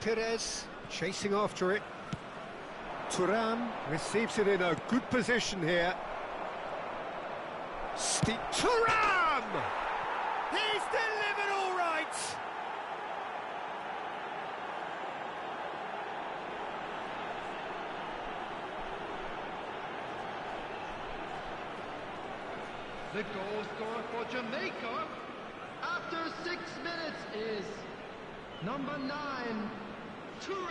Perez chasing after it. Thuram receives it in a good position here. Thuram! He's delivered all right! The goal scorer for Jamaica after 6 minutes is number 9, Thuram.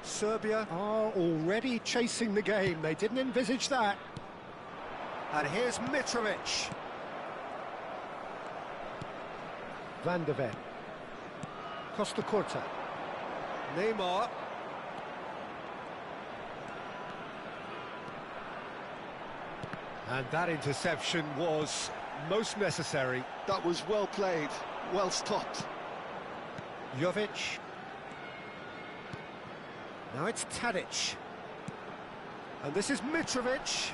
Serbia are already chasing the game. They didn't envisage that. And here's Mitrovic. Van de Ven. Costa Curta. Neymar. And that interception was most necessary. That was well played, well stopped. Jovic. Now it's Tadic. And this is Mitrovic.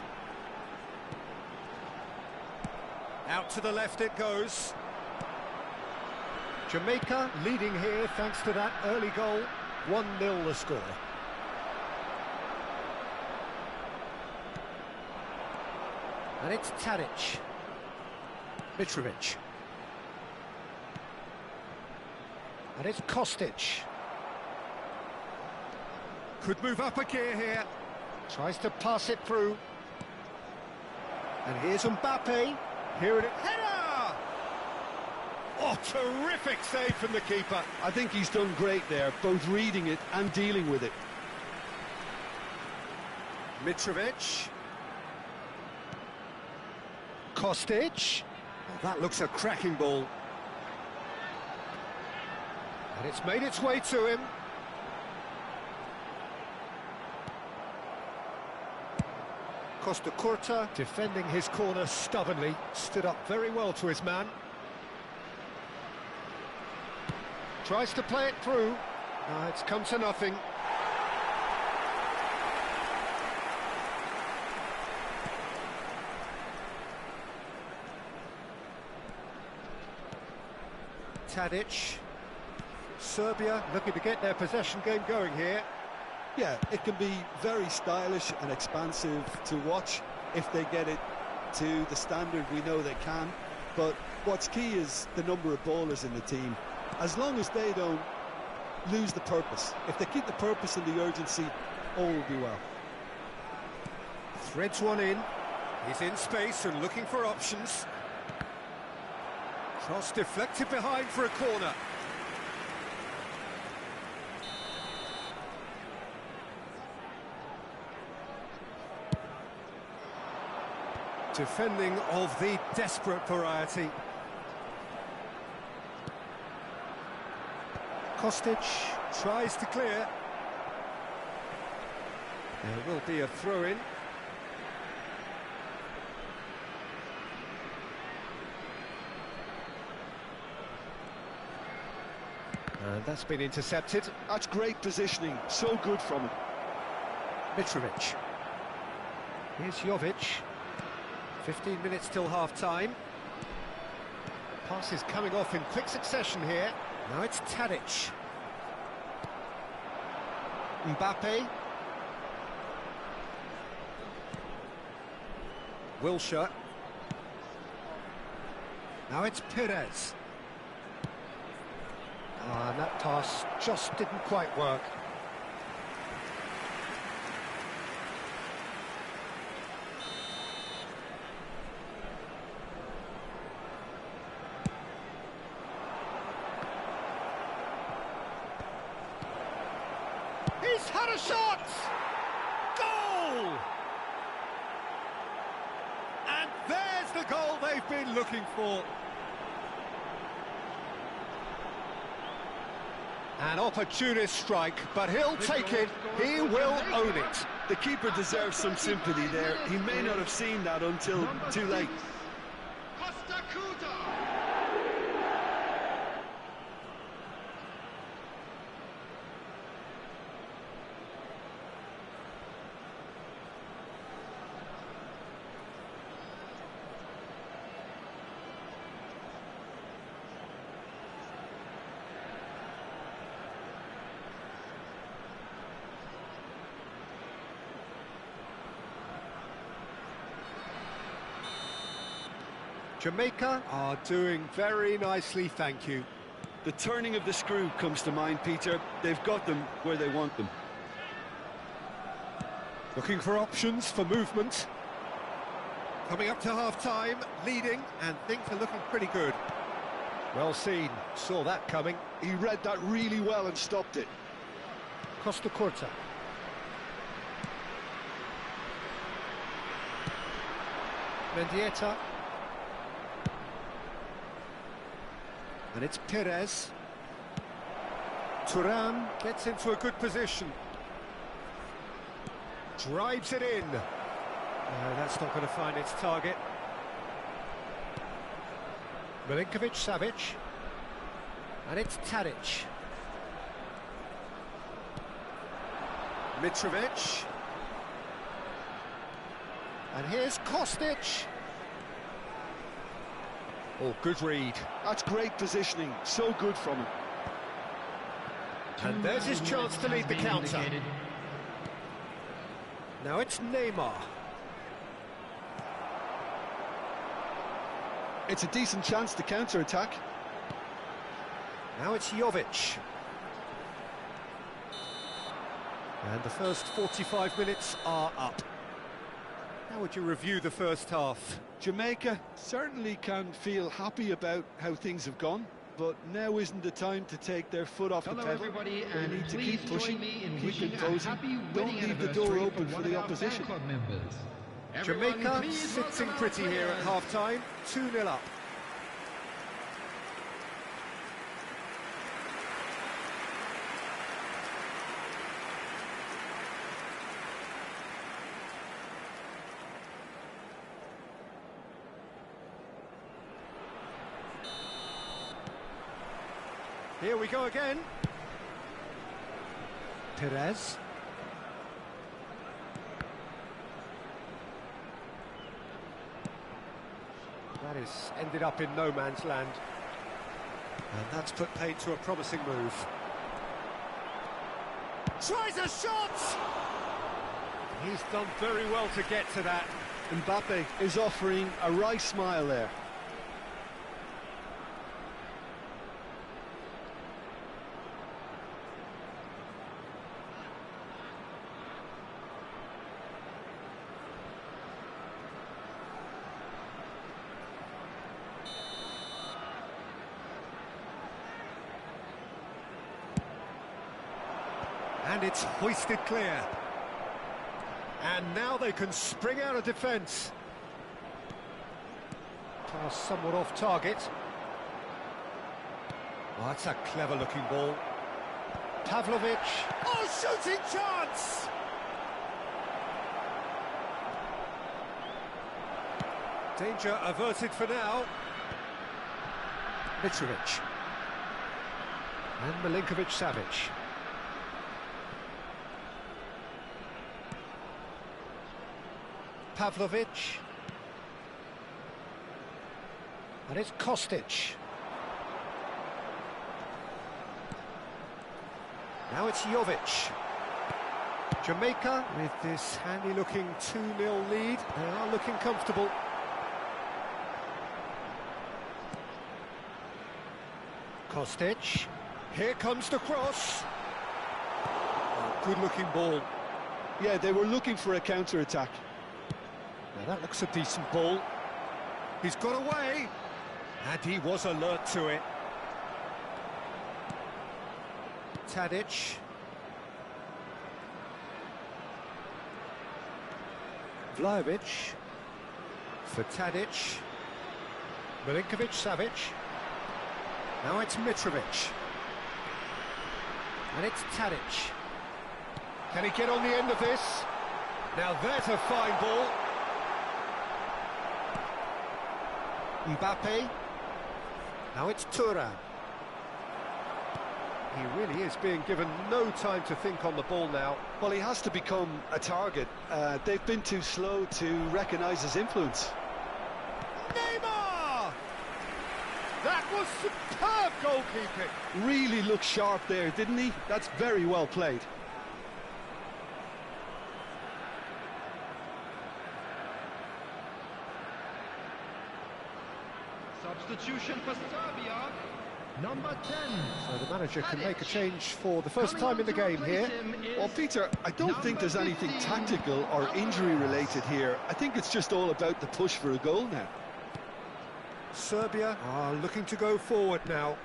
Out to the left it goes. Jamaica leading here thanks to that early goal. 1-0 the score. And it's Tadic. Mitrovic. And it's Kostic. Could move up a gear here. Tries to pass it through. And here's Mbappe. Here it is. Header! Oh, terrific save from the keeper. I think he's done great there, both reading it and dealing with it. Mitrovic. Kostic. Oh, that looks a cracking ball. And it's made its way to him. Costa Curta defending his corner stubbornly, stood up very well to his man. Tries to play it through. It's come to nothing. Tadic. Serbia looking to get their possession game going here. Yeah, it can be very stylish and expansive to watch if they get it to the standard we know they can. But what's key is the number of ballers in the team. As long as they don't lose the purpose, if they keep the purpose and the urgency, all will be well. Threads one in. He's in space and looking for options. Cross deflected behind for a corner. Defending of the desperate variety. Kostic tries to clear. There will be a throw-in. And that's been intercepted. That's great positioning, so good from him. Mitrovic. Here's Jovic. 15 minutes till half-time. Pass is coming off in quick succession here. Now it's Tadic. Mbappe. Wilshere. Now it's Perez. And that pass just didn't quite work. He's had a shot! Goal! And there's the goal they've been looking for. An opportunist strike, but he'll take it. He will own it. The keeper deserves some sympathy there. He may not have seen that until too late. Costa Curta. Jamaica are doing very nicely, thank you. The turning of the screw comes to mind, Peter. They've got them where they want them. Looking for options for movement. Coming up to half-time, leading, and things are looking pretty good. Well seen, saw that coming. He read that really well and stopped it. Costa Curta. Mendieta. And it's Perez. Turan gets into a good position. Drives it in. No, that's not going to find its target. Milinkovic-Savic. And it's Tadic. Mitrovic. And here's Kostic. Oh, good read. That's great positioning. So good from him. And there's his chance to lead the counter. Now it's Neymar. It's a decent chance to counter-attack. Now it's Jovic. And the first 45 minutes are up. How would you review the first half? Jamaica certainly can feel happy about how things have gone, but now isn't the time to take their foot off the pedal. Everybody, they and need to please keep pushing, join me in keep wishing imposing. a happy Don't leave the door open for the opposition. Jamaica sitting pretty here at half-time, 2-0 up. Here we go again. Perez. That is ended up in no man's land. And that's put paid to a promising move. Tries a shot! He's done very well to get to that. Mbappe is offering a wry smile there. And it's hoisted clear. And now they can spring out of defence. Pass somewhat off target. Oh, that's a clever-looking ball. Pavlovic. Oh, shooting chance! Danger averted for now. Mitrovic. And Milinkovic-Savic. Pavlovic. And it's Kostic. Now it's Jovic. Jamaica, with this handy-looking 2-0 lead, they are looking comfortable. Kostic. Here comes the cross. Oh, good-looking ball. Yeah, they were looking for a counter-attack. Now that looks a decent ball. He's got away. And he was alert to it. Tadic. Vlahovic. For Tadic. Milinkovic-Savic. Now it's Mitrovic. And it's Tadic. Can he get on the end of this? Now there's a fine ball. Mbappe. Now it's Turan. He really is being given no time to think on the ball now. Well, he has to become a target. They've been too slow to recognise his influence. Neymar! That was superb goalkeeping. Really looked sharp there, didn't he? That's very well played. Substitution for Serbia, number 10. So the manager can make a change for the first time in the game here. Well, Peter, I don't think there's anything tactical or injury related here. I think it's just all about the push for a goal now. Serbia are looking to go forward now.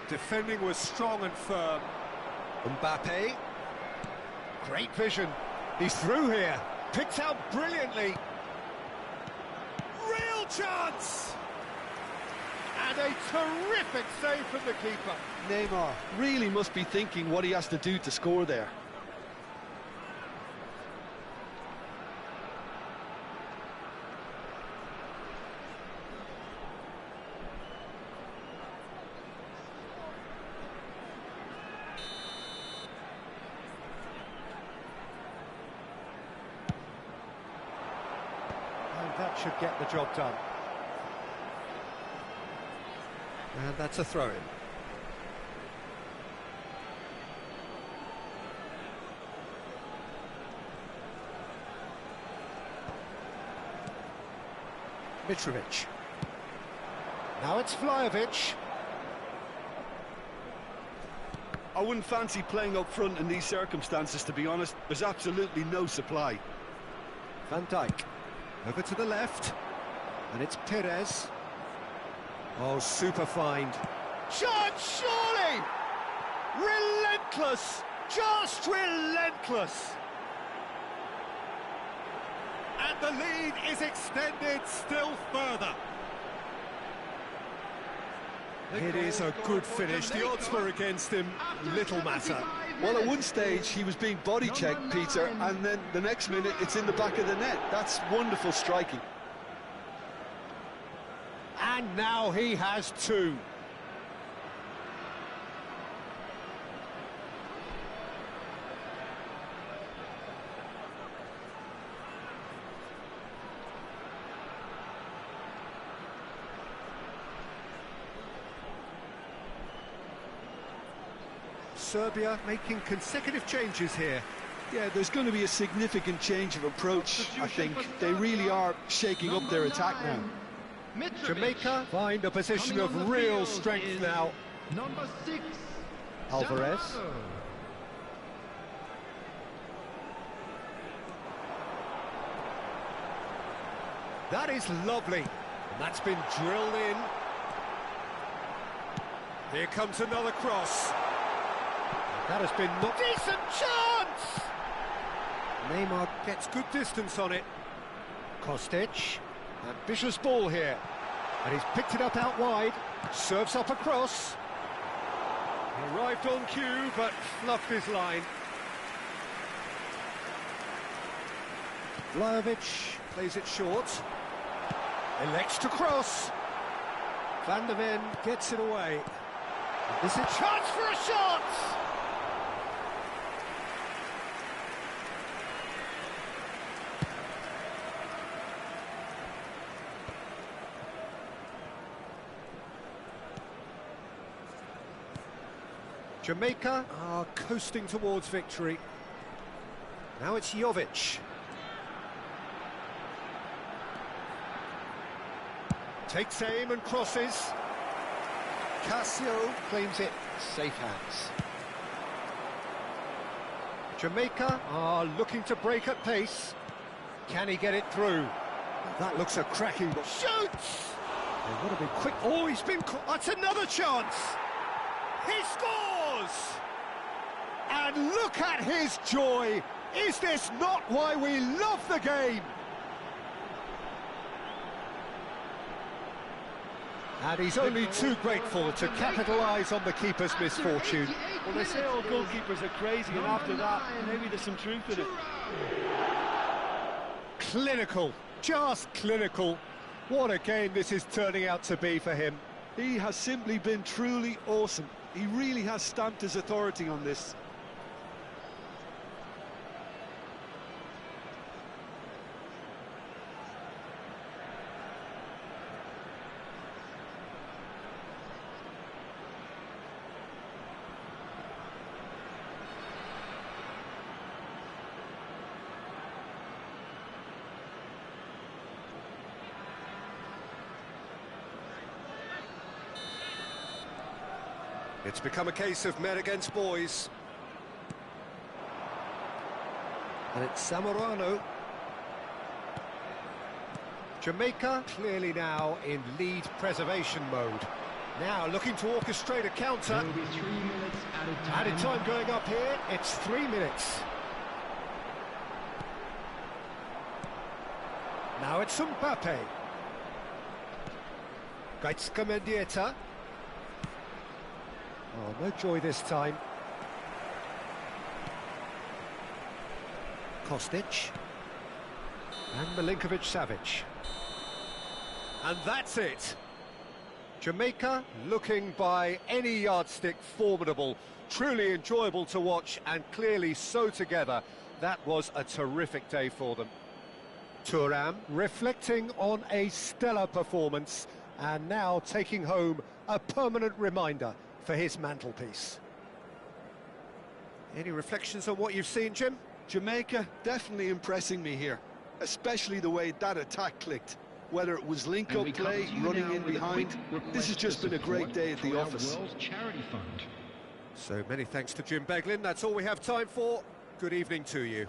Defending was strong and firm. Mbappe. Great vision. He's through here. Picked out brilliantly. Real chance! And a terrific save from the keeper. Neymar really must be thinking what he has to do to score there. That should get the job done. And that's a throw-in. Mitrovic. Now it's Vlahovic. I wouldn't fancy playing up front in these circumstances, to be honest. There's absolutely no supply. Van Dijk. Over to the left, and it's Perez. Oh, super find. Chance, surely! Relentless! Just relentless! And the lead is extended still further. It is a good finish. The odds were against him. Little matter. Well, at one stage, he was being body-checked, Peter, and then the next minute, it's in the back of the net. That's wonderful striking. And now he has two. Serbia making consecutive changes here. Yeah, there's going to be a significant change of approach, I think. They really are shaking up their attack now. Mitrovic. Jamaica find a position of real strength now. Number 6, Alvarez. Zambrano. That is lovely. And that's been drilled in. Here comes another cross. That has been not decent chance. Neymar gets good distance on it. Kostic, ambitious ball here, and he's picked it up out wide. Serves up across. He arrived on cue, but fluffed his line. Vlahovic plays it short. Elects to cross. Van der Ven gets it away. This is a chance for a shot. Jamaica are coasting towards victory. Now it's Jovic. Takes aim and crosses. Casio claims it. Safe hands. Jamaica are looking to break at pace. Can he get it through? That looks a cracking ball. Shoots! They would have been quick. Oh, he's been... That's another chance! He scores! And look at his joy! Is this not why we love the game? And he's only too grateful to capitalise on the keeper's misfortune. Well, they say all goalkeepers are crazy, and after that, maybe there's some truth in it. Clinical, just clinical. What a game this is turning out to be for him. He has simply been truly awesome. He really has stamped his authority on this. It's become a case of men against boys. And it's Zamorano. Jamaica clearly now in lead preservation mode. Now looking to orchestrate a counter. There will be 3 minutes added time. Added time going up here. It's 3 minutes. Now it's Mbappe. Gaitska Mendieta. Oh, no joy this time. Kostic. And Milinkovic-Savic. And that's it. Jamaica looking by any yardstick formidable, truly enjoyable to watch and clearly so together. That was a terrific day for them. Thuram reflecting on a stellar performance and now taking home a permanent reminder for his mantelpiece. Any reflections on what you've seen, Jim? Jamaica definitely impressing me here, especially the way that attack clicked. Whether it was link-up play, running in behind, this has just been a great day at the office. Charity Fund. So many thanks to Jim Beglin. That's all we have time for. Good evening to you.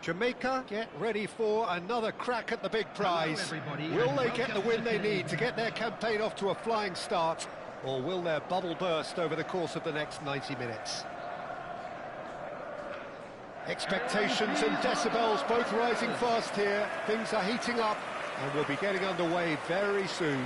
Jamaica get ready for another crack at the big prize. everybody, Will and they get the welcome win to they today's need to get their campaign off to a flying start, or will their bubble burst over the course of the next 90 minutes? Expectations and decibels both rising fast here. Things are heating up and we'll be getting underway very soon.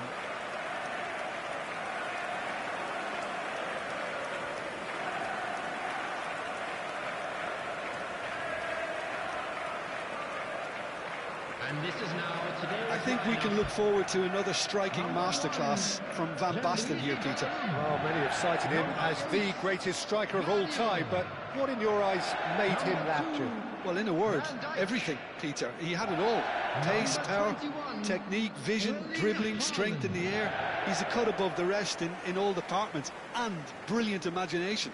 And this is now today's I think we can look forward to another striking masterclass from Van Basten here, Peter. Well, many have cited him as the greatest striker of all time, but what in your eyes made him that, Jim? Well, in a word, everything, Peter. He had it all. Pace, power, technique, vision, dribbling, strength in the air. He's a cut above the rest in all departments, and brilliant imagination.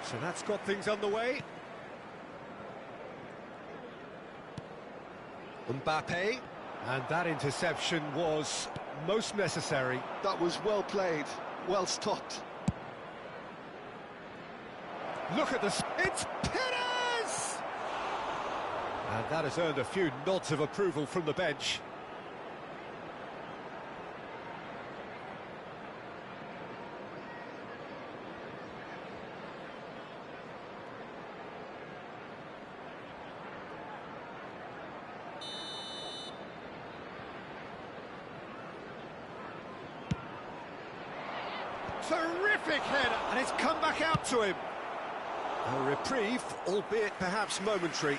So that's got things underway. Mbappe, and that interception was most necessary. That was well played, well stopped. Look at this, it's Perez! And that has earned a few nods of approval from the bench. Terrific header, and it's come back out to him. A reprieve, albeit perhaps momentary.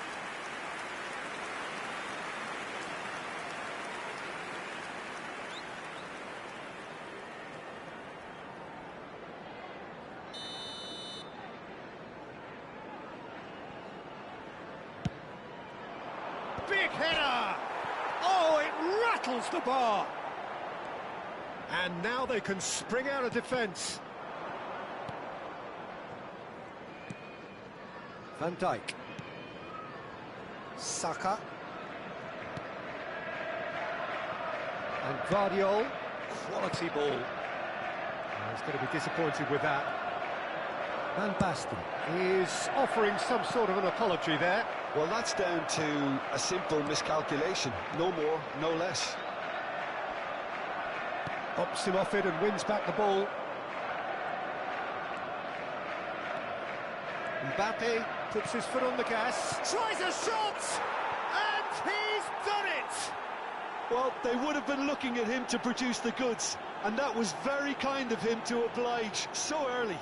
Big header! Oh, it rattles the bar! And now they can spring out of defence. Van Dijk. Saka. And Guardiola. Quality ball. He's going to be disappointed with that. Van Basten is offering some sort of an apology there. Well, that's down to a simple miscalculation. No more, no less. Pops him off it and wins back the ball. Mbappe puts his foot on the gas, tries a shot, and he's done it! Well, they would have been looking at him to produce the goods, and that was very kind of him to oblige so early.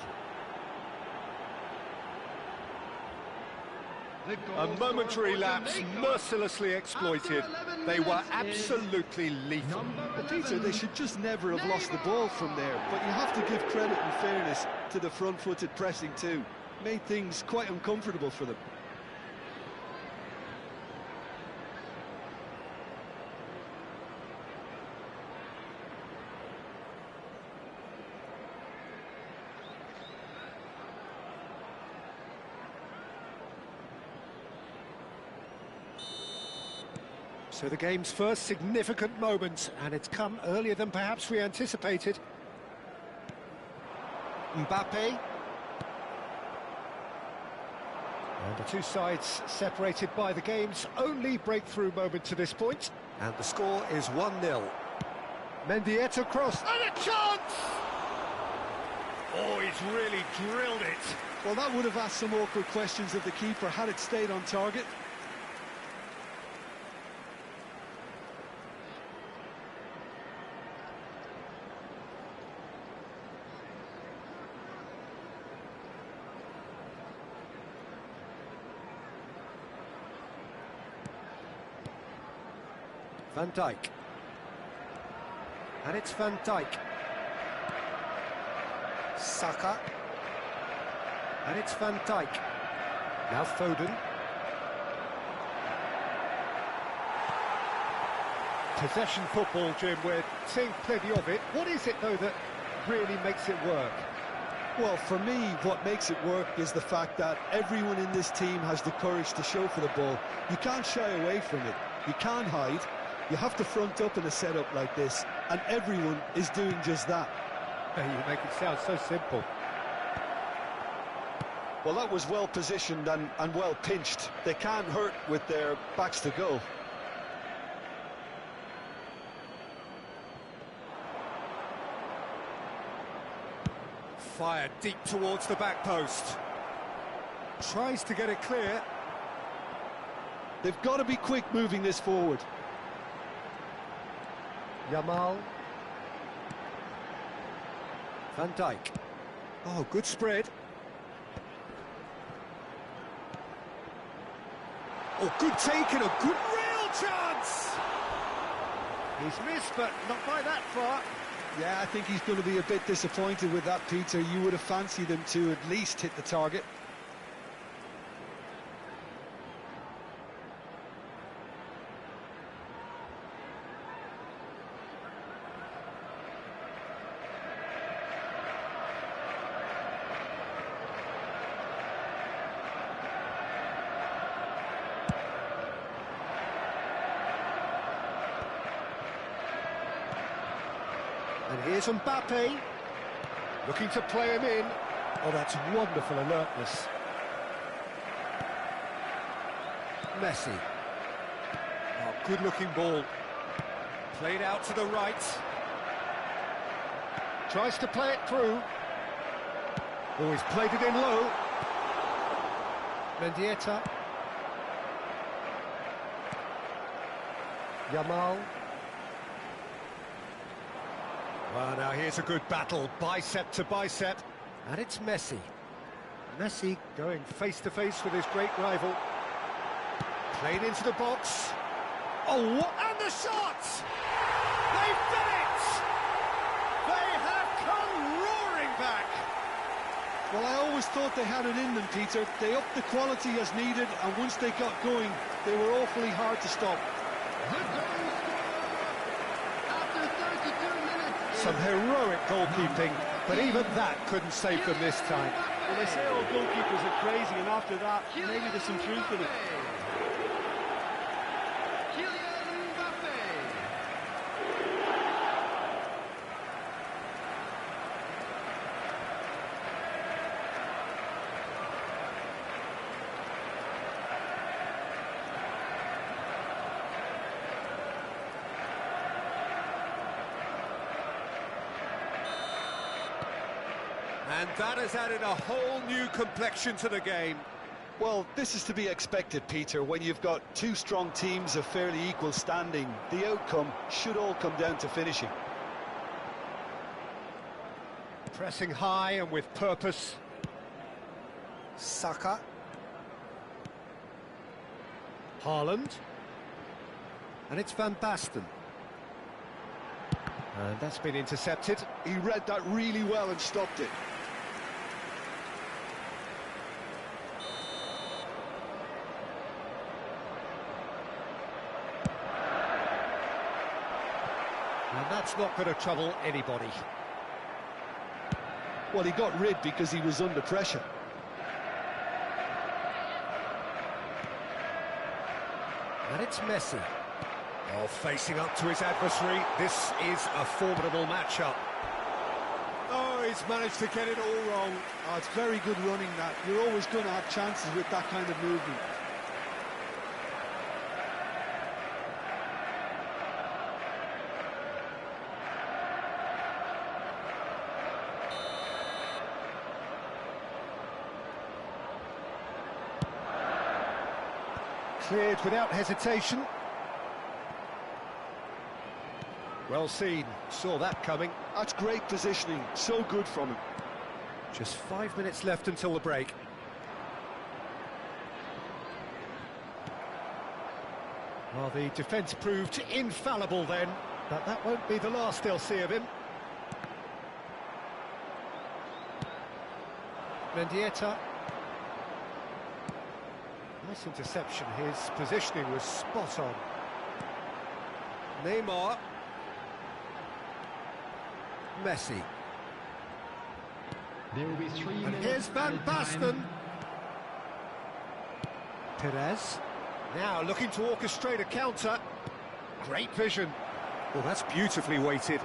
A momentary lapse, mercilessly exploited. They were absolutely lethal. But Peter, they should just never have lost the ball from there, but you have to give credit and fairness to the front-footed pressing too. Made things quite uncomfortable for them. So the game's first significant moment, and it's come earlier than perhaps we anticipated. Mbappe. And the two sides separated by the game's only breakthrough moment to this point. And the score is 1-0. Mendieta cross, and a chance! Oh, he's really drilled it. Well, that would have asked some awkward questions of the keeper had it stayed on target. Van Dijk. And it's Van Dijk. Saka. And it's Van Dijk. Now Foden. Possession football, Jim, we're seeing plenty of it. What is it, though, that really makes it work? Well, for me, what makes it work is the fact that everyone in this team has the courage to show for the ball. You can't shy away from it. You can't hide. You have to front up in a setup like this, and everyone is doing just that. You make it sound so simple. Well, that was well positioned and well pinched. They can't hurt with their backs to goal. Fired deep towards the back post. Tries to get it clear. They've got to be quick moving this forward. Yamal. Van Dijk. Oh, good spread. Oh, good take and a good real chance! He's missed, but not by that far. Yeah, I think he's going to be a bit disappointed with that, Peter. You would have fancied him to at least hit the target. And here's Mbappe, looking to play him in. Oh, that's wonderful alertness. Messi. Oh, good-looking ball. Played out to the right. Tries to play it through. Oh, he's played it in low. Mendieta. Yamal. Well, now here's a good battle, bicep to bicep, and it's Messi. Messi going face-to-face with his great rival. Played into the box. Oh, what? And the shot! They've done it! They have come roaring back! Well, I always thought they had it in them, Peter. They upped the quality as needed, and once they got going, they were awfully hard to stop. Some heroic goalkeeping, but even that couldn't save them this time. Well, they say all goalkeepers are crazy, and after that, maybe there's some truth in it. And that has added a whole new complexion to the game. Well, this is to be expected, Peter. When you've got two strong teams of fairly equal standing, the outcome should all come down to finishing. Pressing high and with purpose. Saka. Haaland. And it's Van Basten. And that's been intercepted. He read that really well and stopped it. And that's not going to trouble anybody. Well, he got rid because he was under pressure. And it's Messi. Oh, facing up to his adversary. This is a formidable matchup. Oh, he's managed to get it all wrong. Oh, it's very good running, that. You're always going to have chances with that kind of movement. Cleared without hesitation. Well seen, saw that coming. That's great positioning, so good from him. Just 5 minutes left until the break. Well, the defence proved infallible then, but that won't be the last they'll see of him. Mendieta. Nice interception, his positioning was spot on. Neymar. Messi. There will be 3 And minutes. here's Van added time. Basten. Perez. Now looking to orchestrate a counter. Great vision. Well, that's beautifully weighted.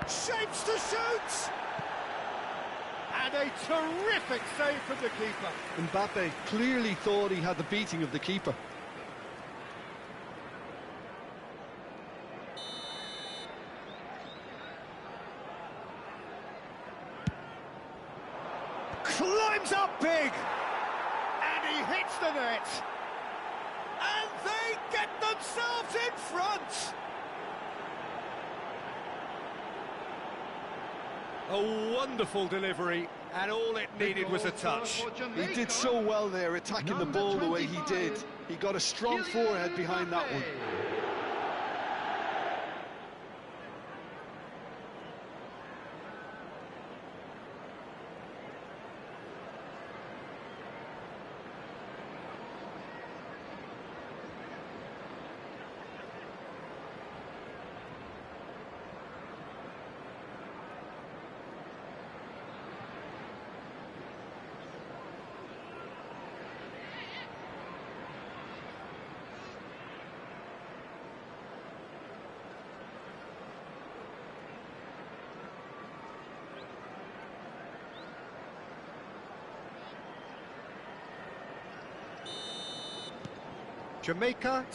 Shapes to shoot! And a terrific save from the keeper. Mbappe clearly thought he had the beating of the keeper. Climbs up big! And he hits the net! And they get themselves in front! A wonderful delivery, and all it needed was a touch. He did so well there, attacking the ball the way he did. He got a strong forehead behind that one. Jamaica,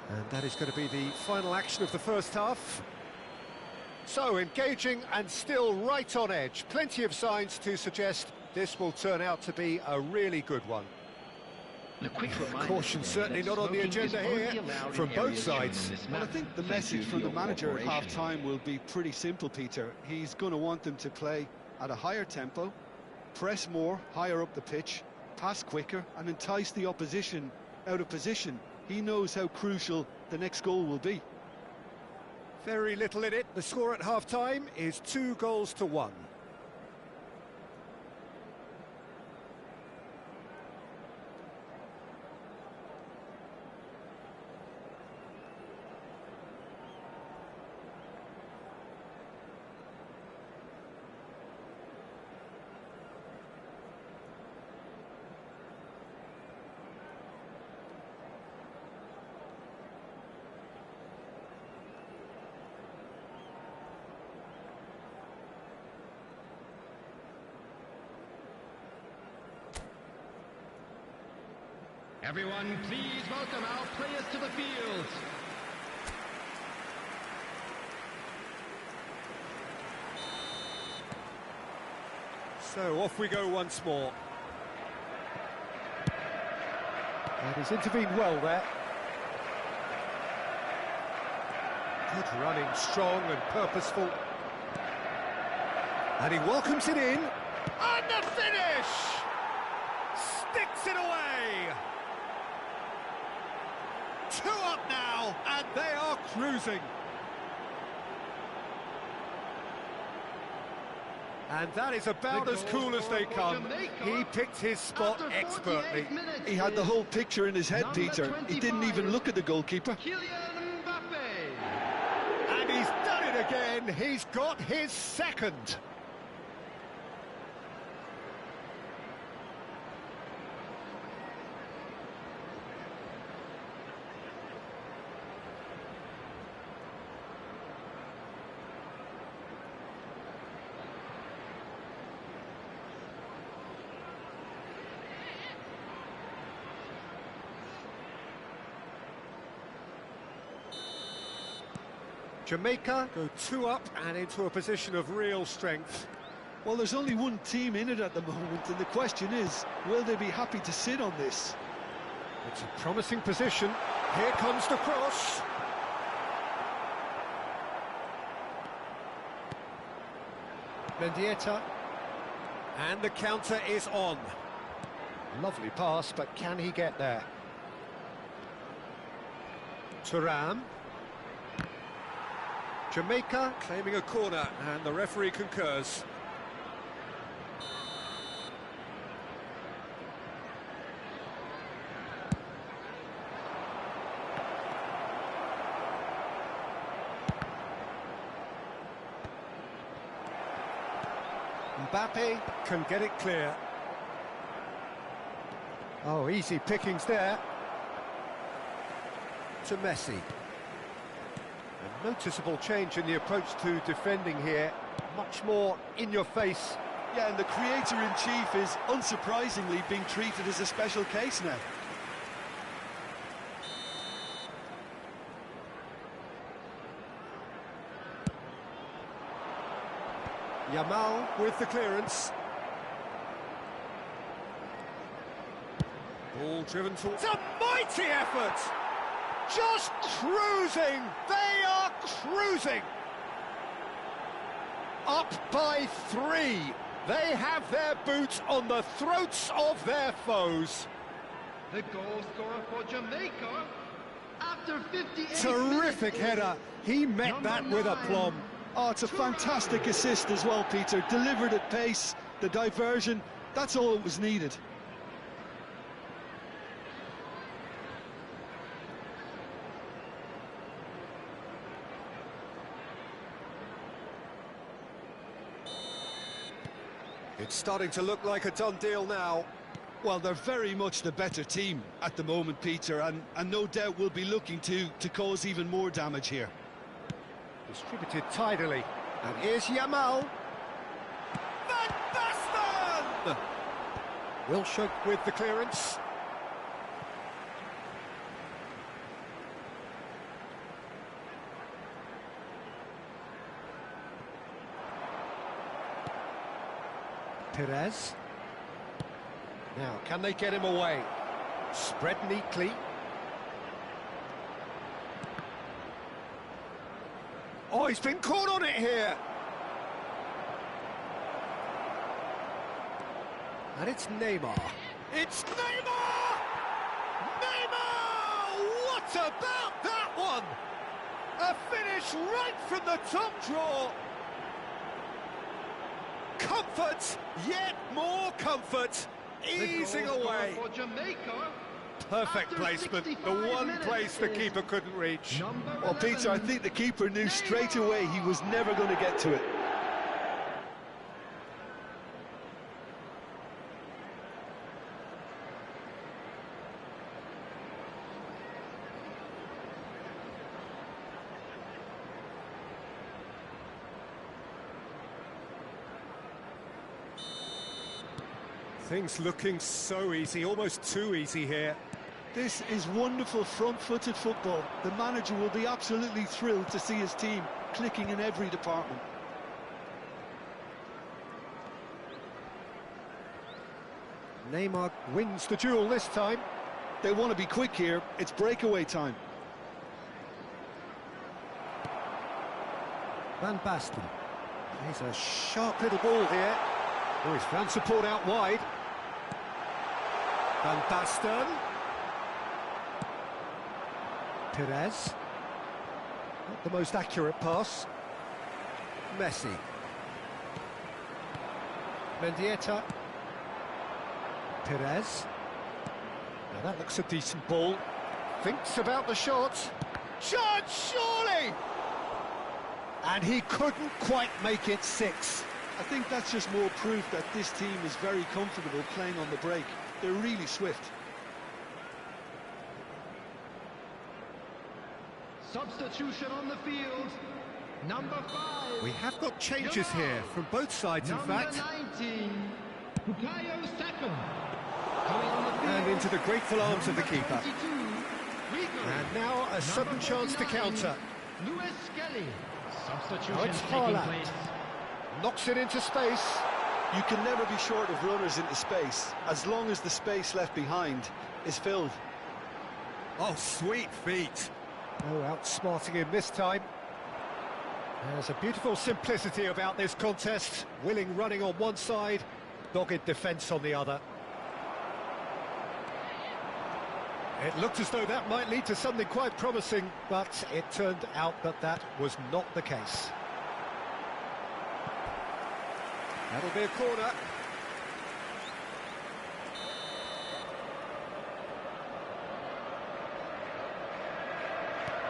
and that is going to be the final action of the first half. So, engaging and still right on edge. Plenty of signs to suggest this will turn out to be a really good one. Caution certainly not on the agenda here from both sides. Well, I think the message from the manager at half-time will be pretty simple, Peter. He's going to want them to play at a higher tempo, press more, higher up the pitch, pass quicker, and entice the opposition out of position. He knows how crucial the next goal will be. Very little in it. The score at half-time is 2-1. Everyone, please welcome our players to the field. So off we go once more. And he's intervened well there. Good running, strong and purposeful. And he welcomes it in. And the finish! Sticks it away! 2 up now, and they are cruising. And that is about as cool as they come. He picked his spot expertly. He had the whole picture in his head, Peter. He didn't even look at the goalkeeper. And he's done it again. He's got his second. Jamaica go 2 up and into a position of real strength. Well, there's only one team in it at the moment, and the question is, will they be happy to sit on this? It's a promising position. Here comes the cross. Mendieta. And the counter is on. Lovely pass, but can he get there? Thuram. Jamaica claiming a corner, and the referee concurs. Mbappe can get it clear. Oh, easy pickings there. To Messi. A noticeable change in the approach to defending here. Much more in your face. Yeah, and the creator-in-chief is unsurprisingly being treated as a special case now. Yamal with the clearance. Ball driven towards... It's a mighty effort! Just cruising! They are cruising! Up by 3. They have their boots on the throats of their foes. The goal scorer for Jamaica after 58 Terrific header. He met that with aplomb. Oh, it's a fantastic assist as well, Peter. Delivered at pace, the diversion, that's all that was needed. It's starting to look like a done deal now. Well, they're very much the better team at the moment, Peter, and no doubt will be looking to cause even more damage here. Distributed tidily. And here's Yamal. Van Basten! Wilshere with the clearance. Perez. Now, can they get him away? Spread neatly. Oh, he's been caught on it here. And it's Neymar. It's Neymar! Neymar! What about that one? A finish right from the top draw. Comfort, yet more comfort. Easing away. For Jamaica. Perfect placement, the one place the keeper couldn't reach. Well, Peter, I think the keeper knew straight away he was never going to get to it. Things looking so easy, almost too easy here. This is wonderful front-footed football. The manager will be absolutely thrilled to see his team clicking in every department. Neymar wins the duel this time. They want to be quick here. It's breakaway time. Van Basten. He's a sharp little ball here. Oh, he's found support out wide. Van Basten. Perez. Not the most accurate pass. Messi. Mendieta. Perez. Now that looks a decent ball. Thinks about the shot. Shot, surely! And he couldn't quite make it 6. I think that's just more proof that this team is very comfortable playing on the break. They're really swift. Substitution on the field. Number 5. We have got changes here from both sides, in fact. Number 19. Bukayo Saka. Coming on the field. And into the grateful arms of the Number keeper. 22, Rico. And now a sudden chance to counter. Lewis Kelly. Substitution Now it's taking Haaland. place. Knocks it into space. You can never be short of runners into space, as long as the space left behind is filled. Oh, sweet feet. Oh, outsmarting him this time. There's a beautiful simplicity about this contest. Willing running on one side, dogged defence on the other. It looked as though that might lead to something quite promising, but it turned out that that was not the case. That'll be a corner.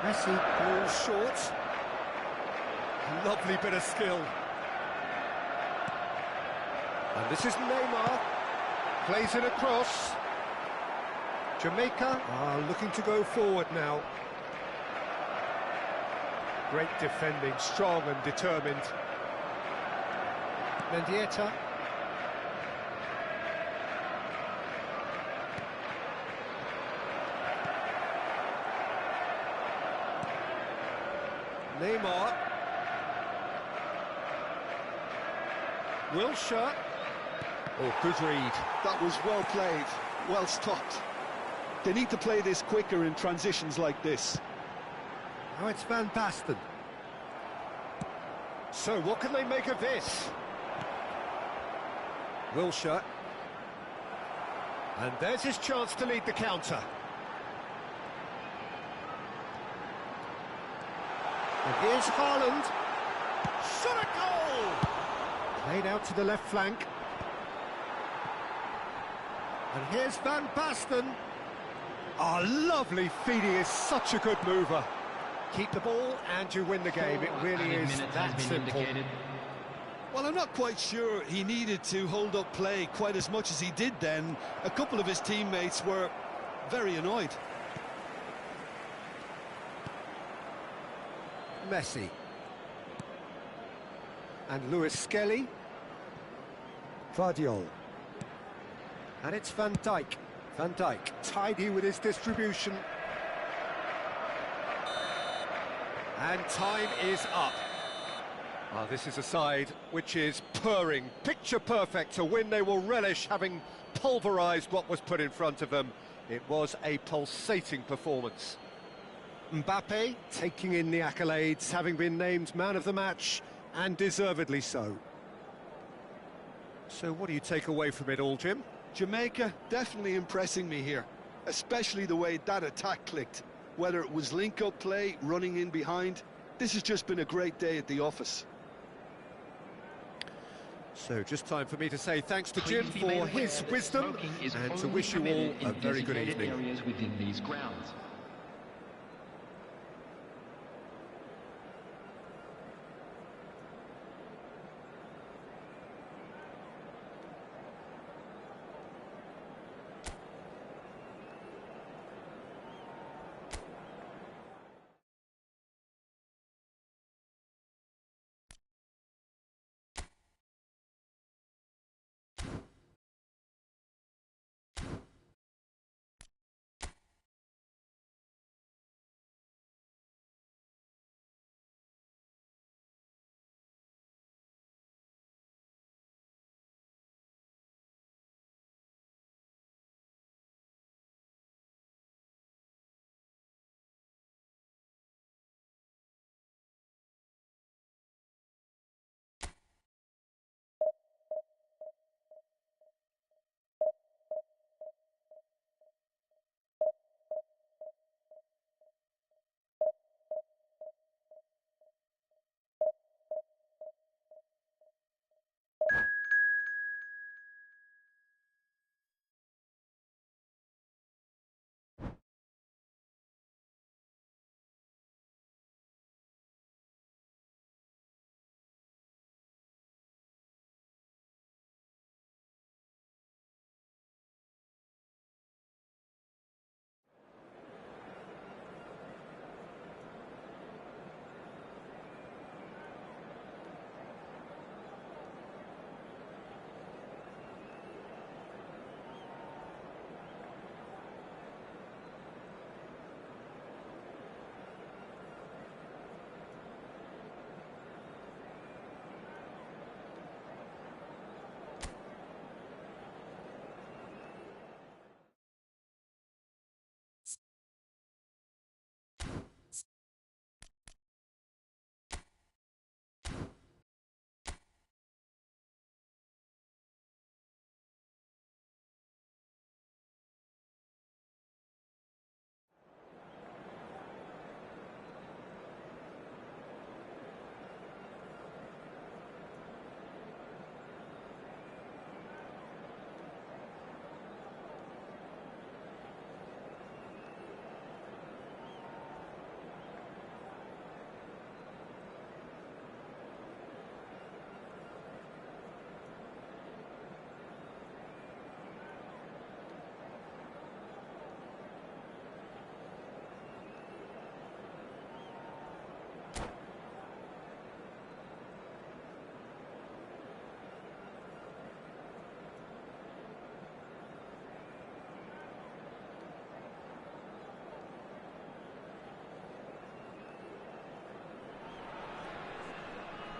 Messi pulls short. Lovely bit of skill. And this is Neymar. Plays it across. Jamaica are looking to go forward now. Great defending, strong and determined. Mendieta. Neymar. Wilshere. Oh, good read. That was well played, well stopped. They need to play this quicker in transitions like this. Now it's Van Basten. So what can they make of this? Wilshere. And there's his chance to lead the counter. And here's Haaland. Shot a goal! Played out to the left flank. And here's Van Basten. Oh, lovely feed. He is such a good mover. Keep the ball and you win the game. It really is that simple. Well, I'm not quite sure he needed to hold up play quite as much as he did then. A couple of his teammates were very annoyed. Messi. And Lewis Skelly. Vardiol. And it's Van Dijk. Van Dijk, tidy with his distribution. And time is up. Well, this is a side which is purring, picture perfect. To win, they will relish having pulverised what was put in front of them. It was a pulsating performance. Mbappe taking in the accolades, having been named man of the match, and deservedly so. So what do you take away from it all, Jim? Jamaica definitely impressing me here, especially the way that attack clicked. Whether it was link-up play, running in behind, this has just been a great day at the office. So just time for me to say thanks to Jim for his wisdom and to wish you all a very good evening. Areas within these grounds.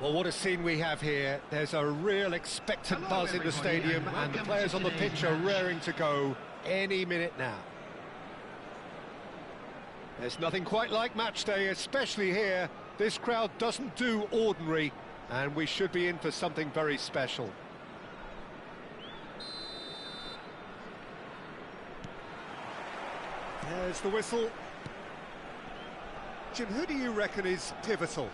Well, what a scene we have here. There's a real expectant buzz in the stadium, and the players on the pitch are raring to go any minute now. There's nothing quite like match day, especially here. This crowd doesn't do ordinary, and we should be in for something very special. There's the whistle. Jim, who do you reckon is pivotal?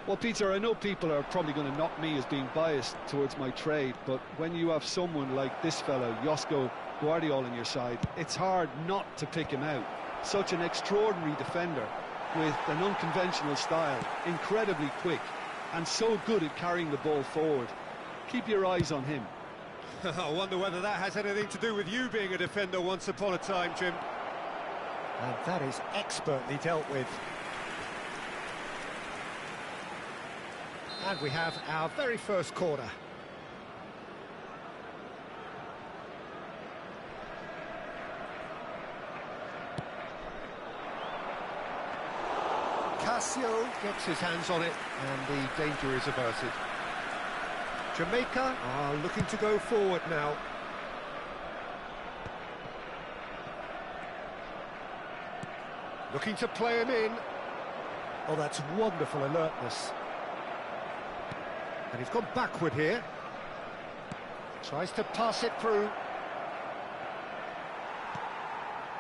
Well, Peter, I know people are probably going to knock me as being biased towards my trade, but when you have someone like this fellow, Josko Guardiola, on your side, it's hard not to pick him out. Such an extraordinary defender with an unconventional style, incredibly quick, and so good at carrying the ball forward. Keep your eyes on him. I wonder whether that has anything to do with you being a defender once upon a time, Jim. And that is expertly dealt with. And we have our very first corner. Casio gets his hands on it, and the danger is averted. Jamaica are looking to go forward now. Looking to play him in. Oh, that's wonderful alertness. And he's gone backward here. Tries to pass it through.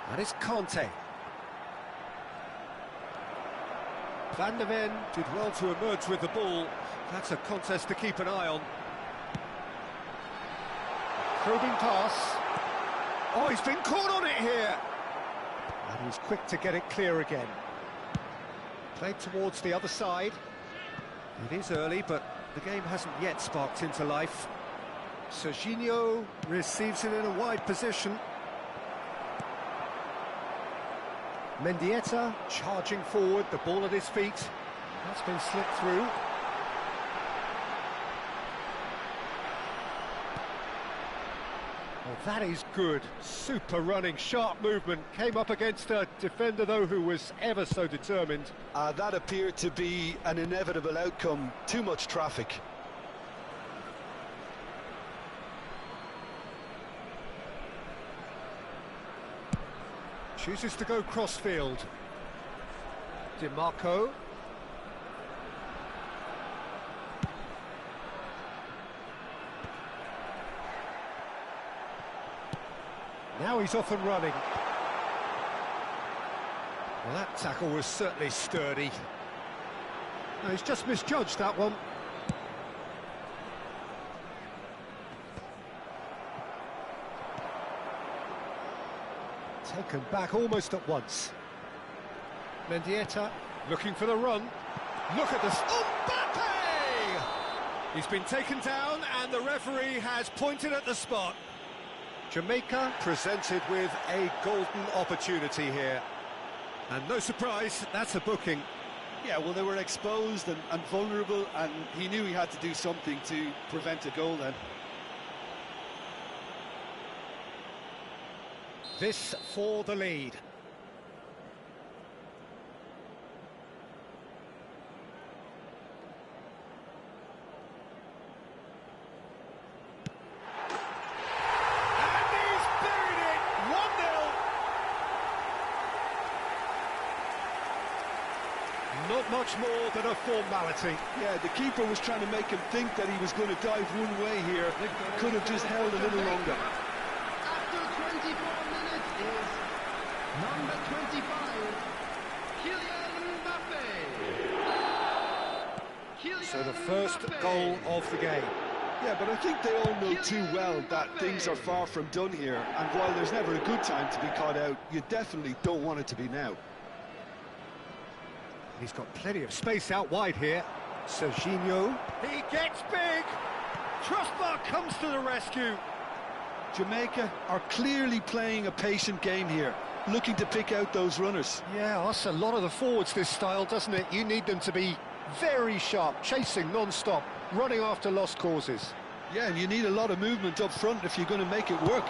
That is Conte. Van der Ven did well to emerge with the ball. That's a contest to keep an eye on. Probing pass. Oh, he's been caught on it here. And he's quick to get it clear again. Played towards the other side. It is early, but the game hasn't yet sparked into life. Serginho receives it in a wide position. Mendieta charging forward, the ball at his feet. That's been slipped through. Well, that is good. Super running, sharp movement. Came up against a defender, though, who was ever so determined. That appeared to be an inevitable outcome. Too much traffic. Chooses to go crossfield. DiMarco. Now he's off and running. Well, that tackle was certainly sturdy. No, he's just misjudged that one. Taken back almost at once. Mendieta looking for the run. Look at this. Mbappe! He's been taken down and the referee has pointed at the spot. Jamaica presented with a golden opportunity here. And no surprise, that's a booking. Yeah, well, they were exposed and vulnerable, and he knew he had to do something to prevent a goal then. This for the lead. And he's buried it! 1-0. Not much more than a formality. Yeah, the keeper was trying to make him think that he was going to dive one way here. Could have just held a little longer. After 24 minutes is number 25, Kylian Mbappe. So the first goal of the game. Yeah, but I think they all know too well that things are far from done here, and while there's never a good time to be caught out, you definitely don't want it to be now. He's got plenty of space out wide here. Serginho. He gets big. Crossbar comes to the rescue. Jamaica are clearly playing a patient game here, looking to pick out those runners. Yeah, that's a lot of the forwards, this style, doesn't it? You need them to be very sharp, chasing non-stop, running after lost causes. Yeah, and you need a lot of movement up front if you're going to make it work.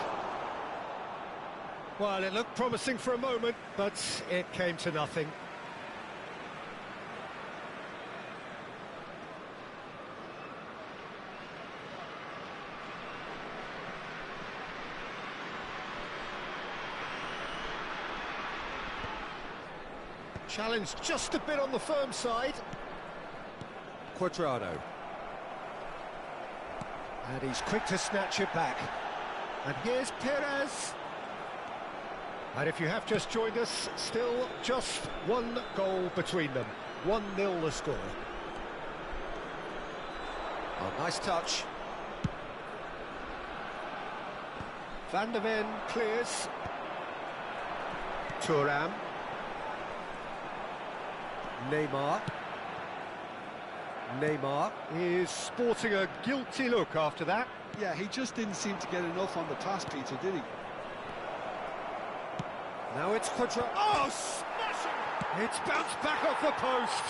Well, it looked promising for a moment, but it came to nothing. Challenge just a bit on the firm side. Cuadrado. And he's quick to snatch it back. And here's Perez. And if you have just joined us, still just one goal between them. 1-0 the score. Oh, nice touch. Van der Ven clears. Thuram. Neymar is sporting a guilty look after that. Yeah, he just didn't seem to get enough on the pass, Peter, did he? Now it's Cuadrado. Oh, smashing! It's bounced back off the post.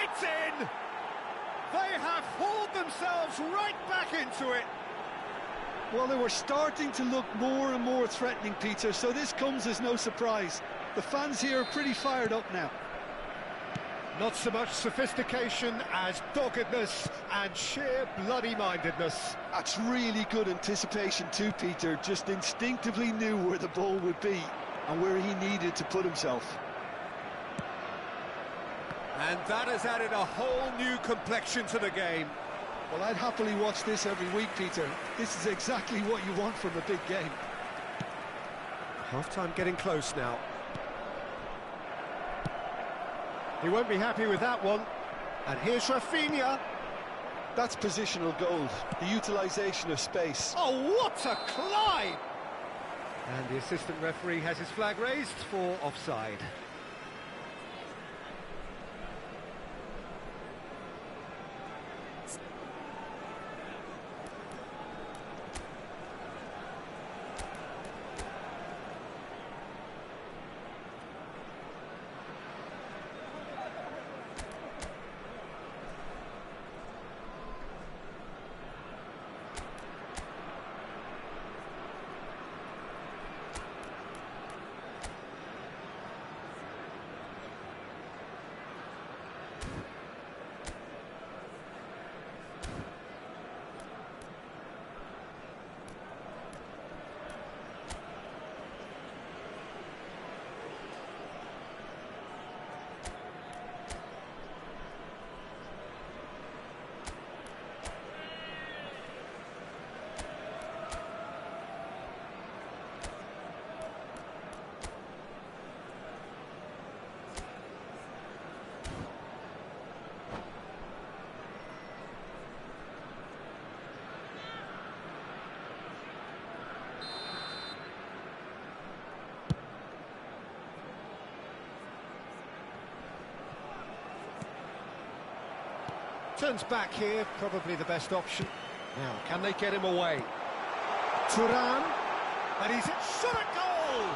It's in! They have hauled themselves right back into it. Well, they were starting to look more and more threatening, Peter, so this comes as no surprise. The fans here are pretty fired up now. Not so much sophistication as doggedness and sheer bloody-mindedness. That's really good anticipation too, Peter. Just instinctively knew where the ball would be and where he needed to put himself. And that has added a whole new complexion to the game. Well, I'd happily watch this every week, Peter. This is exactly what you want from a big game. Half-time getting close now. He won't be happy with that one. And here's Rafinha. That's positional gold, the utilisation of space. Oh, what a climb! And the assistant referee has his flag raised for offside. Turns back here, probably the best option. Now, can they get him away? Thuram, and he's shot at goal!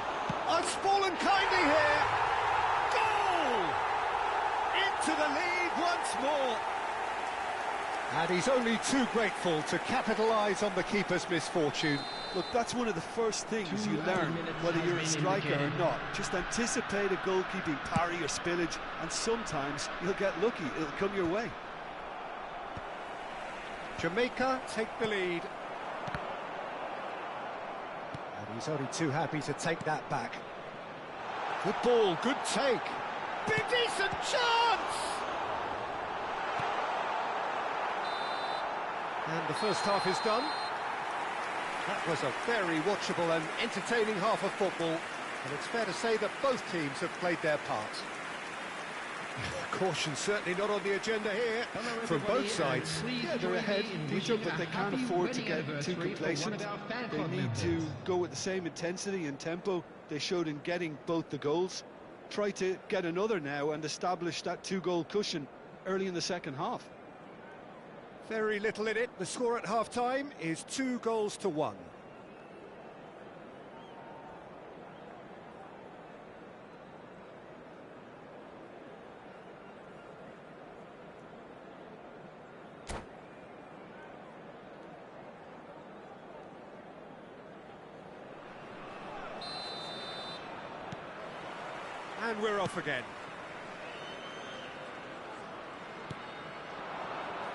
I've fallen kindly here! Goal! Into the lead once more! And he's only too grateful to capitalise on the keeper's misfortune. Look, that's one of the first things you learn, whether you're a striker or not. Just anticipate a goalkeeping parry or spillage, and sometimes you'll get lucky, it'll come your way. Jamaica take the lead. And he's only too happy to take that back. Good ball, good take. Big decent chance! And the first half is done. That was a very watchable and entertaining half of football. And it's fair to say that both teams have played their part. Caution certainly not on the agenda here from both sides. Yeah, they're ahead, Peter, but they can't afford to get too complacent. They need to go with the same intensity and tempo they showed in getting both the goals. Try to get another now and establish that two-goal cushion early in the second half. Very little in it. The score at half-time is 2-1. And we're off again.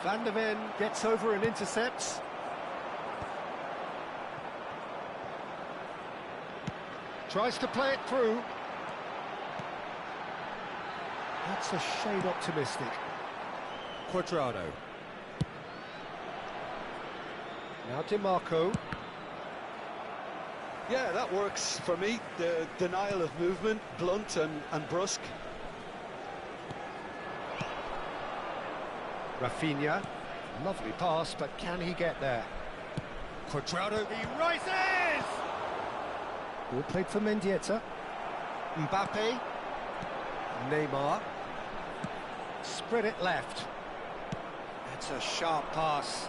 Van der Ven gets over and intercepts. Tries to play it through. That's a shade optimistic. Quadrado. Now DiMarco. Yeah, that works for me. The denial of movement, blunt and brusque. Rafinha. Lovely pass, but can he get there? Quadrado. He rises! Ball played for Mendieta. Mbappe. Neymar. Spread it left. That's a sharp pass.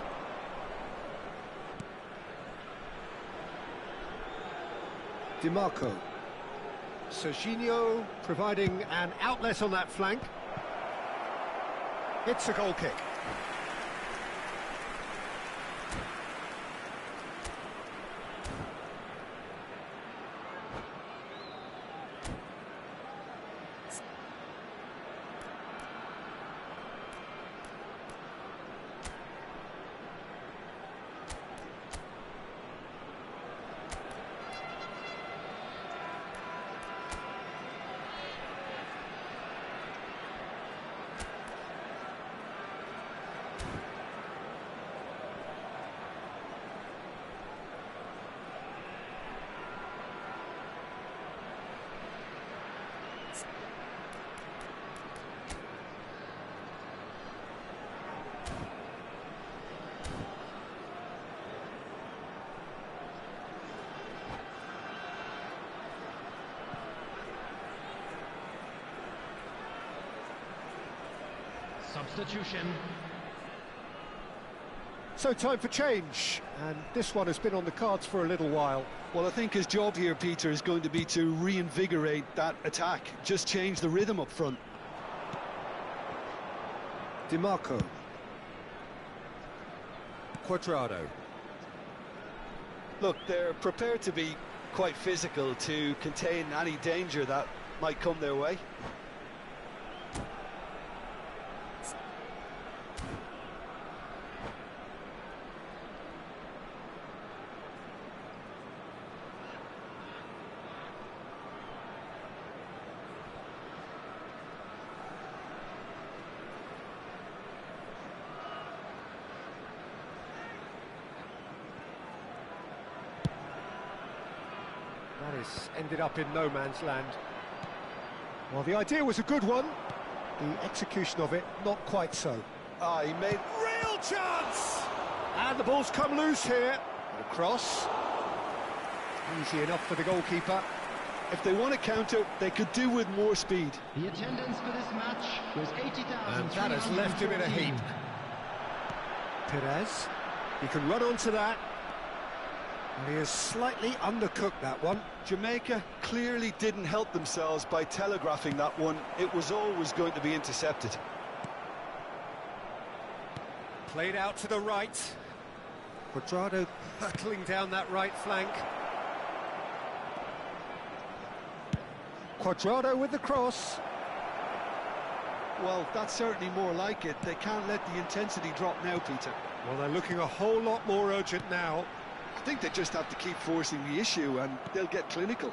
DiMarco. Serginho providing an outlet on that flank. It's a goal kick. Substitution. So time for change, and this one has been on the cards for a little while. Well, I think his job here, Peter, is going to be to reinvigorate that attack. Just change the rhythm up front. DiMarco. Quadrado. Look, they're prepared to be quite physical to contain any danger that might come their way. That has ended up in no man's land. Well, the idea was a good one. The execution of it, not quite so. He made... Real chance! And the ball's come loose here. The cross. Easy enough for the goalkeeper. If they want to counter, they could do with more speed. The attendance for this match was 80,000. And that has left him in a heap. Perez. He can run onto that. And he has slightly undercooked that one. Jamaica clearly didn't help themselves by telegraphing that one. It was always going to be intercepted. Played out to the right. Quadrado hurtling down that right flank. Quadrado with the cross. Well, that's certainly more like it. They can't let the intensity drop now, Peter. Well, they're looking a whole lot more urgent now. I think they just have to keep forcing the issue and they'll get clinical.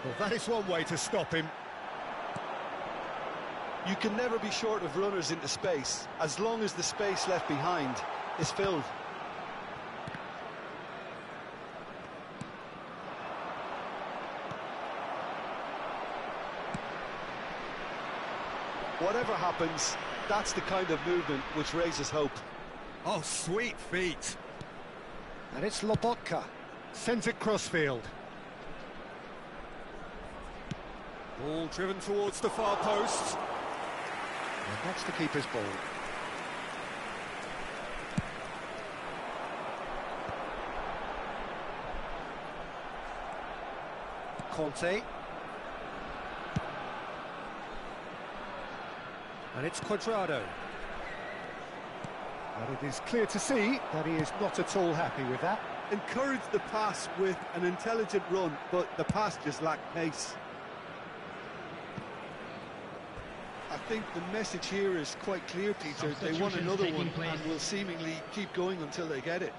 Well, that is one way to stop him. You can never be short of runners into space, as long as the space left behind is filled. Whatever happens, that's the kind of movement which raises hope. Oh, sweet feet. And it's Lobotka. Sends it crossfield. Ball driven towards the far post. And that's the keeper's ball. Conte. And it's Quadrado. And it is clear to see that he is not at all happy with that. Encourage the pass with an intelligent run, but the pass just lacked pace. I think the message here is quite clear, Peter. They want another one and will seemingly keep going until they get it.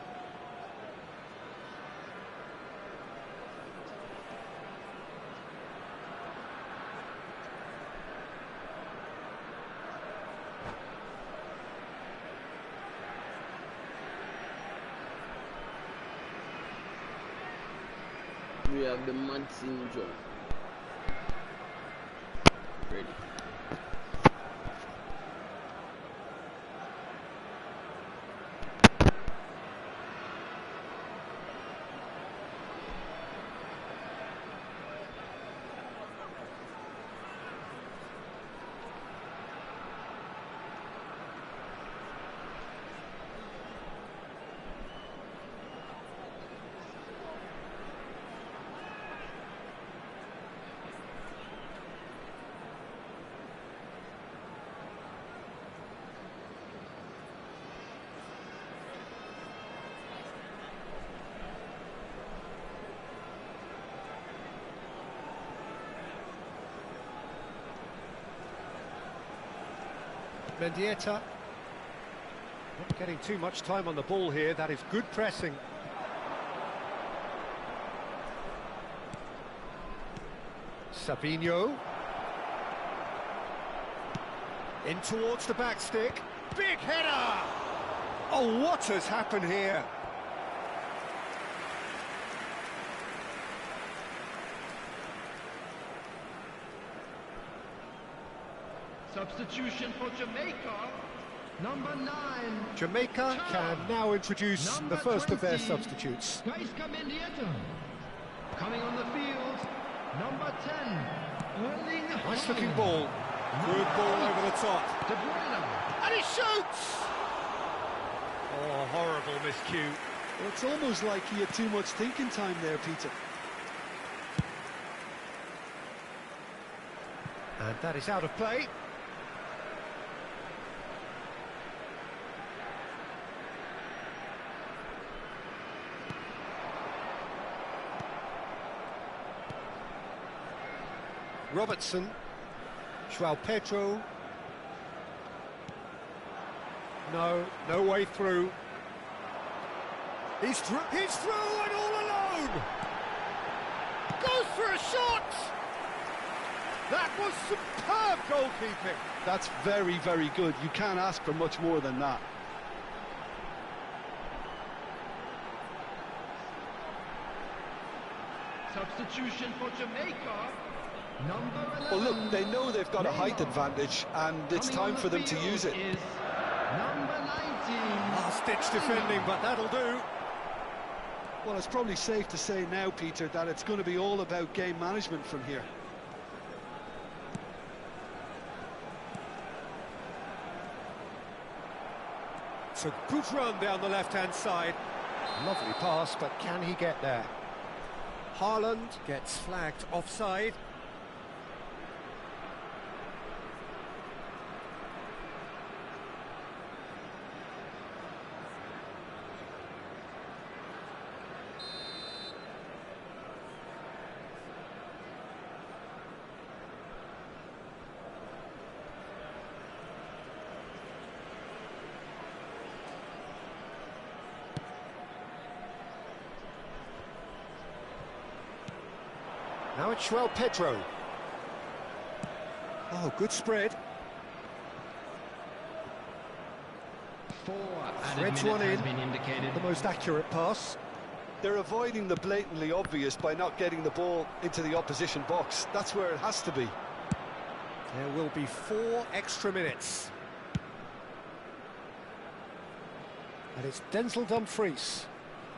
we have the mad syndrome. Ready. Mendieta. Not getting too much time on the ball here. That is good pressing. Sabinho. In towards the back stick. Big header! Oh, what has happened here? Substitution for Jamaica, number 9. Jamaica can now introduce Number the first of their 20, substitutes. Gaisca Mendieta. Coming on the field, number 10, Erling Nice looking Haaland. ball. Good ball over the top. De Bruyne. And he shoots! Oh, horrible miscue. Well, it's almost like he had too much thinking time there, Peter. And that is out of play. Robertson, João Pedro. No way through. He's through and all alone. Goes for a shot. That was superb goalkeeping. That's very, very good. You can't ask for much more than that. Substitution for Jamaica, number 11. Well, look, they know they've got a height advantage, and it's Coming time on for the them to field use it. is number 19. Last-ditch defending, but that'll do. Well, it's probably safe to say now, Peter, that it's going to be all about game management from here. It's a good run down the left-hand side. Lovely pass, but can he get there? Haaland gets flagged offside. Now it's João Pedro. Oh, good spread. 4 Threads added one minutes in. has been indicated. The most accurate pass. They're avoiding the blatantly obvious by not getting the ball into the opposition box. That's where it has to be. There will be 4 extra minutes. And it's Denzel Dumfries.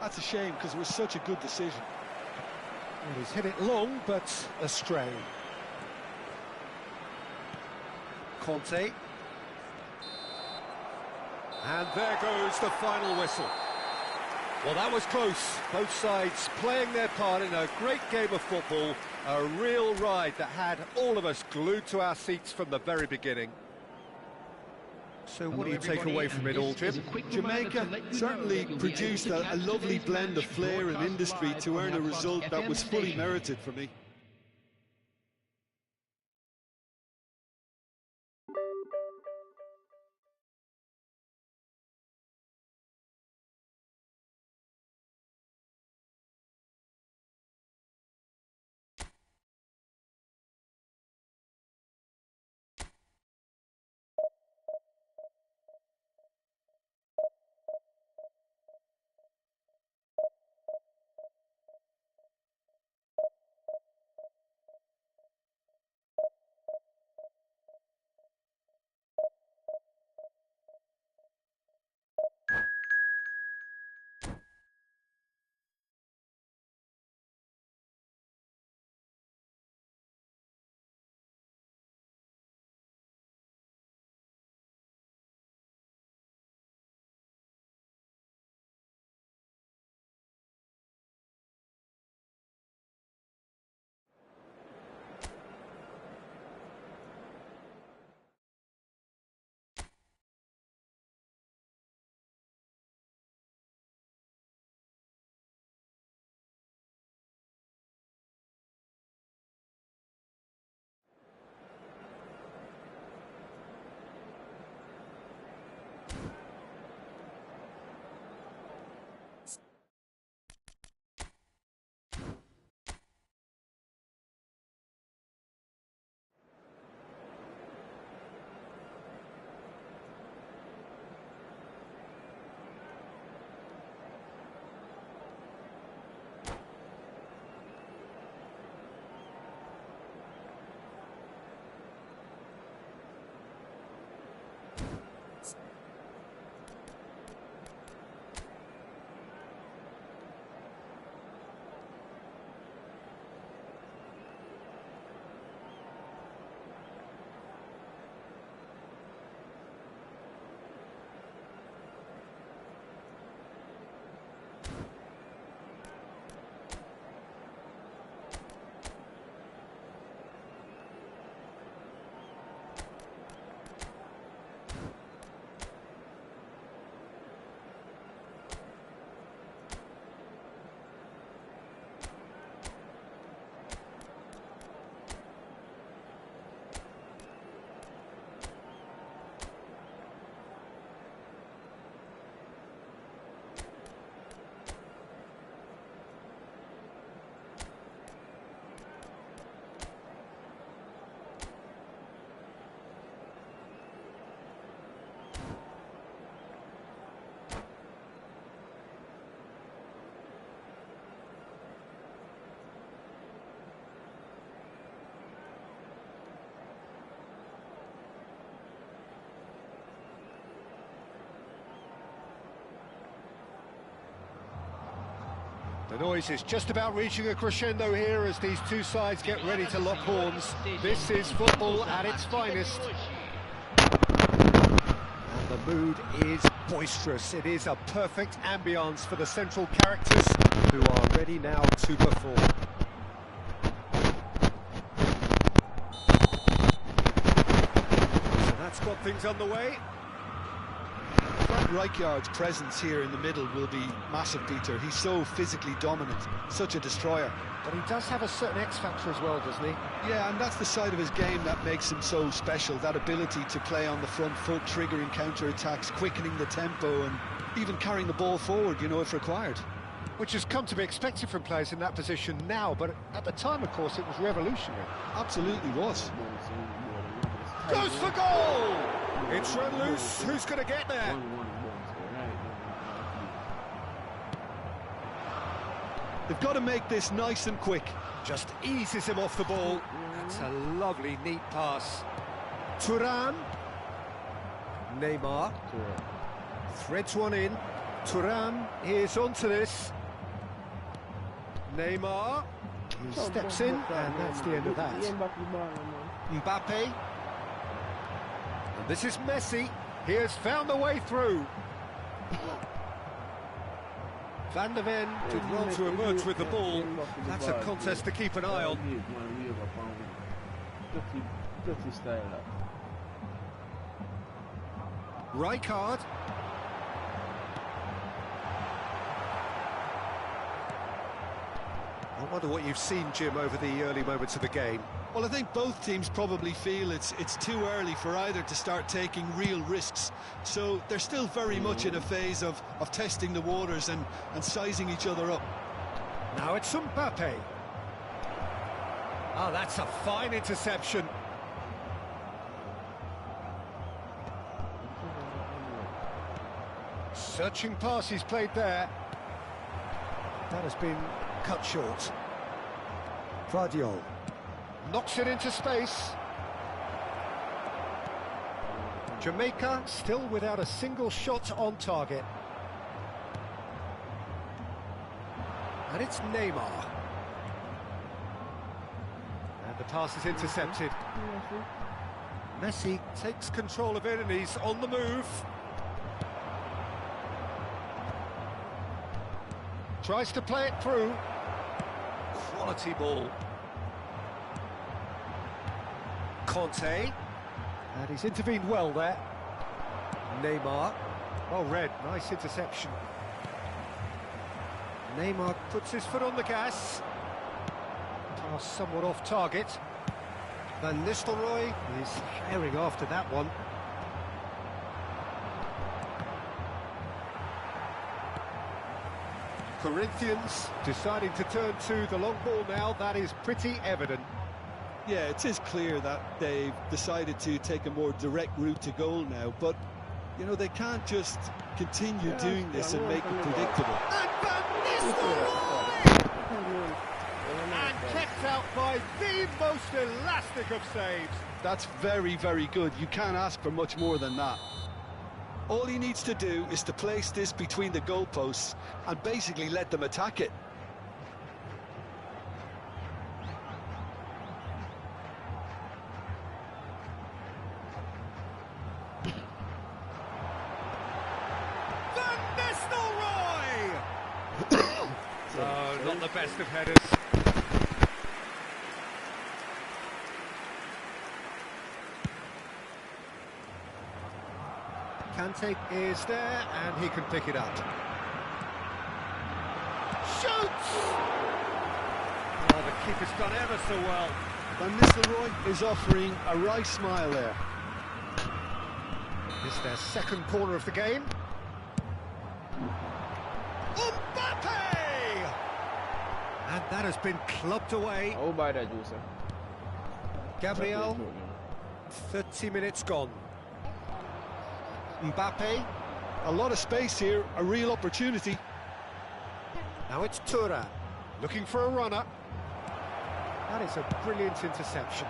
That's a shame, because it was such a good decision. Well, he's hit it long, but astray. Conte. And there goes the final whistle. Well, that was close. Both sides playing their part in a great game of football. A real ride that had all of us glued to our seats from the very beginning. So what do you take away from it all, Jim? Jamaica certainly produced a lovely blend of flair and industry to earn a result that was fully merited for me. The noise is just about reaching a crescendo here as these two sides get ready to lock horns. This is football at its finest. And the mood is boisterous. It is a perfect ambience for the central characters who are ready now to perform. So that's got things underway. Rijkaard's presence here in the middle will be massive, Peter. He's so physically dominant, such a destroyer. But he does have a certain X-factor as well, doesn't he? Yeah, and that's the side of his game that makes him so special, that ability to play on the front foot, triggering counter-attacks, quickening the tempo, and even carrying the ball forward, you know, if required. Which has come to be expected from players in that position now, but at the time, of course, it was revolutionary. Absolutely was. Goes for goal! It's run loose. Who's going to get there? They've got to make this nice and quick. Just eases him off the ball. That's a lovely, neat pass. Thuram. Neymar. Threads one in. Thuram is onto this. Neymar. He steps in, and that's the end of that. Mbappe. And this is Messi. He has found a way through. Van der Ven did well to emerge with the ball. That's a contest to keep an eye on. Rijkaard. I wonder what you've seen, Jim, over the early moments of the game. Well, I think both teams probably feel it's too early for either to start taking real risks. So they're still very much in a phase of testing the waters and sizing each other up. Now it's Mbappe. Oh, that's a fine interception. Searching pass he's played there. That has been cut short. Vardiol knocks it into space. Jamaica still without a single shot on target. And it's Neymar. And the pass is intercepted. Messi takes control of it and he's on the move. Tries to play it through. Quality ball. Conte. And he's intervened well there. Neymar. Oh, red. Nice interception. Neymar puts his foot on the gas. Pass somewhat off target. Van Nistelrooy is herring after that one. Corinthians deciding to turn to the long ball now. That is pretty evident. Yeah, it is clear that they've decided to take a more direct route to goal now, but, you know, they can't just continue doing this and make it predictable. And Van Nistelrooy! And kept out by the most elastic of saves. That's very, very good. You can't ask for much more than that. All he needs to do is to place this between the goalposts and basically let them attack it. Van Nistelrooy! Oh, not the best of headers. Kante is there, and he can pick it up. Shoots! Oh, the keeper's done ever so well. Van Nistelrooy is offering a wry smile there. It's their second corner of the game. Mbappe! And that has been clubbed away. Oh, by that, Joseph. Gabriel, 30 minutes gone. Mbappe. A lot of space here, a real opportunity. Now it's Thuram, looking for a runner. That is a brilliant interception.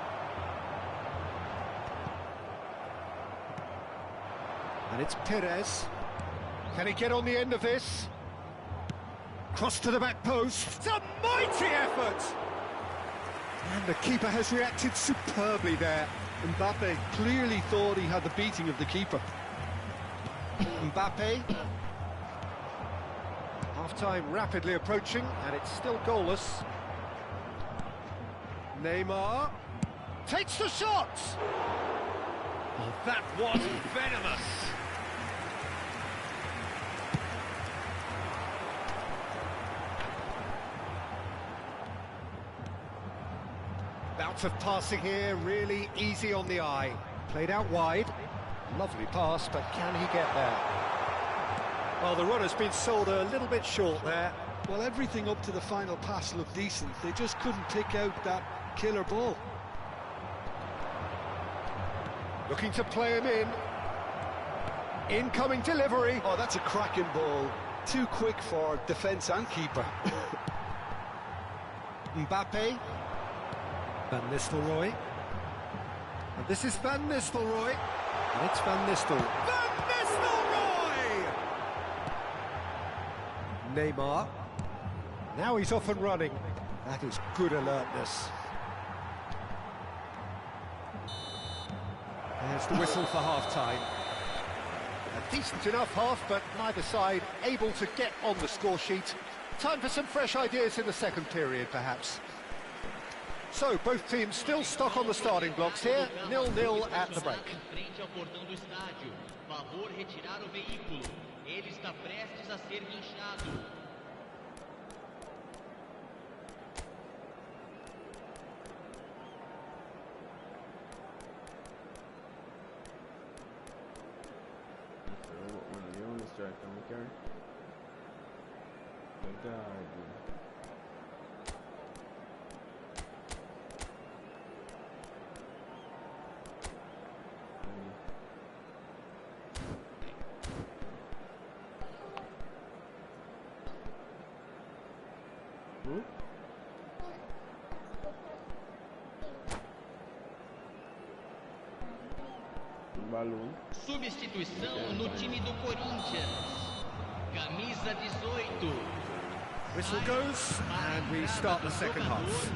And it's Perez. Can he get on the end of this? Cross to the back post. It's a mighty effort! And the keeper has reacted superbly there. Mbappe clearly thought he had the beating of the keeper. Mbappe. Half-time rapidly approaching, and it's still goalless. Neymar takes the shot! Oh, that was venomous! Bout of passing here, really easy on the eye. Played out wide. Lovely pass, but can he get there? Well, the runner's been sold a little bit short there. Well, everything up to the final pass looked decent. They just couldn't pick out that killer ball. Looking to play him in. Incoming delivery. Oh, that's a cracking ball. Too quick for defence and keeper. Mbappe. Van Nistelrooy. And this is Van Nistelrooy. And it's Van Nistel. Van Nistelrooy! Neymar. Now he's off and running. That is good alertness. There's the whistle for half-time. A decent enough half, but neither side able to get on the score sheet. Time for some fresh ideas in the second period, perhaps. So, both teams still stuck on the starting blocks here, 0-0 at the break. Substituição no time do Corinthians. Camisa 18. Whistle goes, and we start the second half.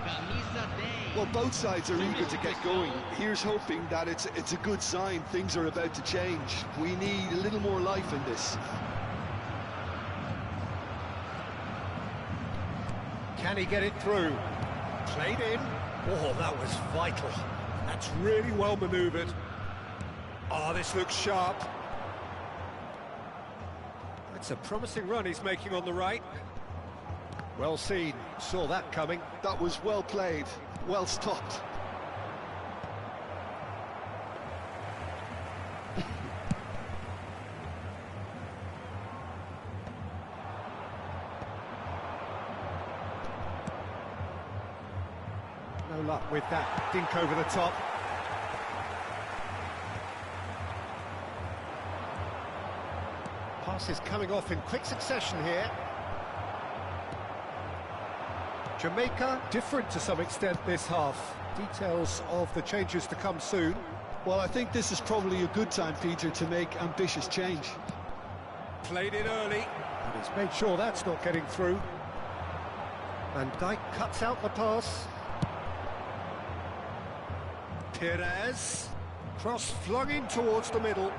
Camisa 10. Well, both sides are eager to get going. Here's hoping that it's a good sign. Things are about to change. We need a little more life in this. Can he get it through? Played in. Oh, that was vital. That's really well manoeuvred. Oh, this looks sharp. It's a promising run he's making on the right. Well seen. Saw that coming. That was well played, well stopped. No luck with that dink over the top. Passes coming off in quick succession here. Jamaica, different to some extent this half. Details of the changes to come soon. Well, I think this is probably a good time, Peter, to make ambitious change. Played in early, and he's made sure that's not getting through. Van Dijk cuts out the pass. Perez, cross flung in towards the middle.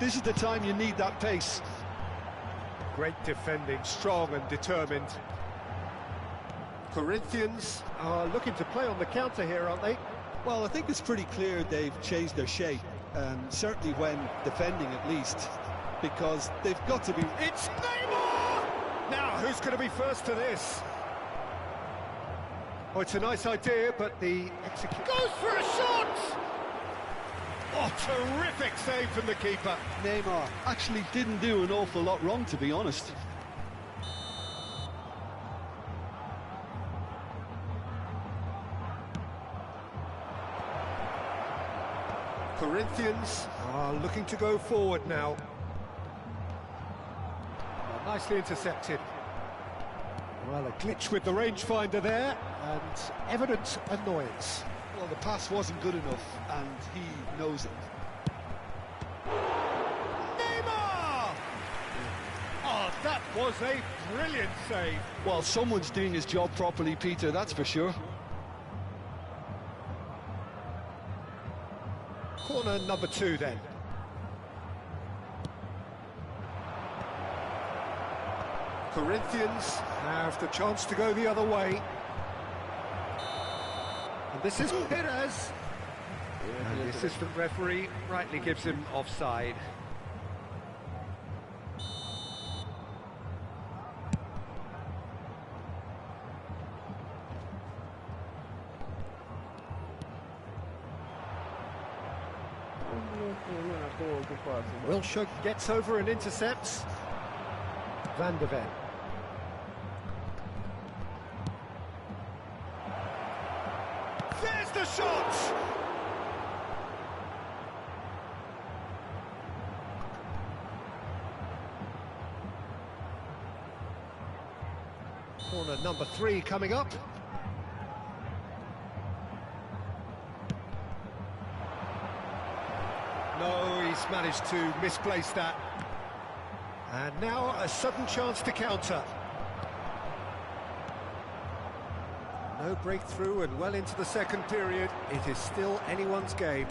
This is the time you need that pace. Great defending, strong and determined. Corinthians are looking to play on the counter here, aren't they? Well, I think it's pretty clear they've changed their shape, certainly when defending at least, because they've got to be... It's Neymar! Now, who's going to be first to this? Oh, it's a nice idea, but the execution... Goes for a shot! Oh, terrific save from the keeper. Neymar actually didn't do an awful lot wrong, to be honest. Corinthians are looking to go forward now. Well, nicely intercepted. Well, a glitch with the rangefinder there, and evident annoyance. Well, the pass wasn't good enough, and he knows it. was a brilliant save. Well, someone's doing his job properly, Peter, that's for sure. Corner number 2 then. Corinthians have the chance to go the other way. And this is Perez. And the assistant referee rightly gives him offside. Wilshere gets over and intercepts. Van de Ven. There's the shot! Corner number 3 coming up. No, he's managed to misplace that. And now a sudden chance to counter. No breakthrough and well into the second period. It is still anyone's game.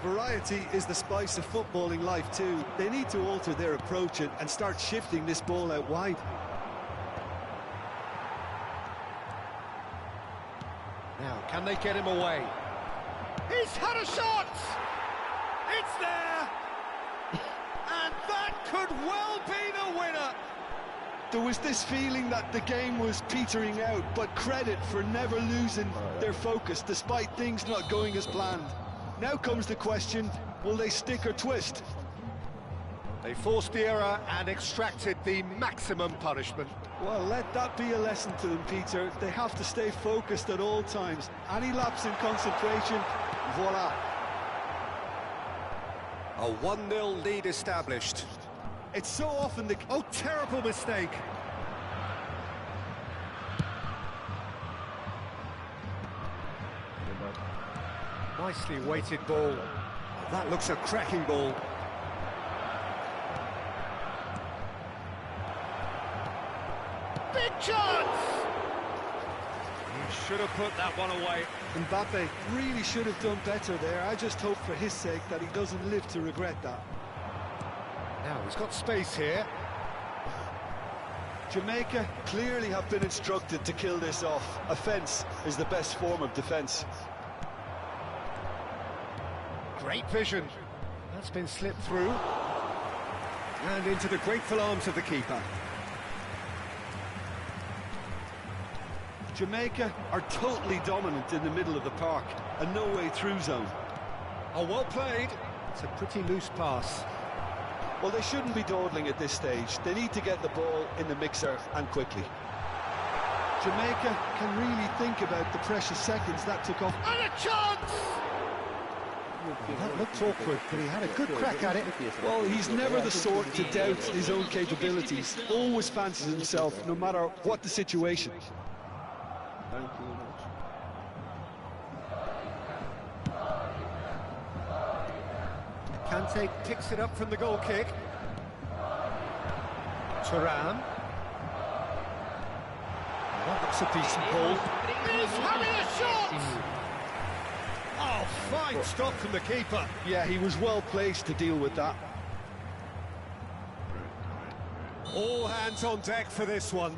Variety is the spice of footballing life too. They need to alter their approach and start shifting this ball out wide. Now, can they get him away? He's had a shot! It's there! And that could well be the winner! There was this feeling that the game was petering out, but credit for never losing their focus despite things not going as planned. Now comes the question, will they stick or twist? They forced the error and extracted the maximum punishment. Well, let that be a lesson to them, Peter. They have to stay focused at all times. Any lapse in concentration, voila. A 1-0 lead established. It's so often the... Oh, terrible mistake. Nicely weighted ball. That looks a cracking ball. Big chance! He should have put that one away. Mbappe really should have done better there. I just hope for his sake that he doesn't live to regret that. Now he's got space here. Jamaica clearly have been instructed to kill this off. Offence is the best form of defence. Great vision. That's been slipped through. And into the grateful arms of the keeper. Jamaica are totally dominant in the middle of the park. A no-way through zone. Oh, well played. It's a pretty loose pass. Well, they shouldn't be dawdling at this stage. They need to get the ball in the mixer and quickly. Jamaica can really think about the precious seconds that took off. And a chance! That looked awkward, but he had a good crack at it. Well, he's never the sort to doubt his own capabilities. Always fancies himself, no matter what the situation. Kante picks it up from the goal kick. Thuram. Well, that's a decent ball. He's having a shot! Oh, fine stop from the keeper. Yeah, he was well placed to deal with that. All hands on deck for this one.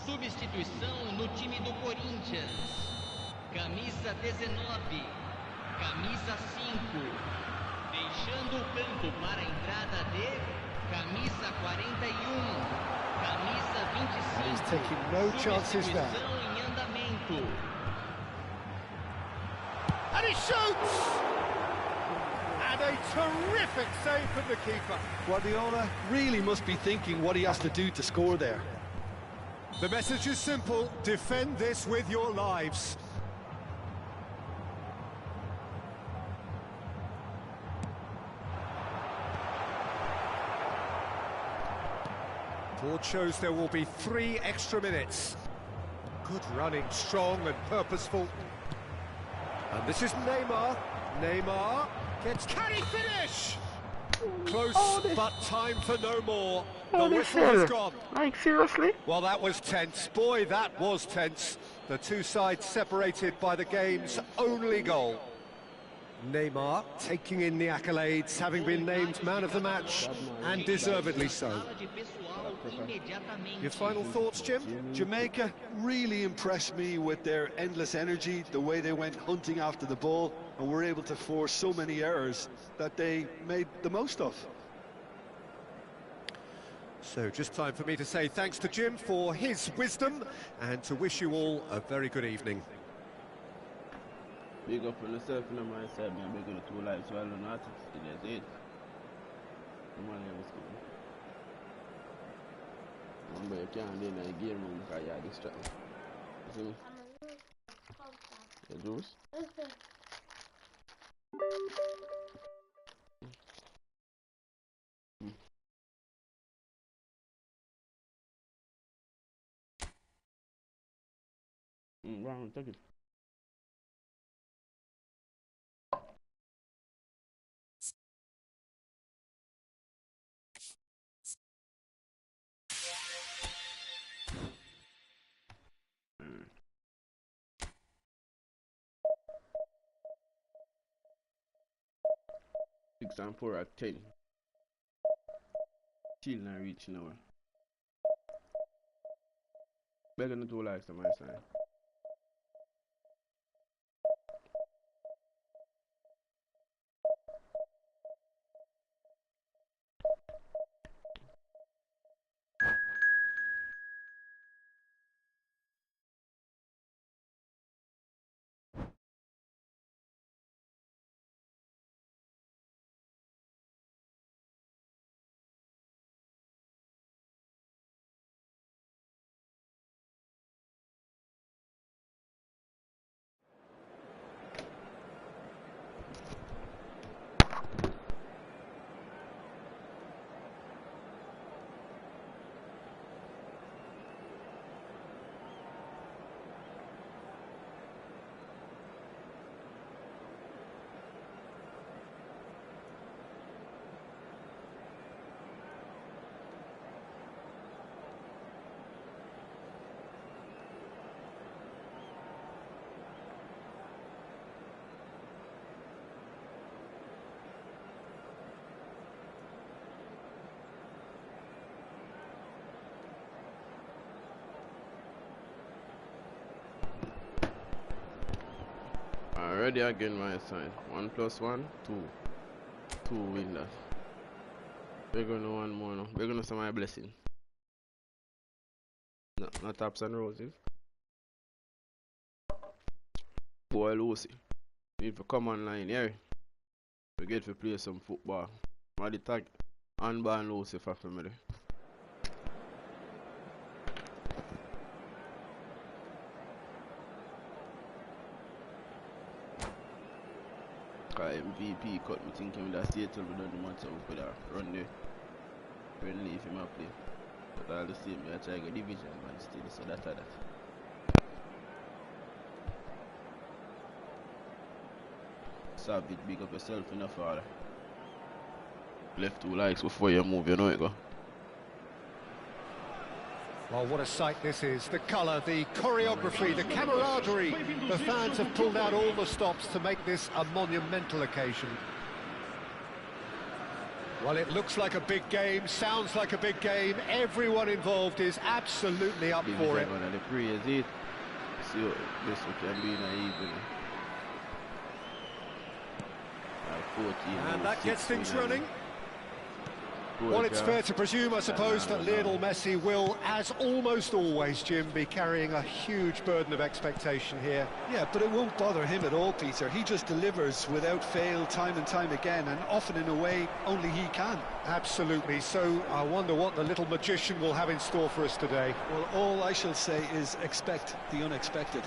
Substituição no time do Corinthians. Camisa 19, camisa 5. Deixando o campo para a entrada de Camisa 41. Camisa And he's 25. taking no chances there. Substituição em andamento. And he shoots! And a terrific save from the keeper. Guardiola really must be thinking what he has to do to score there. The message is simple: defend this with your lives. Board shows there will be 3 extra minutes. Good running, strong and purposeful. And this is Neymar. Neymar gets... Can he finish? Close, but time for no more. The whistle has gone. Like, seriously? Well, that was tense. Boy, that was tense. The two sides separated by the game's only goal. Neymar taking in the accolades, having been named man of the match, and deservedly so. Your final thoughts, Jim? Jamaica really impressed me with their endless energy, the way they went hunting after the ball and were able to force so many errors that they made the most of. So just time for me to say thanks to Jim for his wisdom and to wish you all a very good evening. Big up on yourself and on my side, man. Big up the 2 lives, well on artists. It is it. Come on, let's go. Remember, you can't do in a game room because you're distracted. You see me? The juice? Wrong, take it. Six and 4 at 10. Still not reaching nowhere. Better than 2 lives on my side. Already again my side. 1 + 1, 2. 2 win that. We're gonna one more now. We're gonna see my blessing. No, not taps and roses. Boy Lucy. Need to come online here. We get to play some football. What the tag? Unban Lucy for family. MVP cut me thinking with that state till we done the match, so we could have run there. Friendly if him a play. But all the same, I try to get division, man, still, so that's that. Savage, big up yourself in the father. Left 2 likes before you move, you know it go. Well, what a sight this is. The colour, the choreography, the camaraderie. The fans have pulled out all the stops to make this a monumental occasion. Well, it looks like a big game, sounds like a big game. Everyone involved is absolutely up for it. The praise it. See what this can be in an evening. 14, and that gets things running. Well, it's fair to presume, I suppose, that Lionel Messi will, as almost always, Jim, be carrying a huge burden of expectation here. Yeah, but it won't bother him at all, Peter. He just delivers without fail time and time again, and often in a way only he can. Absolutely. So I wonder what the little magician will have in store for us today. Well, all I shall say is expect the unexpected.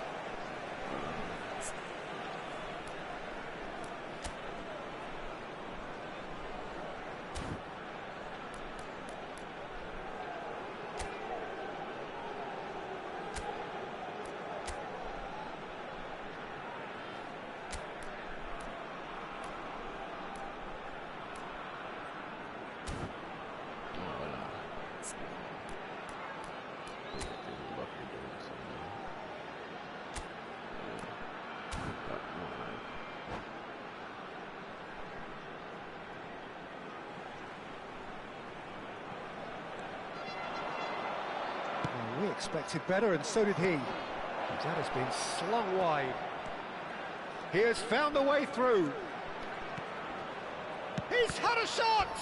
We expected better, and so did he. But that has been slung wide. He has found a way through. He's had a shot!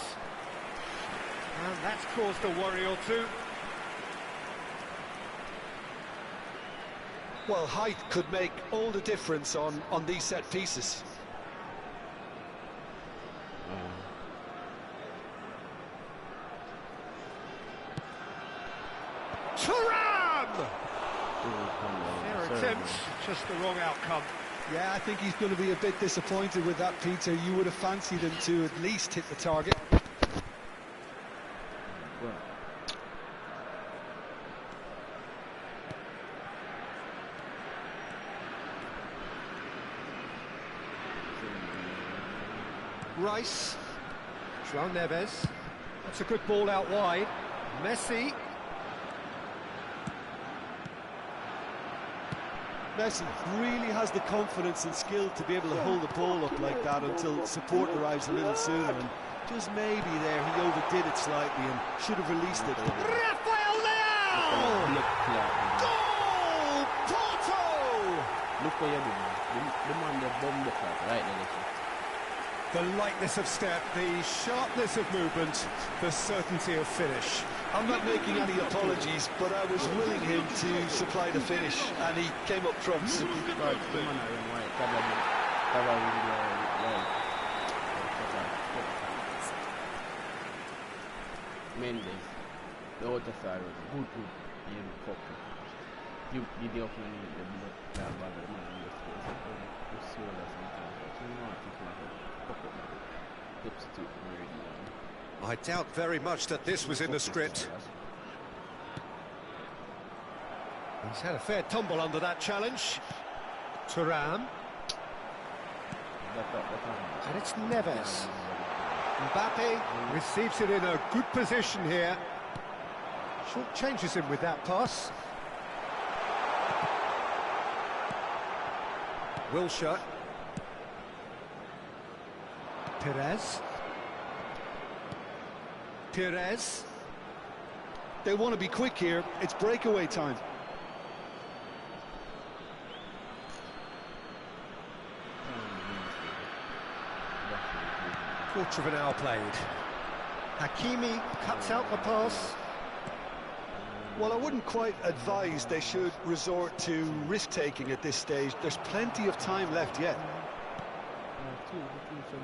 And that's caused a worry or two. Well, height could make all the difference on these set pieces. Thuram! Their attempt, just the wrong outcome. Yeah, I think he's going to be a bit disappointed with that, Peter. You would have fancied him to at least hit the target. Rice, João Neves, that's a good ball out wide. Messi. Messi really has the confidence and skill to be able to hold the ball up like that until support arrives a little sooner, and just maybe there he overdid it slightly and should have released it. Rafael Leão! Goal! Porto! Look what you're doing. The man that bombed the clock right there. The lightness of step, the sharpness of movement, the certainty of finish. I'm not making any apologies, but I was willing him to supply the finish, and he came up trumps. Mendes, the other side was good. You fuck. You did the opening the blood bag of the man in the space. You saw that sometimes. You know what I doubt very much that this was in the script. He's had a fair tumble under that challenge. Thuram. And it's Neves. Mbappe receives it in a good position here. Short changes him with that pass. Wilshere. Perez. They want to be quick here. It's breakaway time. Quarter of an hour played. Hakimi cuts out the pass. Well, I wouldn't quite advise they should resort to risk-taking at this stage. There's plenty of time left yet.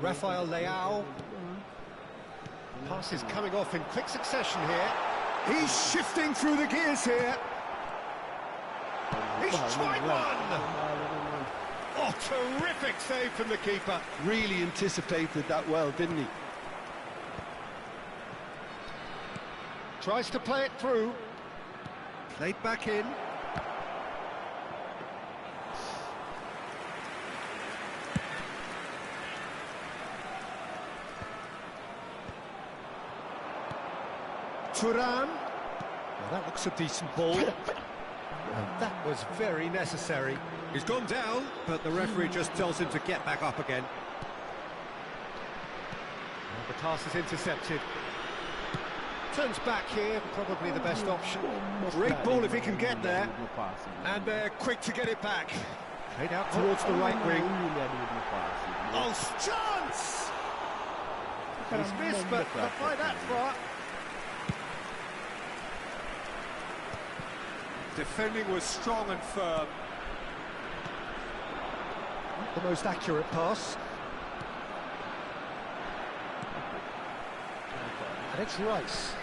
Rafael Leão. Passes coming off in quick succession here. He's shifting through the gears here. He's tried one! Oh, terrific save from the keeper. Really anticipated that well, didn't he? Tries to play it through. Played back in. Thuram. Well, that looks a decent ball. And that was very necessary. He's gone down, but the referee just tells him to get back up again. And the pass is intercepted. Turns back here, probably the best option. Great ball if he can get there. And they're quick to get it back. Played out towards the right wing. Oh, chance! He's missed, but not by that far. Defending was strong and firm. Not the most accurate pass. And it's Rice.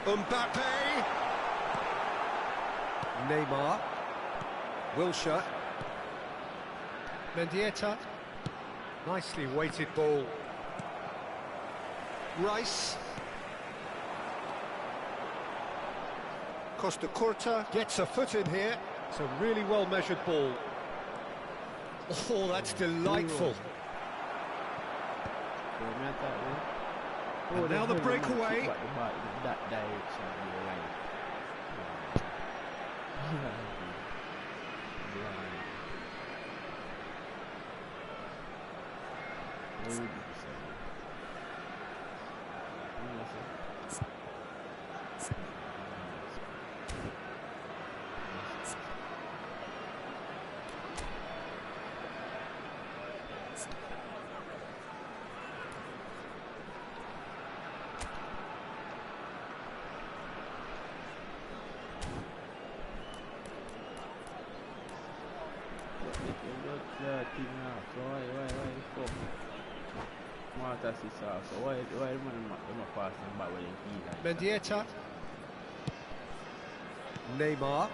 Mbappe. Neymar. Wilshere. Mendieta. Nicely weighted ball. Rice. Costa Curta gets a foot in here. It's a really well measured ball. Oh, that's delightful. And now the breakaway. Mendieta. Neymar.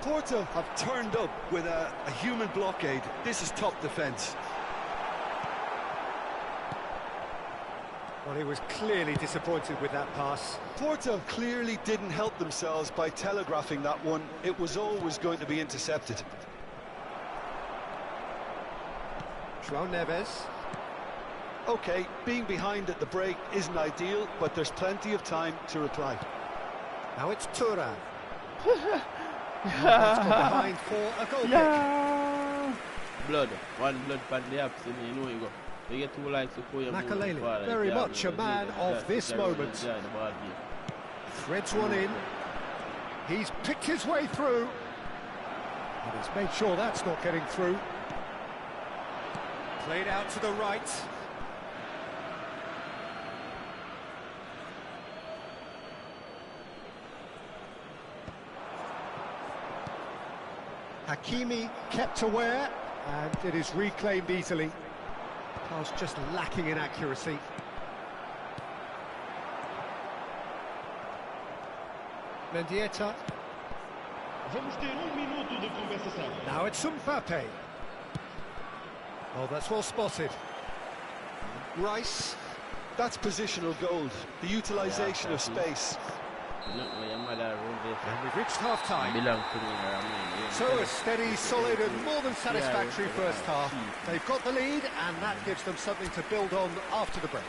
Porto have turned up with a human blockade. This is top defence. Well, he was clearly disappointed with that pass. Porto clearly didn't help themselves by telegraphing that one. It was always going to be intercepted. João Neves. OK, being behind at the break isn't ideal, but there's plenty of time to reply. Now it's Thuram. That's gone behind for a goal kick. Blood. One blood pan the ups, and you know you go. You get 2 likes before you Makalele, very much a man of this moment. Threads one in. He's picked his way through. And he's made sure that's not getting through. Played out to the right. Hakimi kept aware, and it is reclaimed easily. Pass just lacking in accuracy. Mendieta. Now it's Mbappe. Oh, that's well spotted. Rice. That's positional gold, the utilisation of space. And we've reached half-time. So a steady, solid and more than satisfactory first half. They've got the lead and that gives them something to build on after the break.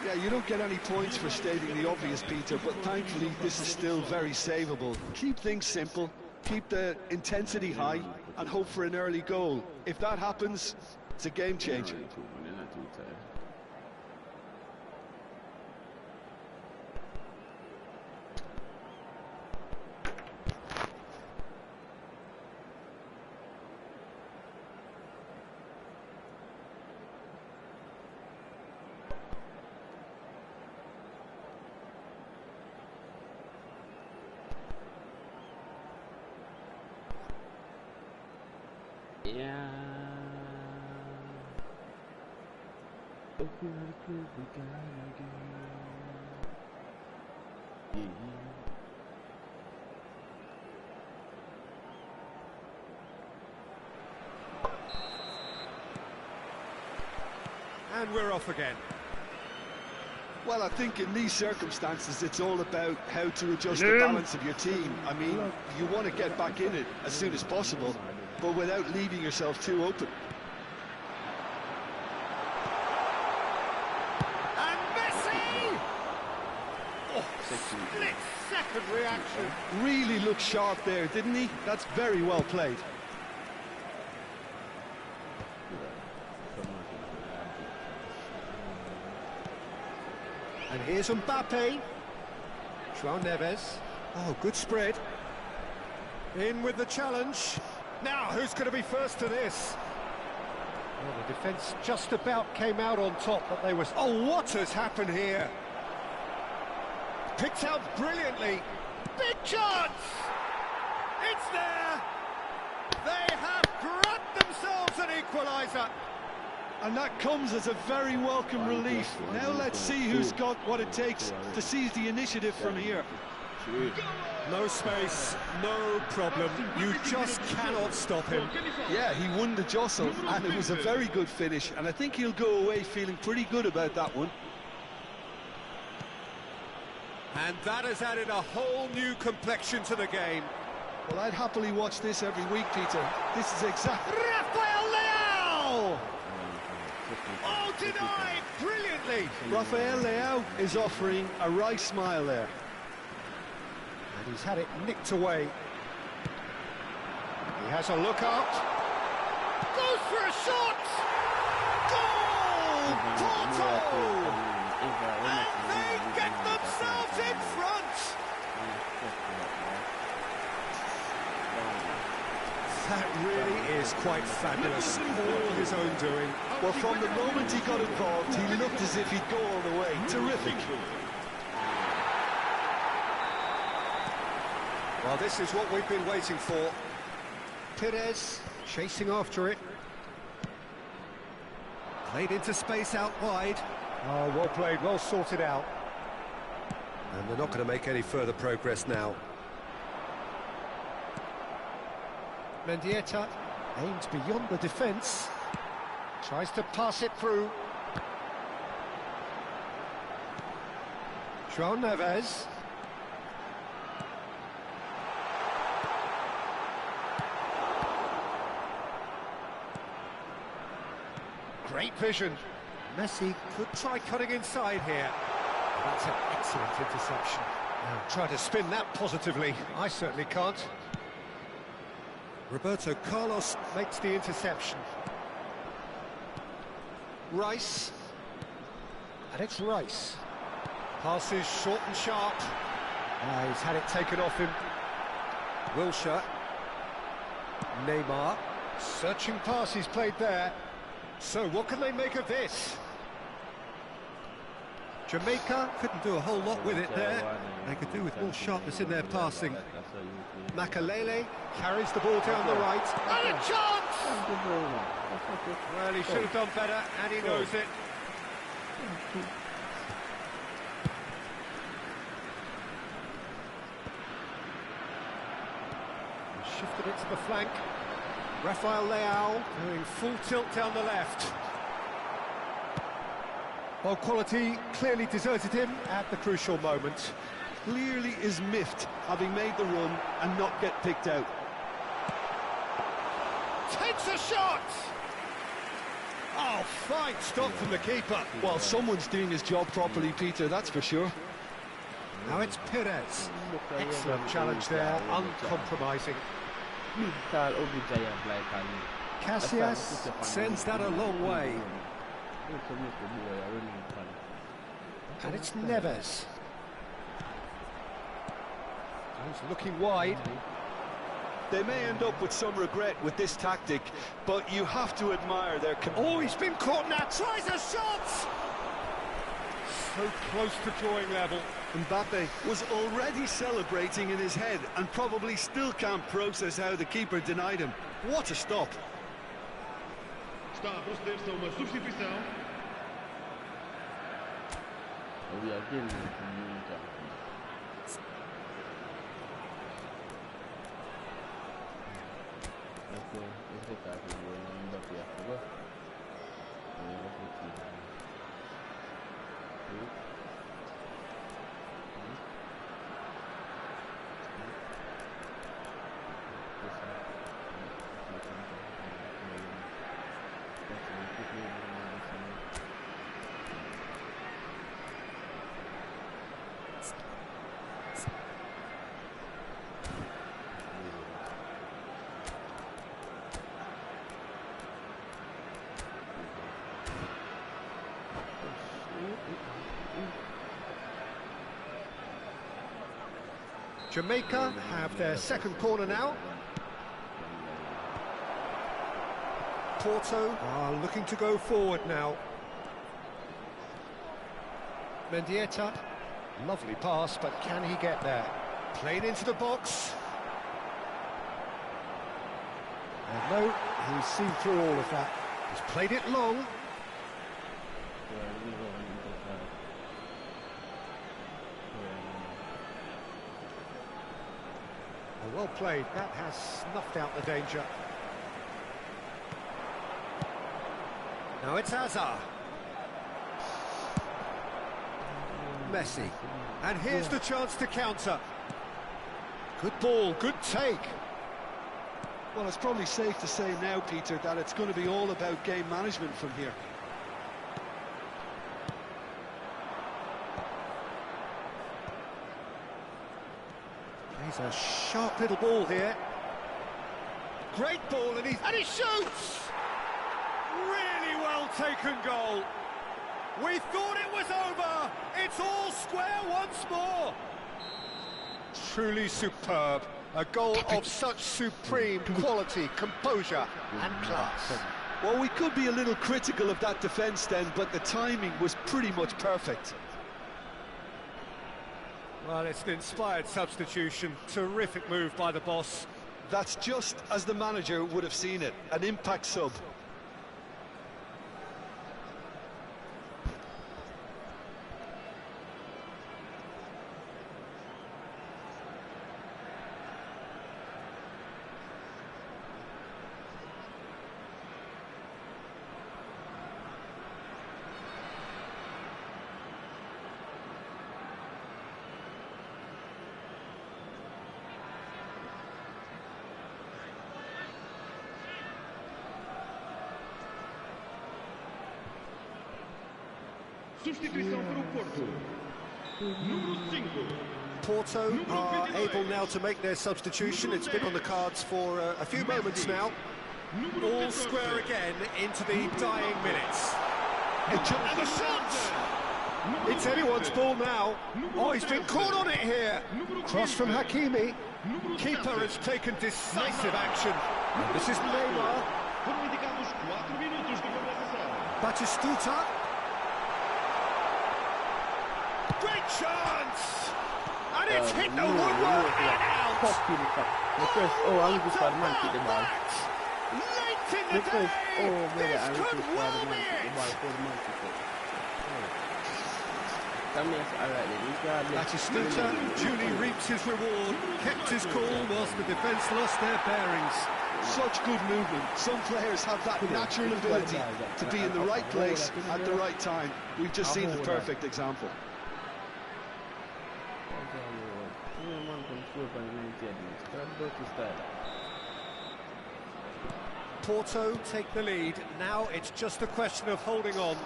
Yeah, you don't get any points for stating the obvious, Peter, but thankfully this is still very savable. Keep things simple, keep the intensity high and hope for an early goal. If that happens, it's a game changer. Yeah. And we're off again. Well, I think in these circumstances it's all about how to adjust the balance of your team. I mean, you want to get back in it as soon as possible, but without leaving yourself too open. And Messi! Oh, split-second reaction. Really looked sharp there, didn't he? That's very well played. And here's Mbappe. João Neves. Oh, good spread. In with the challenge. Now, who's going to be first to this? Well, the defence just about came out on top, but they were... Oh, what has happened here? Picked out brilliantly. Big chance! It's there! They have grabbed themselves an equaliser. And that comes as a very welcome relief. Now let's see who's got what it takes to seize the initiative from here. No space, no problem. You just cannot stop him. Yeah, he won the jostle, and it was a very good finish, and I think he'll go away feeling pretty good about that one. And that has added a whole new complexion to the game. Well, I'd happily watch this every week, Peter. This is exactly... Rafael Leao! Oh, denied brilliantly! Rafael Leao is offering a wry smile there. And he's had it nicked away. He has a look out. Goes for a shot! Goal! Porto! And they get themselves in front! That really is quite fabulous. All his own doing. Well, from the moment he got involved, he looked as if he'd go all the way. Terrific. Well, this is what we've been waiting for. Pires chasing after it. Played into space out wide. Oh, well played, well sorted out. And they're not going to make any further progress now. Mendieta aims beyond the defence. Tries to pass it through. João Neves. Great vision. Messi could try cutting inside here. That's an excellent interception. Now try to spin that positively. I certainly can't. Roberto Carlos makes the interception. Rice. And it's Rice. Passes short and sharp. He's had it taken off him. Wilshere. Neymar. Searching pass he's played there. So what can they make of this? Jamaica couldn't do a whole lot with it there. They could do with more sharpness in their passing. Makalele carries the ball down the right. And a chance! Well, he should have done better, and he knows it. Shifted it to the flank. Rafael Leao doing full tilt down the left. Well, quality clearly deserted him at the crucial moment. Clearly is miffed, having made the run and not get picked out. Takes a shot! Oh, fine stop from the keeper. Well, someone's doing his job properly, Peter, that's for sure. Now it's Pires. Excellent challenge there, uncompromising. Casillas sends that a long way. And it's Neves. He's looking wide. They may end up with some regret with this tactic, but you have to admire their... Oh, he's been caught now, tries a shot! So close to drawing level. Mbappe was already celebrating in his head and probably still can't process how the keeper denied him. What a stop. Está a proceder-se a uma substituição. Jamaica have their second corner now. Porto are looking to go forward now. Mendieta, lovely pass, but can he get there? Played into the box. And no, he's seen through all of that. He's played it long. Well played, that has snuffed out the danger. Now it's Hazard. Messi. And here's the chance to counter. Good ball, good take. Well, it's probably safe to say now, Peter, that it's going to be all about game management from here. He's a sharp little ball here. Great ball, and he shoots! Really well taken goal. We thought it was over. It's all square once more. Truly superb. A goal of such supreme quality, composure and class. Well, we could be a little critical of that defence then, but the timing was pretty much perfect. Well, it's an inspired substitution. Terrific move by the boss. That's just as the manager would have seen it, an impact sub. Substituição para o Porto. Número 5. Porto are able now to make their substitution. It's been on the cards for a few moments now. All square again into the dying minutes. And a shot! It's anyone's ball now. Oh, he's been caught on it here. Cross from Hakimi. Keeper has taken decisive action. And this is Neymar. Batistuta. Great chance! And it's hit the woodwork and out! Oh, I was just about to man kick the ball. Late in the day! This could well be it! Batistuta duly reaps his reward, kept his cool whilst the defence lost their bearings. Such good movement. Some players have that natural ability to be in the right place at the right time. We've just seen the perfect example. Porto take the lead. Now it's just a question of holding on.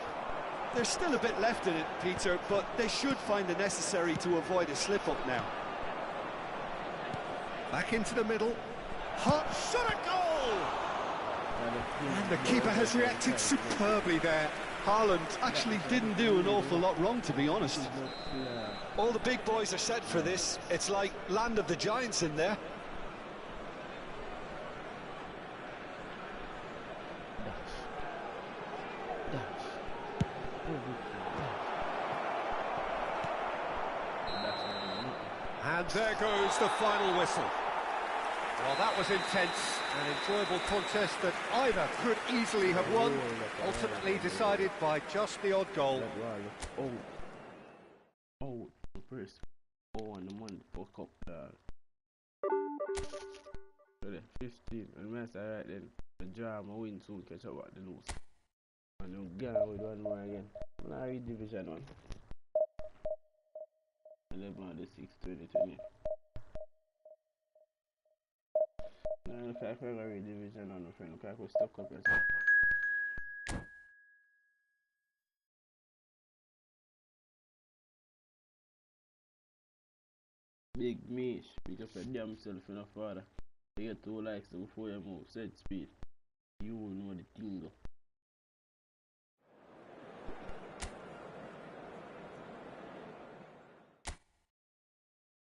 There's still a bit left in it, Peter, but they should find the necessary to avoid a slip-up now. Back into the middle. Hot shot at goal! And the keeper has reacted superbly there. Haaland actually didn't do an awful lot wrong, to be honest. All the big boys are set for this. It's like land of the giants in there. And there goes the final whistle. Well, that was intense, an enjoyable contest that either could easily have won, ultimately decided by just the odd goal. Oh, first. Oh, and the money fuck up there. So the 15, and that's alright then. The draw, I win soon, catch up at the lose. And then get with one more again. Now read Division 1. 11 of the 6, 2020. Now, if I ever read Division 1, friend, look, I could stuck up yourself. Big Mish, pick up your damn self in a father. You get 2 likes before you move, set speed. You will know the thing though.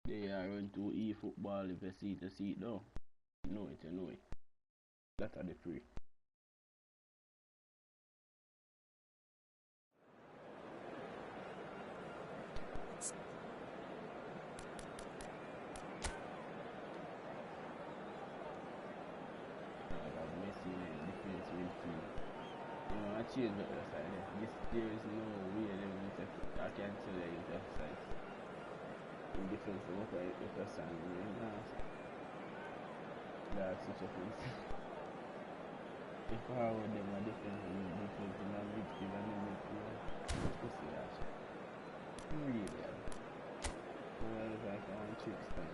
They are going to Efootball if you see it though. You know it. That are the free. change up the side. There is no way they will take it. I can't tell you the side. In difference of what I stand in that's such a thing. If I were them a different in the midfield and the midfield, you see that. Really, well, it's like one tricks thing.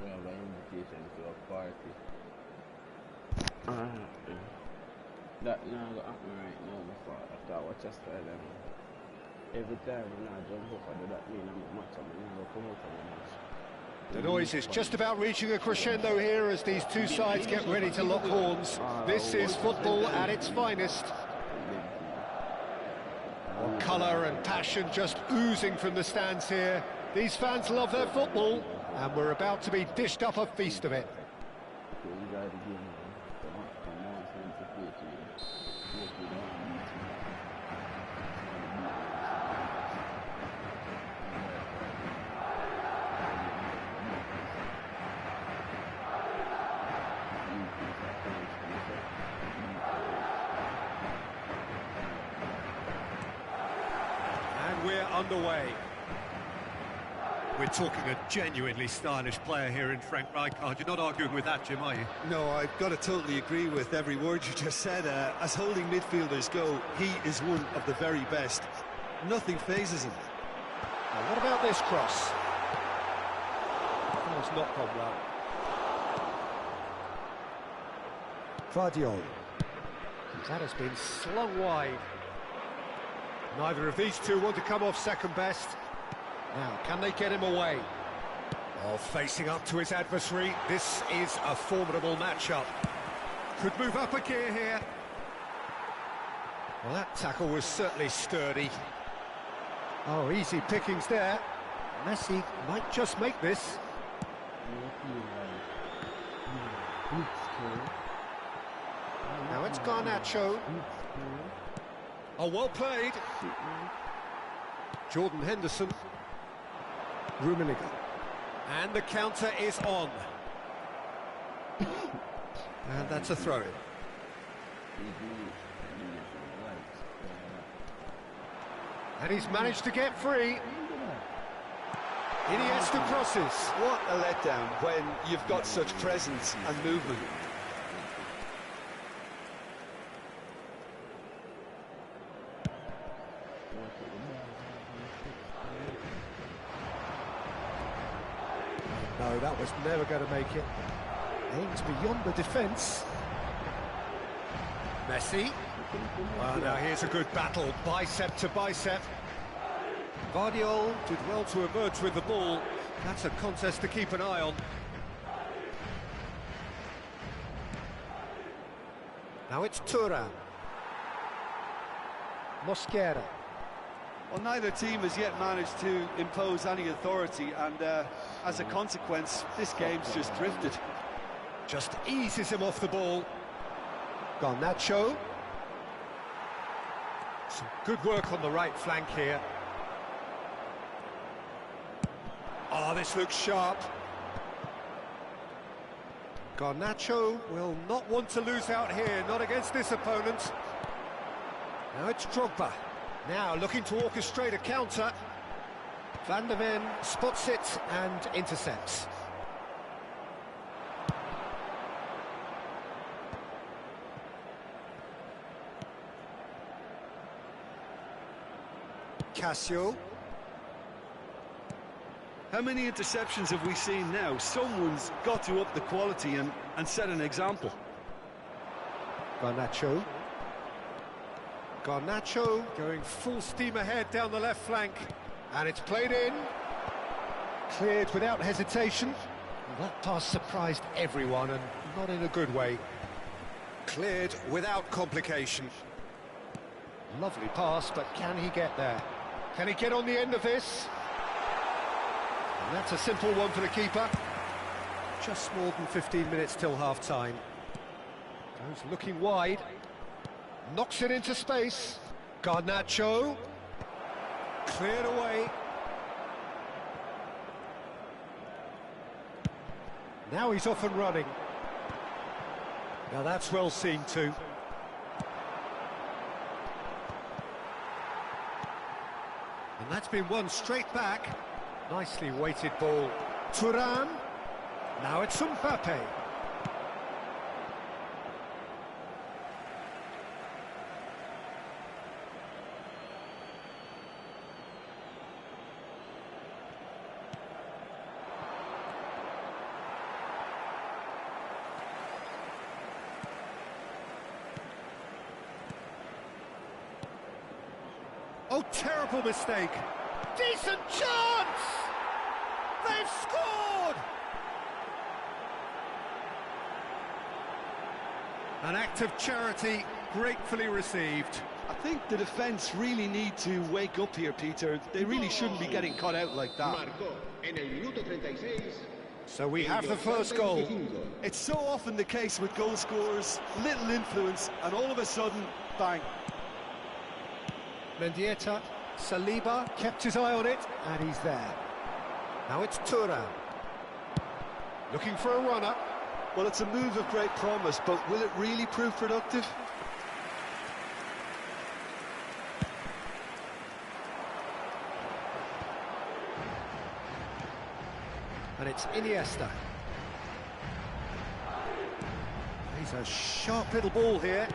We have an invitation to a party. That now go happen right now before after I watch a style and every time when I jump up I do that mean I'm a match and I go come out of the match. The noise is just about reaching a crescendo here as these two sides get ready to lock horns. This is football at its finest. Colour and passion just oozing from the stands here. These fans love their football, and we're about to be dished up a feast of it. And we're underway. We're talking a genuinely stylish player here in Frank Rijkaard. You're not arguing with that, Jim, are you? No, I've got to totally agree with every word you just said. As holding midfielders go, he is one of the very best. Nothing phases him. Now, what about this cross? Oh, it's not gone well. Vardiol. That has been slung wide. Neither of these two want to come off second best. Now, can they get him away? Oh, facing up to his adversary, this is a formidable matchup. Could move up a gear here. Well, that tackle was certainly sturdy. Oh, easy pickings there. Messi might just make this. Now it's Garnacho. Oh, well played. Jordan Henderson. Rummenigge. And the counter is on. And that's a throw-in. And he's managed to get free. Iniesta crosses. What a letdown when you've got such presence and movement. No, that was never going to make it. Aims beyond the defence. Messi. Well, now here's a good battle, bicep to bicep. Vardiol did well to emerge with the ball. That's a contest to keep an eye on. Now it's Thuram. Mosquera. Well, neither team has yet managed to impose any authority, and as a consequence, this game's just drifted. Just eases him off the ball. Garnacho. Some good work on the right flank here. Oh, this looks sharp. Garnacho will not want to lose out here, not against this opponent. Now it's Drogba. Now looking to orchestrate a counter. Van der Ven spots it and intercepts. Cassio. How many interceptions have we seen now? Someone's got to up the quality and set an example. Garnacho. Garnacho going full steam ahead down the left flank. And it's played in. Cleared without hesitation. Well, that pass surprised everyone, and not in a good way. Cleared without complication. Lovely pass, but can he get there? Can he get on the end of this? And that's a simple one for the keeper. Just more than 15 minutes till half-time. Goes looking wide. Knocks it into space. Garnacho. Cleared away. Now he's off and running. Now that's well seen too. And that's been won straight back. Nicely weighted ball. Thuram. Now it's Mbappe. Oh, terrible mistake. Decent chance! They've scored! An act of charity gratefully received. I think the defence really need to wake up here, Peter. They really shouldn't be getting cut out like that. So we have the first goal. It's so often the case with goal scorers, little influence, and all of a sudden, bang. Mendieta, Saliba kept his eye on it, and he's there. Now it's Thuram. Looking for a runner. Well, it's a move of great promise, but will it really prove productive? And it's Iniesta. He's a sharp little ball here.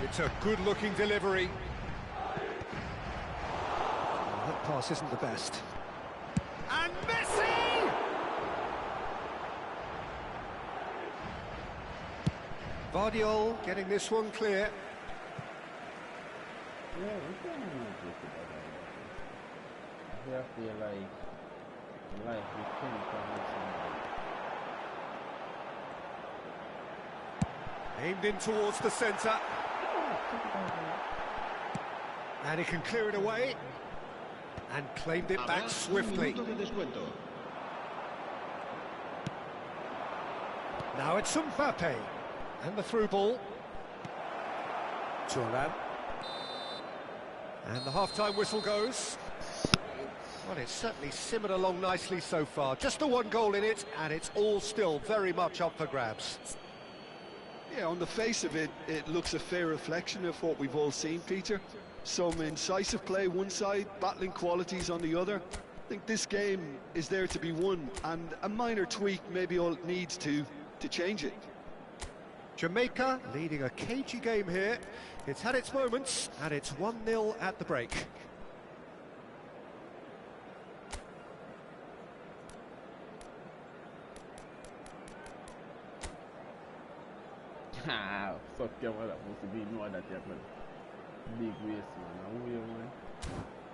It's a good-looking delivery. That pass isn't the best. And Messi! Vardiol getting this one clear. Aimed in towards the centre. And he can clear it away. And claimed it back swiftly. Now it's Mbappe. And the through ball. Thuram. And the half-time whistle goes. Well, it's certainly simmered along nicely so far. Just the one goal in it, and it's all still very much up for grabs. Yeah, on the face of it, it looks a fair reflection of what we've all seen, Peter. Some incisive play one side, battling qualities on the other. I think this game is there to be won, and a minor tweak maybe all it needs to change it. Jamaica leading a cagey game here. It's had its moments, and it's 1-0 at the break. Fuck you, man. That must be know that you have a big waste, man. And who you, man?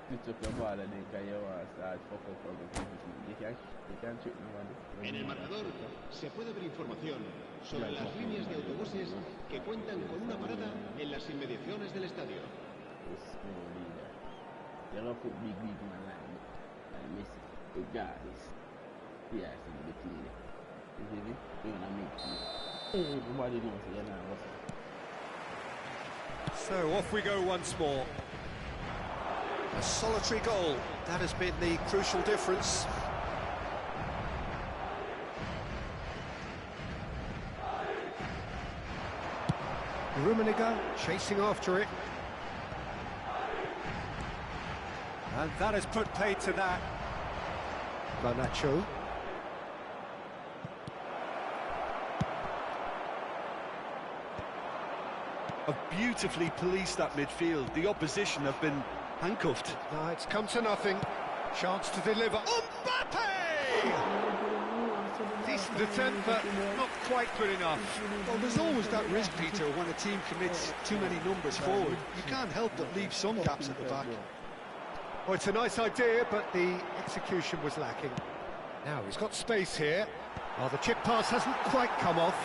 Pitch up your ball and then you want to start fuck up for the people. You can't trick nobody. En el marcador se puede ver información sobre las líneas de autobuses que cuentan con una parada en las inmediaciones del estadio. You don't put big man like Messi. But guys, yeah, I think the play. You see me? You want to make it. Nobody knows it, you know. So off we go once more. A solitary goal. That has been the crucial difference. Rummenigge chasing after it. And that has put paid to that. Garnacho. Have beautifully policed that midfield. The opposition have been handcuffed. No, it's come to nothing. Chance to deliver. Mbappe! Decent attempt, but not quite good enough. Well, there's always that risk, Peter, when a team commits too many numbers forward. You can't help but leave some gaps at the back. Well, it's a nice idea, but the execution was lacking. Now he's got space here. Oh, the chip pass hasn't quite come off.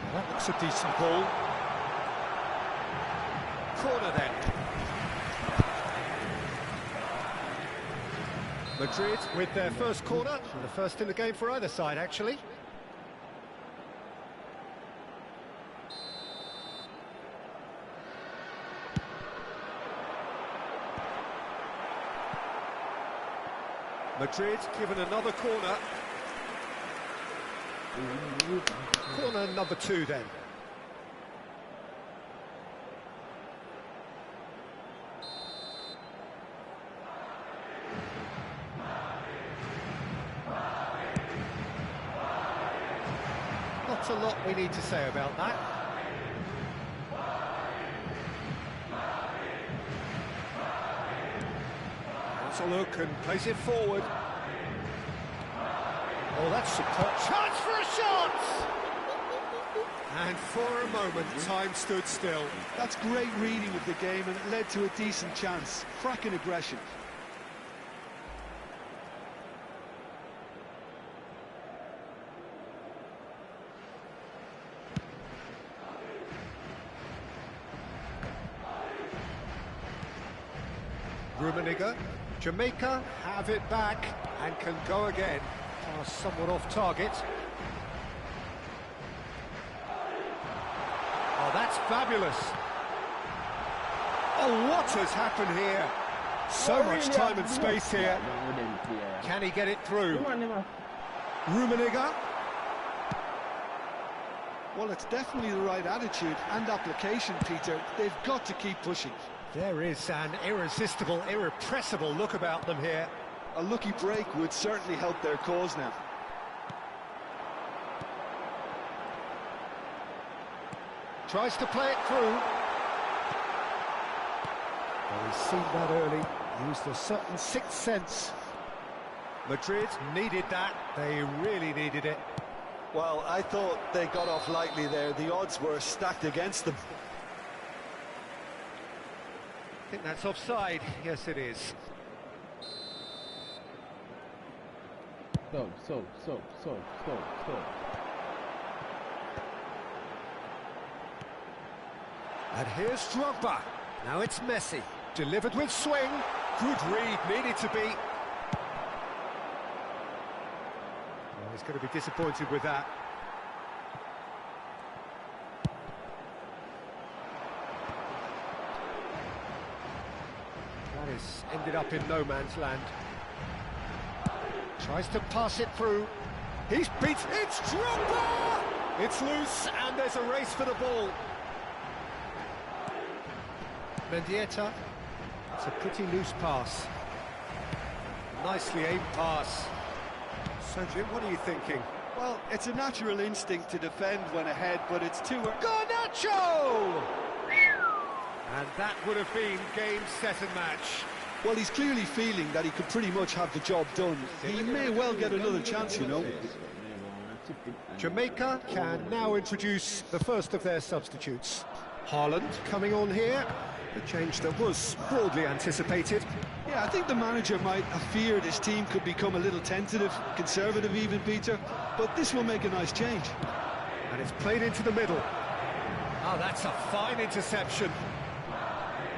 Well, that looks a decent ball. Corner then. Madrid with their first corner, the first in the game for either side, actually. Madrid given another corner. Corner number 2 then. Not a lot we need to say about that. Has a look and plays it forward. Oh, that's superb. Chance for a shot! And for a moment, time stood still. That's great reading of the game, and it led to a decent chance. Cracking aggression. Rummenigge. Jamaica have it back and can go again. Pass somewhat off target. Oh, that's fabulous. Oh, what has happened here? So much time and space here. Can he get it through? Rummenigge. Well, it's definitely the right attitude and application, Peter. They've got to keep pushing. There is an irresistible, irrepressible look about them here. A lucky break would certainly help their cause now. Tries to play it through. Well, he's seen that early. Used a certain sixth sense. Madrid needed that. They really needed it. Well, I thought they got off lightly there. The odds were stacked against them. I think that's offside. Yes, it is. So. And here's Drogba. Now it's Messi. Delivered with swing. Good read, needed to be. Well, he's going to be disappointed with that. That has ended up in no man's land. Tries to pass it through. He's beat. It's Drogba! It's loose, and there's a race for the ball. Mendieta. It's a pretty loose pass. Nicely aimed pass. So, Jim, what are you thinking? Well, it's a natural instinct to defend when ahead, but it's too... Garnacho! And that would have been game, set and match. Well, he's clearly feeling that he could pretty much have the job done. He may well get another chance, you know. Jamaica can now introduce the first of their substitutes. Haaland coming on here. A change that was broadly anticipated. Yeah, I think the manager might have feared his team could become a little tentative, conservative even, Peter, but this will make a nice change. And it's played into the middle. Oh, that's a fine interception.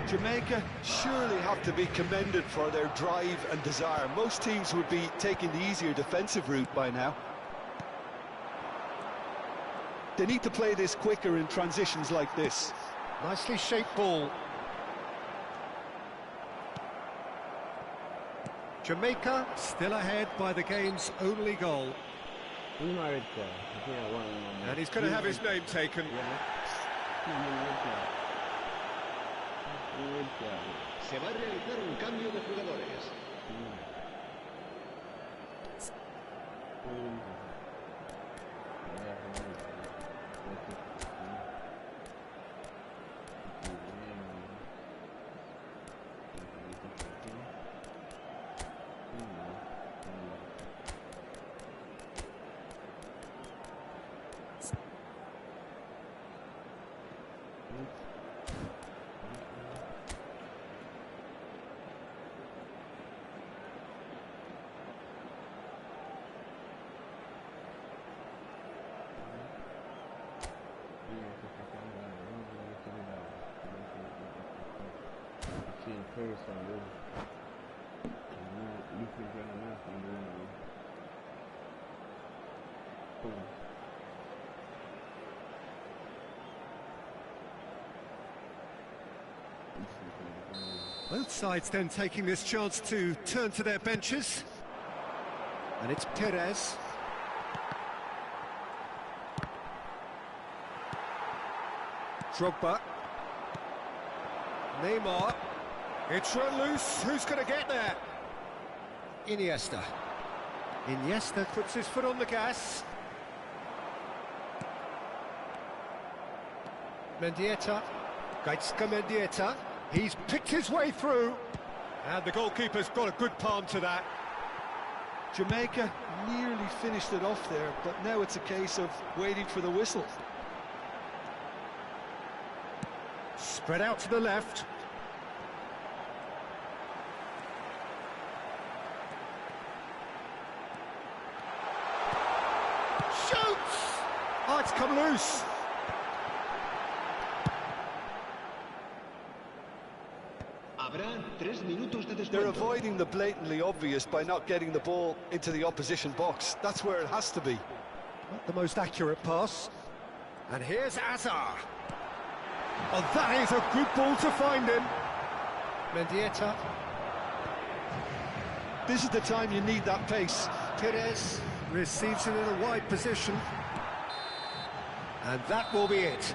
Jamaica surely have to be commended for their drive and desire. Most teams would be taking the easier defensive route by now. They need to play this quicker in transitions like this. Nicely shaped ball. Jamaica still ahead by the game's only goal. And he's going to have his name taken. Se va a realizar un cambio de jugadores. Both sides then taking this chance to turn to their benches. And it's Perez. Drogba. Neymar. It's run loose. Who's going to get there? Iniesta. Iniesta puts his foot on the gas. Mendieta. Gaitska Mendieta. He's picked his way through. And the goalkeeper's got a good palm to that. Jamaica nearly finished it off there, but now it's a case of waiting for the whistle. Spread out to the left. Shoots! Oh, it's come loose. Habrá 3 minutos de descuento. They're avoiding the blatantly obvious by not getting the ball into the opposition box. That's where it has to be. Not the most accurate pass. And here's Azar. Oh, that is a good ball to find him. Mendieta. This is the time you need that pace. Perez receives it in a wide position. And that will be it.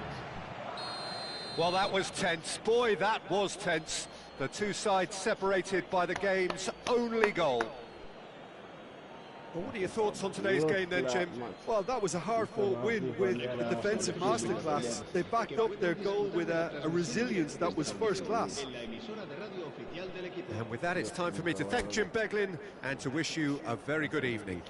Well, that was tense. Boy, that was tense. The two sides separated by the game's only goal. Well, what are your thoughts on today's game then, Jim? Well, that was a hard-fought win with a defensive masterclass. They backed up their goal with a resilience that was first class. And with that, it's time for me to thank Jim Beglin and to wish you a very good evening.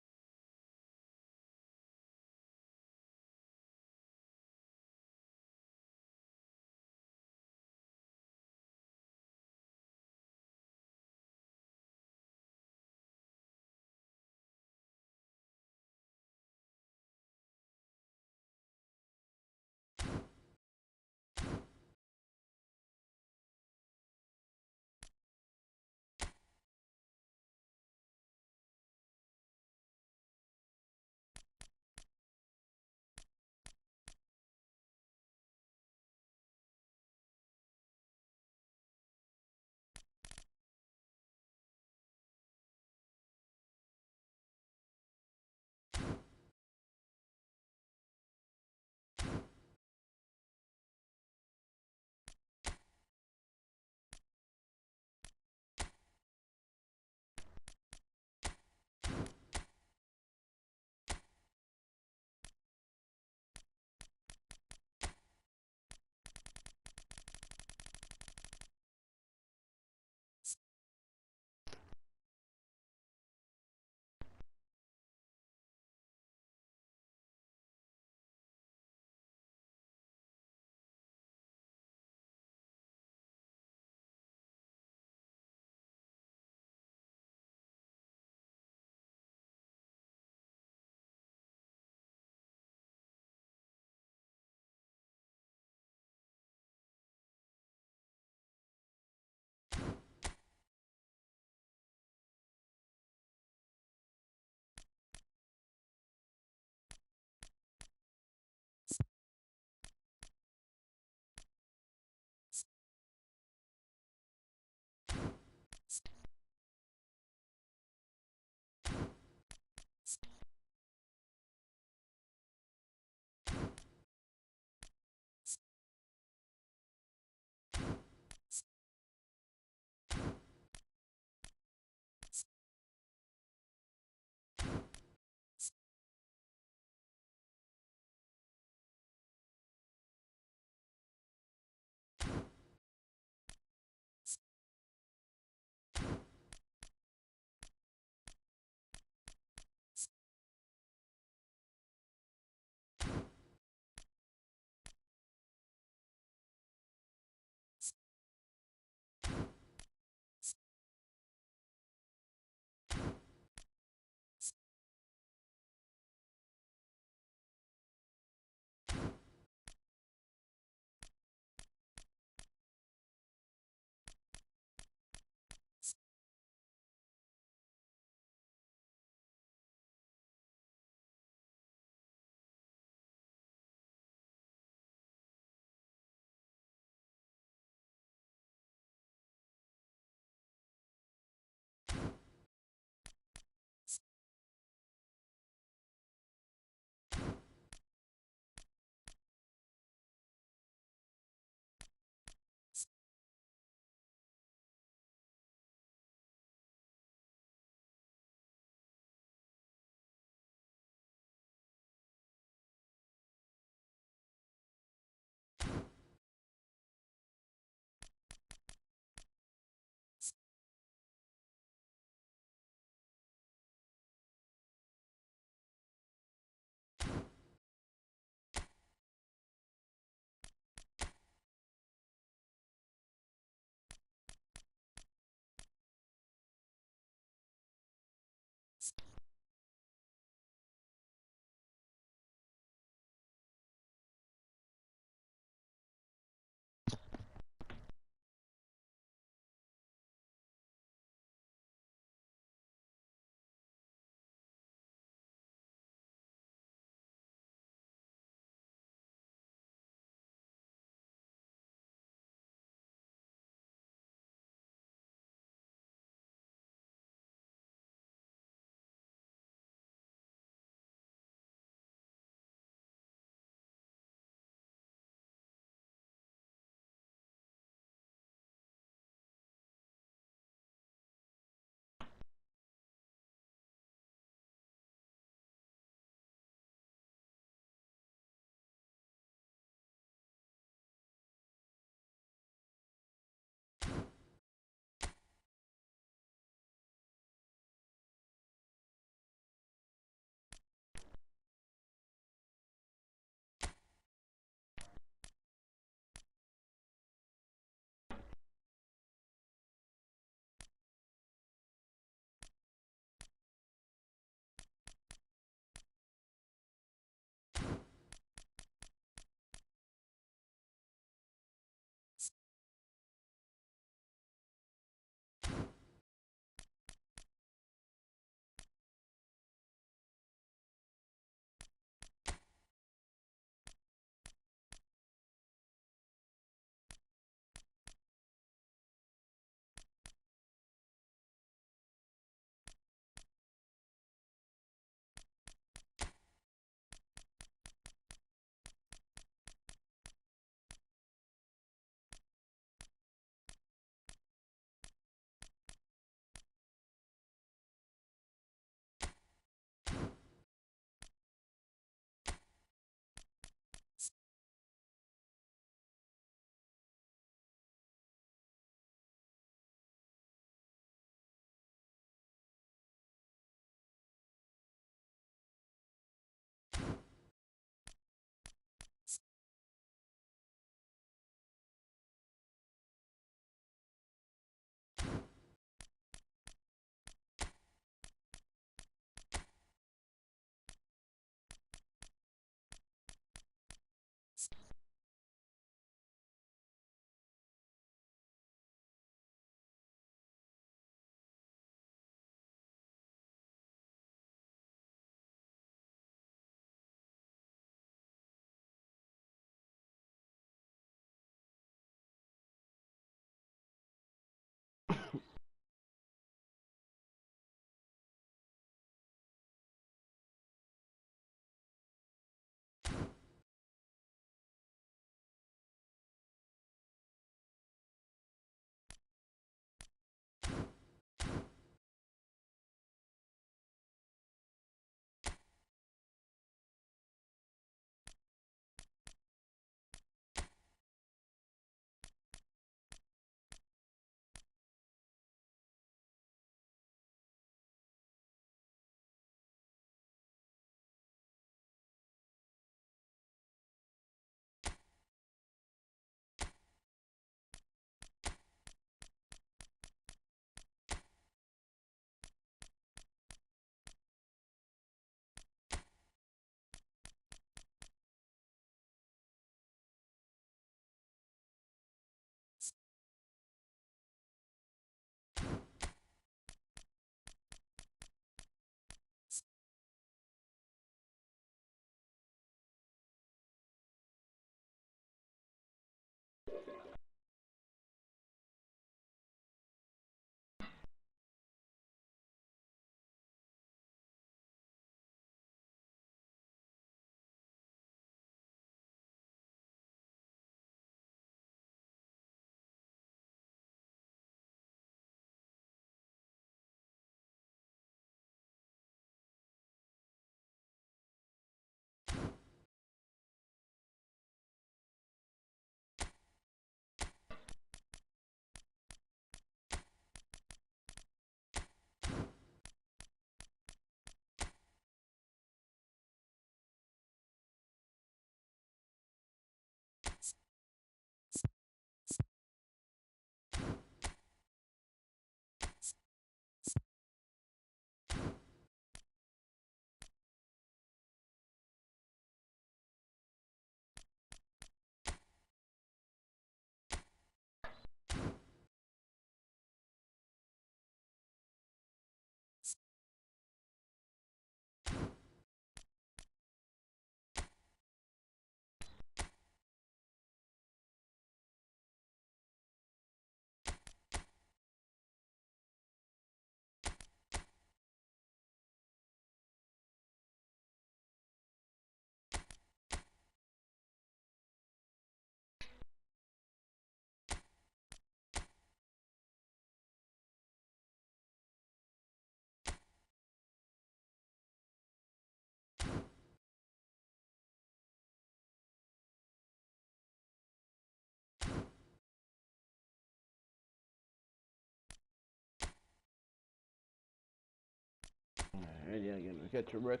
Ready again. Catch your breath.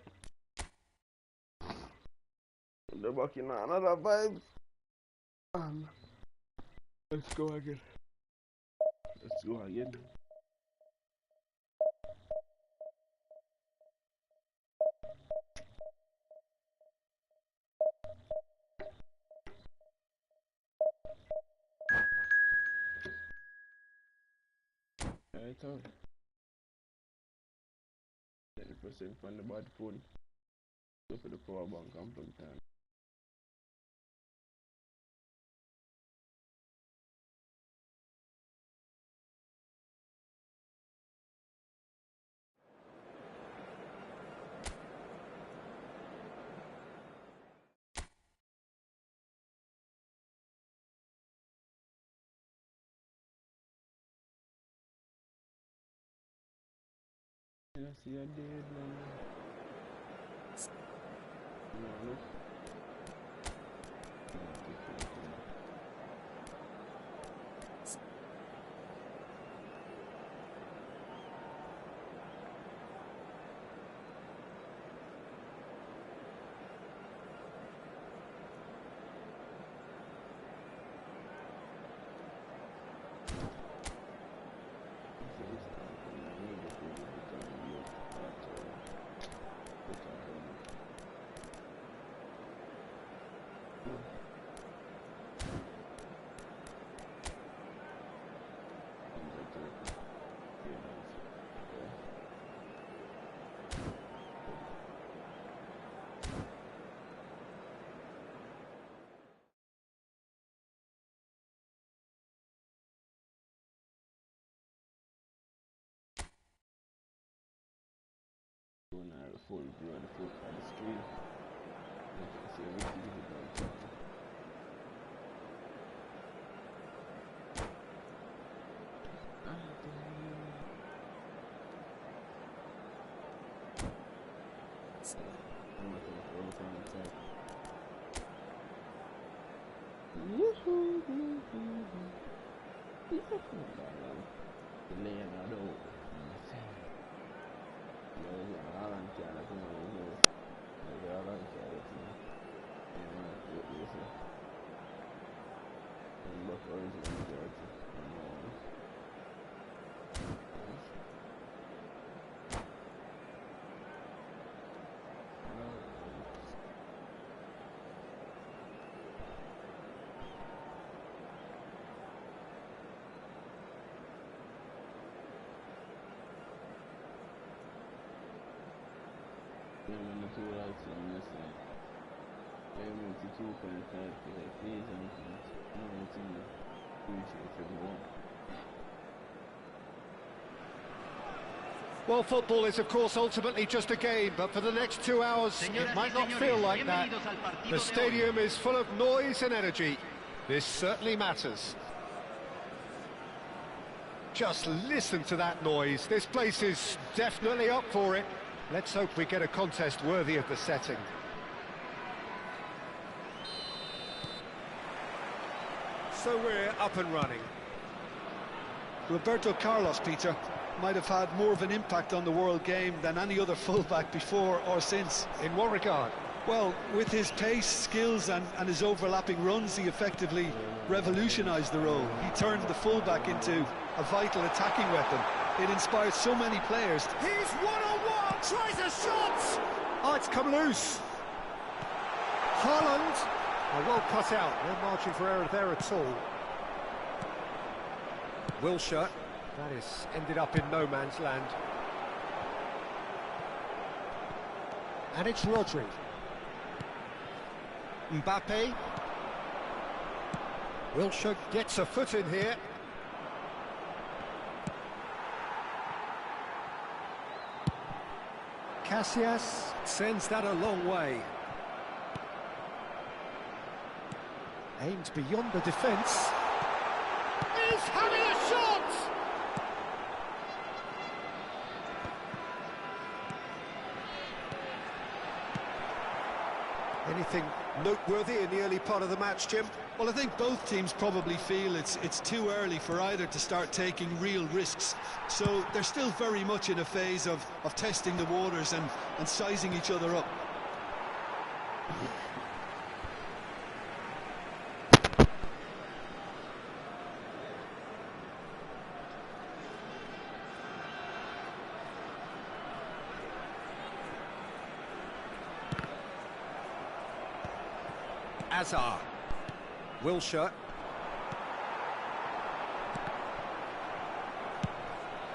They're back in another vibe. Let's go again. Let's go again. It's all 10% from the bad phone. Go for the power bank and plug it in. Yes, you did, man. No, look. Going out of full view of the foot on the screen. You can see everything is done. When the two lights on this side, every 2.5 please and no, it's in the future. Well, football is, of course, ultimately just a game, but for the next 2 hours, it might not feel like that. The stadium is full of noise and energy. This certainly matters. Just listen to that noise. This place is definitely up for it. Let's hope we get a contest worthy of the setting. So we're up and running. Roberto Carlos, Peter, might have had more of an impact on the world game than any other fullback before or since. In what regard? Well, with his pace, skills and his overlapping runs, he effectively revolutionised the role. He turned the fullback into a vital attacking weapon. It inspired so many players. He's one-on-one, tries a shot! Oh, it's come loose. Haaland. Oh, well cut out, no margin for error there at all. Wilshere. That is ended up in no man's land. And it's Rodri. Mbappe. Wilshere gets a foot in here. Casillas sends that a long way. Aimed beyond the defence. He's having a shot! Anything noteworthy in the early part of the match, Jim? Well, I think both teams probably feel it's too early for either to start taking real risks. So they're still very much in a phase of testing the waters and sizing each other up. Azar. Wilshere.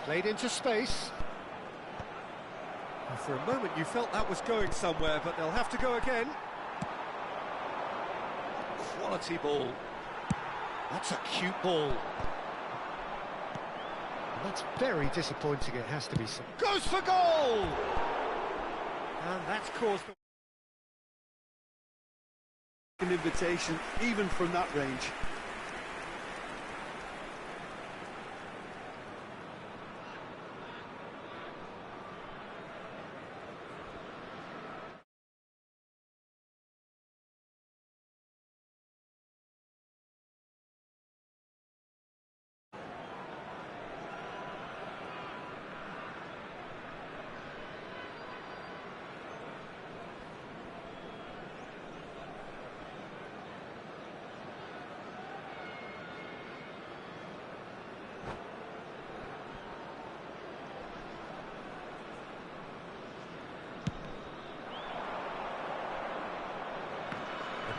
Played into space. And for a moment you felt that was going somewhere, but they'll have to go again. Quality ball. That's a cute ball. And that's very disappointing, it has to be said. Goes for goal! And that's caused... An invitation, even from that range.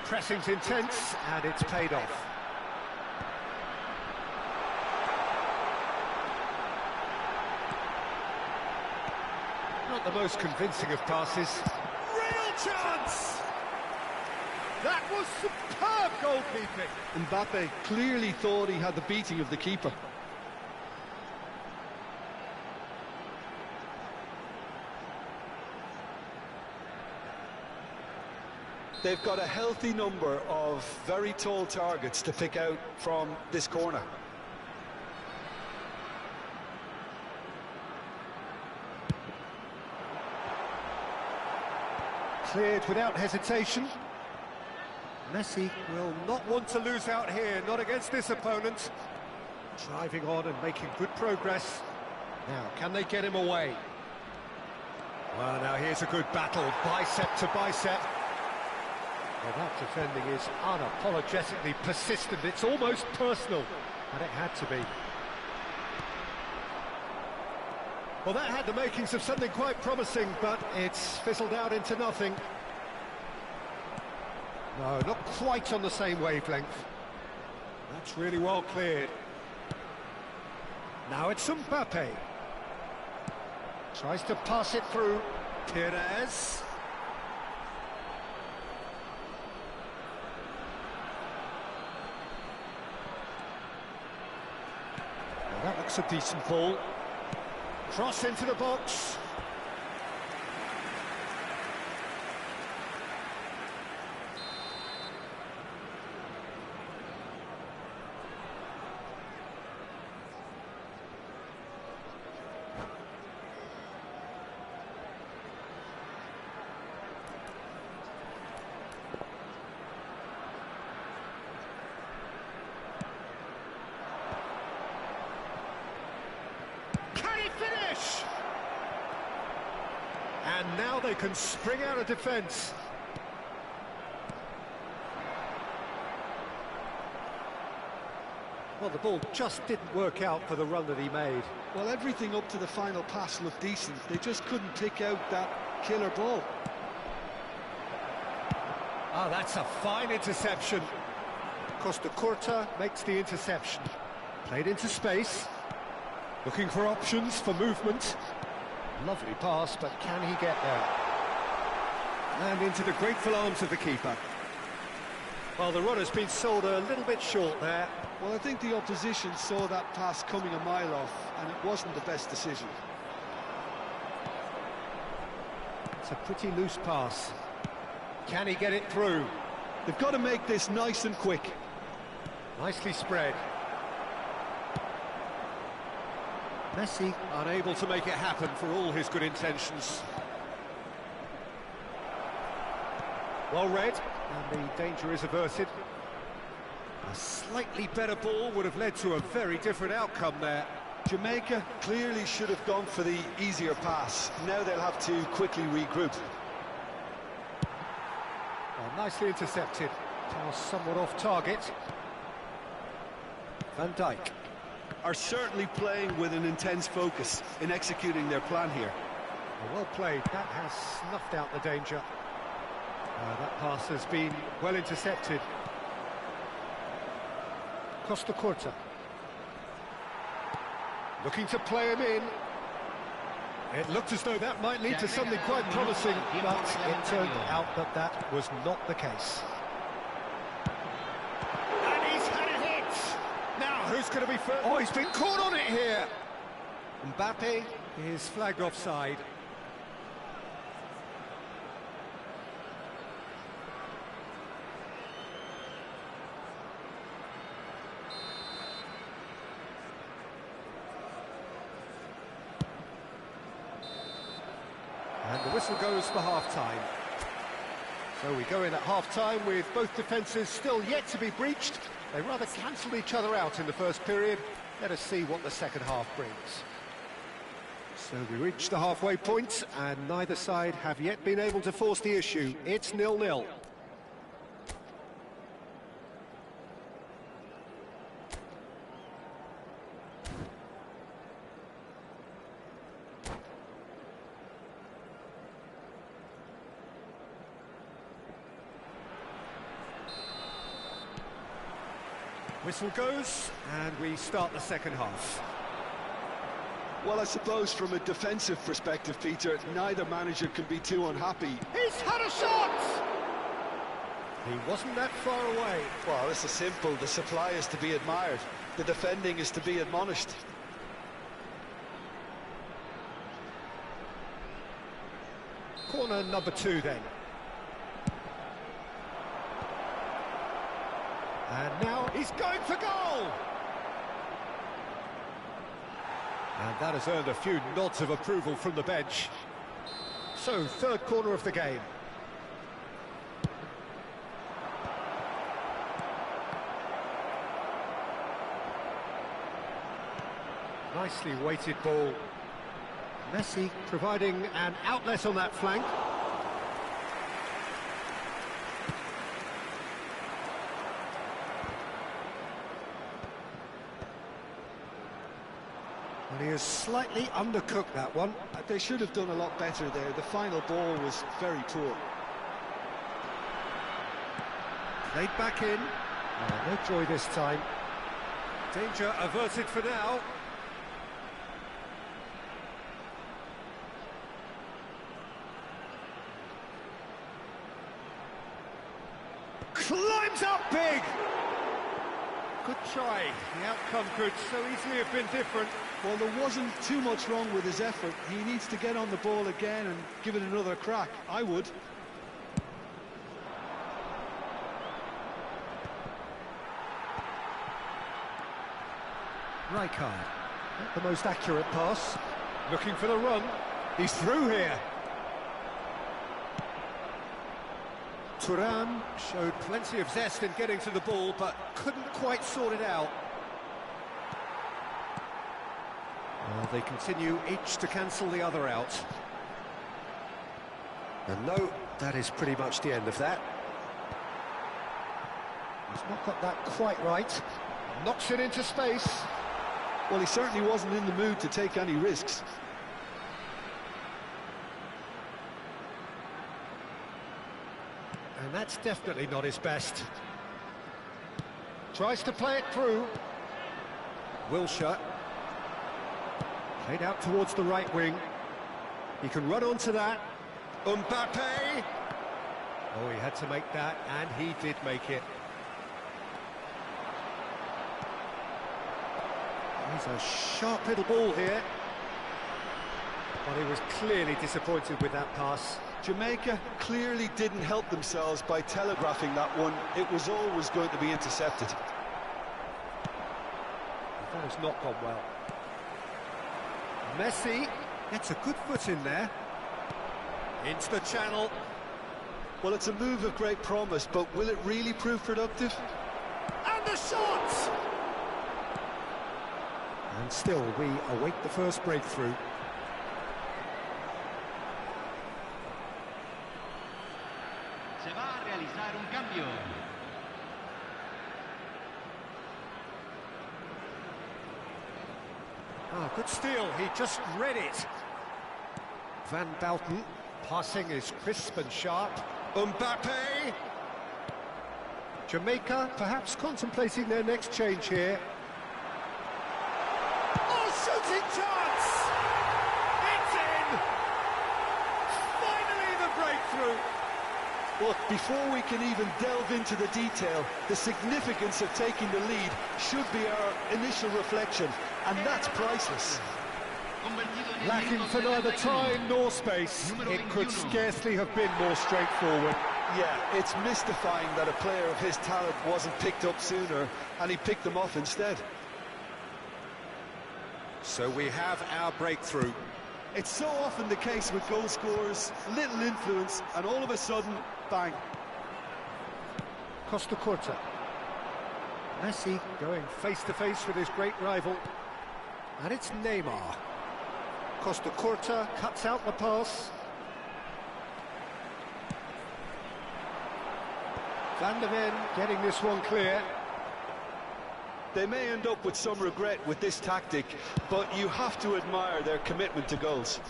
Pressing's intense, and it's paid off. Not the most convincing of passes. Real chance! That was superb goalkeeping. Mbappe clearly thought he had the beating of the keeper. They've got a healthy number of very tall targets to pick out from this corner. Cleared without hesitation. Messi will not want to lose out here, not against this opponent. Driving on and making good progress. Now, can they get him away? Well, now here's a good battle, bicep to bicep. Well, that defending is unapologetically persistent. It's almost personal, and it had to be. Well, that had the makings of something quite promising, but it's fizzled out into nothing. No, not quite on the same wavelength. That's really well cleared. Now it's Mbappe. Tries to pass it through. Pires. That looks a decent ball. Cross into the box. Finish! And now they can spring out of defence. Well, the ball just didn't work out for the run that he made. Well, everything up to the final pass looked decent. They just couldn't pick out that killer ball. Oh, that's a fine interception. Costa Curta makes the interception. Played into space. Looking for options for movement. Lovely pass, but can he get there? And into the grateful arms of the keeper. Well, the runner's been sold a little bit short there. Well, I think the opposition saw that pass coming a mile off, and it wasn't the best decision. It's a pretty loose pass. Can he get it through? They've got to make this nice and quick. Nicely spread. Messi unable to make it happen for all his good intentions. Well read, and the danger is averted. A slightly better ball would have led to a very different outcome there. Jamaica clearly should have gone for the easier pass. Now they'll have to quickly regroup. Well, nicely intercepted. Pass somewhat off target. Van Dijk. Are certainly playing with an intense focus in executing their plan here. Well played. That has snuffed out the danger. That pass has been well intercepted. Costa Curta. Looking to play him in. It looked as though that might lead to something quite promising, but it turned out that that was not the case. And he's had a hit! Now, who's going to be first? Oh, he's been caught on it here! Mbappe is flagged offside. And the whistle goes for half-time. So we go in at half-time with both defences still yet to be breached. They rather cancelled each other out in the first period. Let us see what the second half brings. So we reach the halfway point, and neither side have yet been able to force the issue. It's 0-0. Whistle goes, and we start the second half. Well, I suppose from a defensive perspective, Peter, neither manager can be too unhappy. He's had a shot! He wasn't that far away. Well, this is simple. The supply is to be admired. The defending is to be admonished. Corner number 2 then. And now he's going for goal! And that has earned a few nods of approval from the bench. So, third corner of the game. Nicely weighted ball. Messi providing an outlet on that flank. And he has slightly undercooked that one. They should have done a lot better there. The final ball was very poor. Played back in. No joy this time. Danger averted for now. Climbs up big! Good try. The outcome could so easily have been different. Well, there wasn't too much wrong with his effort. He needs to get on the ball again and give it another crack. I would. Rijkaard. Not the most accurate pass. Looking for the run. He's through here. Thuram showed plenty of zest in getting to the ball, but couldn't quite sort it out. Well, they continue each to cancel the other out. And no, that is pretty much the end of that. He's not got that quite right. Knocks it into space. Well, he certainly wasn't in the mood to take any risks. And that's definitely not his best. Tries to play it through. Wilshere. Played out towards the right wing. He can run onto that. Mbappe! Oh, he had to make that, and he did make it. He's a sharp little ball here. But he was clearly disappointed with that pass. Jamaica clearly didn't help themselves by telegraphing that one. It was always going to be intercepted. That has not gone well. Messi gets a good foot in there. Into the channel. Well, it's a move of great promise, but will it really prove productive? And the shot! And still, we await the first breakthrough. Se va a realizar un cambio. Ah, good steal, he just read it. Van Bouten, passing is crisp and sharp. Mbappe! Jamaica perhaps contemplating their next change here. Oh, shooting chance! It's in! Finally the breakthrough! Look, before we can even delve into the detail, the significance of taking the lead should be our initial reflection, and that's priceless. Lacking for neither time nor space, it could scarcely have been more straightforward. Yeah, it's mystifying that a player of his talent wasn't picked up sooner, and he picked them off instead. So we have our breakthrough. It's so often the case with goal scorers, little influence, and all of a sudden, bang. Costa Curta. Messi going face-to-face with his great rival. And it's Neymar. Costa Curta cuts out the pass. Van der Ven getting this one clear. They may end up with some regret with this tactic, but you have to admire their commitment to goals.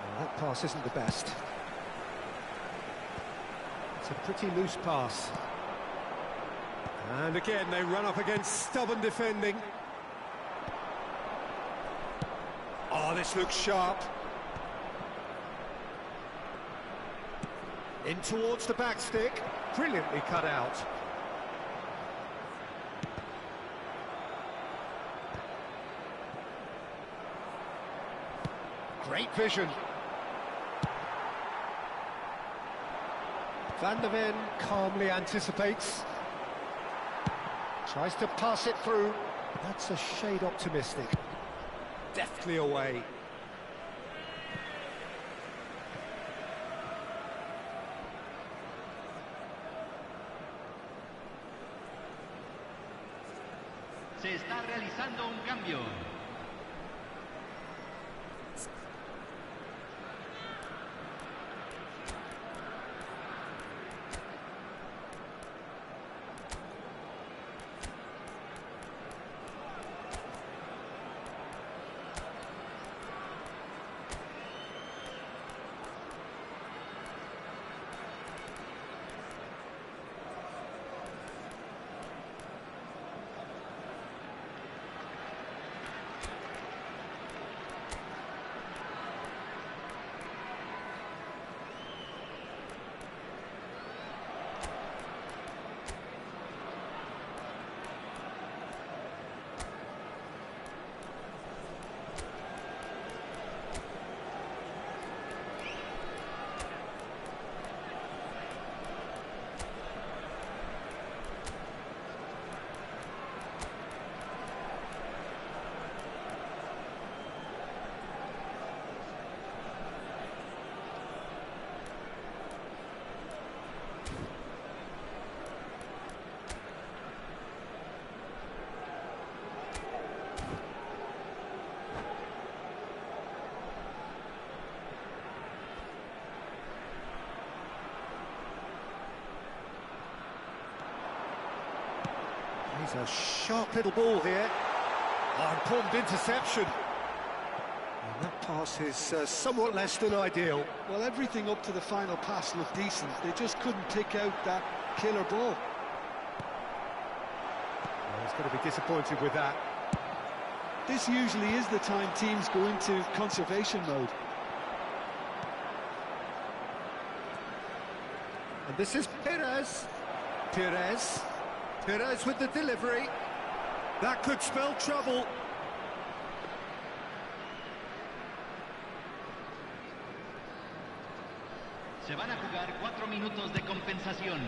Well, that pass isn't the best. It's a pretty loose pass. And again, they run up against stubborn defending. Oh, this looks sharp. In towards the back stick. Brilliantly cut out. Great vision. Van der Ven calmly anticipates. Tries to pass it through. That's a shade optimistic. Deftly away. Se está realizando un cambio. He's a sharp little ball here. Oh, important interception. And that pass is somewhat less than ideal. Well, everything up to the final pass looked decent. They just couldn't pick out that killer ball. Well, he's going to be disappointed with that. This usually is the time teams go into conservation mode. And this is Perez. Perez with the delivery. That could spell trouble. Se van a jugar 4 minutos de compensación.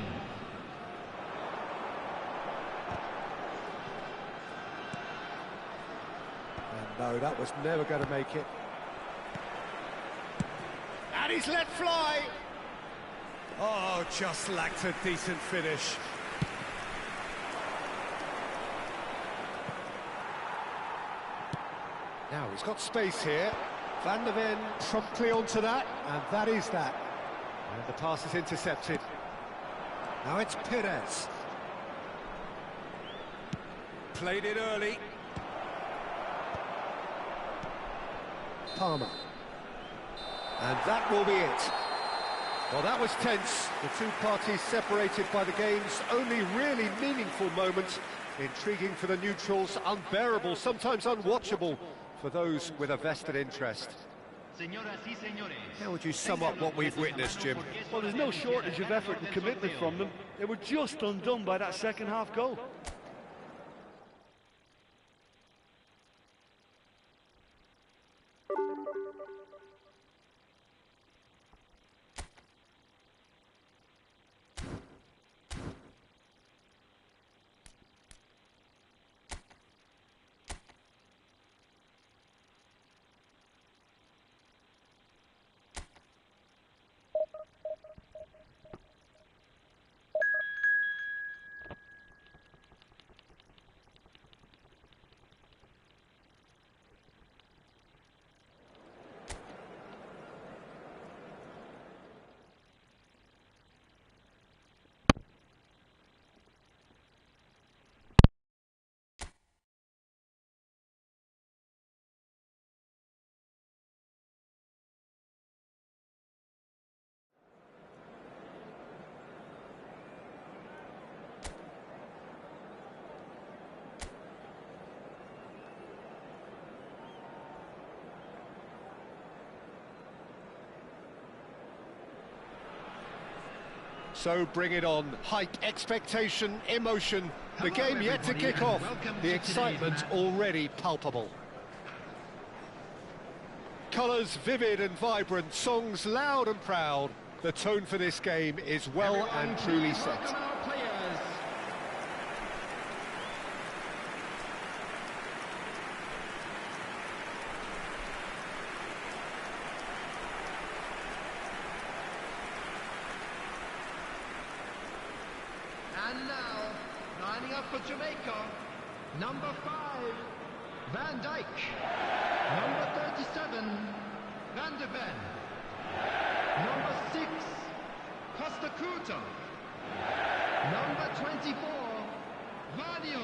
And no, that was never going to make it. And he's let fly. Oh, just lacked a decent finish. Now he's got space here. Van der Ven promptly onto that, and that is that. And the pass is intercepted. Now it's Perez. Played it early. Palmer. And that will be it. Well, that was tense. The two parties separated by the game's only really meaningful moment. Intriguing for the neutrals, unbearable, sometimes unwatchable for those with a vested interest. How would you sum up what we've witnessed, Jim? Well, there's no shortage of effort and commitment from them. They were just undone by that second half goal. So bring it on. Height, expectation, emotion. The game yet to kick off. The excitement already palpable. Colours vivid and vibrant, songs loud and proud. The tone for this game is well and truly set. And now, lining up for Jamaica, number 5, Van Dijk. Number 37, Van der Ven. Number 6, Costa Curta. Number 24, Vadio.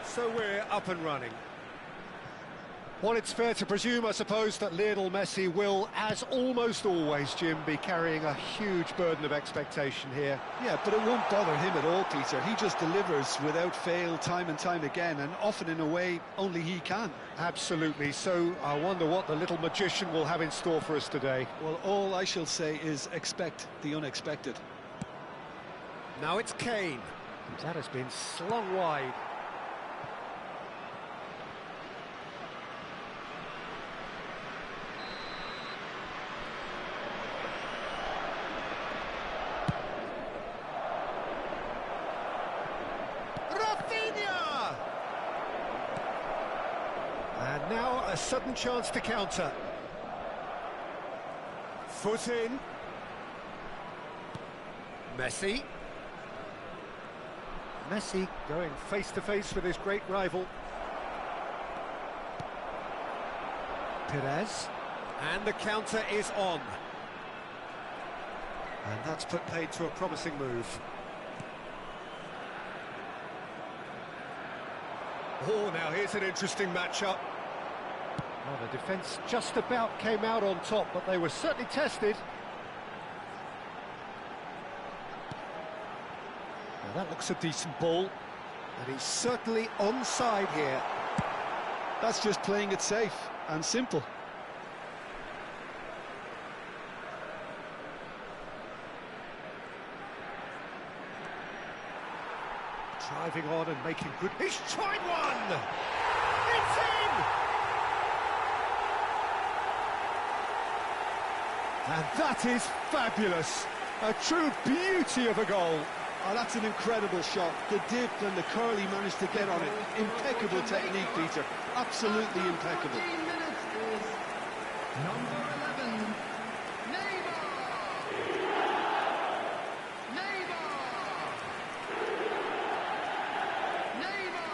So we're up and running. Well, it's fair to presume, I suppose, that Lionel Messi will, as almost always, Jim, be carrying a huge burden of expectation here. Yeah, but it won't bother him at all, Peter. He just delivers without fail time and time again, and often in a way only he can. Absolutely. So I wonder what the little magician will have in store for us today. Well, all I shall say is expect the unexpected. Now it's Kane. That has been slung wide. And now a sudden chance to counter. Foot in. Messi. Messi going face-to-face with his great rival. Perez. And the counter is on. And that's put paid to a promising move. Oh, now here's an interesting matchup. Well, the defence just about came out on top, but they were certainly tested. Now that looks a decent ball, and he's certainly onside here. That's just playing it safe and simple. Driving on and making good... He's tried one! It's in! And that is fabulous. A true beauty of a goal. Oh, that's an incredible shot. The dip and the curl he managed to get on it. Impeccable technique, Peter. Absolutely impeccable. 14 minutes is number 11, Neymar! Neymar! Neymar!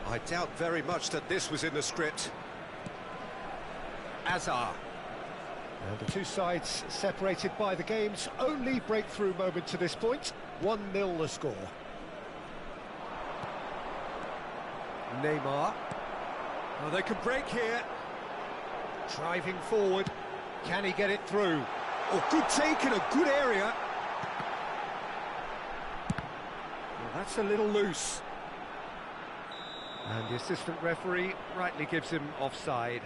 I doubt very much that this was in the script. Azar. And the two sides separated by the game's only breakthrough moment to this point. 1-0 the score. Neymar. Oh, they can break here. Driving forward. Can he get it through? Oh, good take in a good area. Well, that's a little loose. And the assistant referee rightly gives him offside.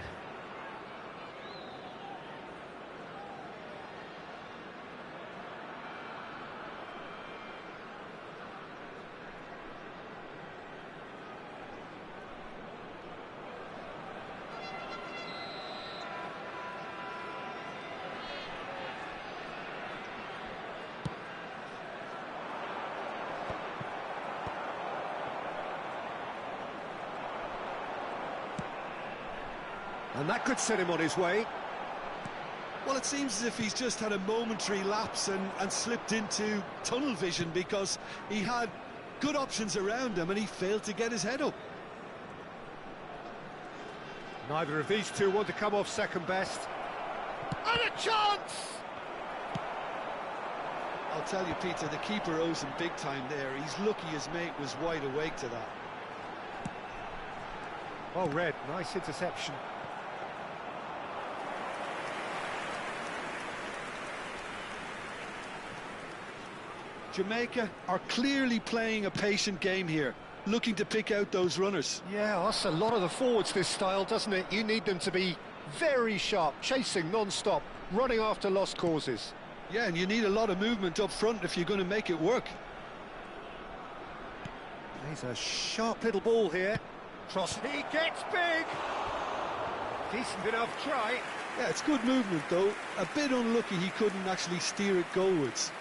And that could set him on his way. Well, it seems as if he's just had a momentary lapse and slipped into tunnel vision, because he had good options around him and he failed to get his head up. Neither of these two want to come off second best. And a chance! I'll tell you, Peter, the keeper owes him big time there. He's lucky his mate was wide awake to that. Oh, Red, nice interception. Jamaica are clearly playing a patient game here, looking to pick out those runners. Yeah, that's a lot of the forwards, this style, doesn't it? You need them to be very sharp, chasing non-stop, running after lost causes. Yeah, and you need a lot of movement up front if you're going to make it work. He's a sharp little ball here. Cross, he gets big! Decent enough try. Yeah, it's good movement, though. A bit unlucky he couldn't actually steer it goalwards.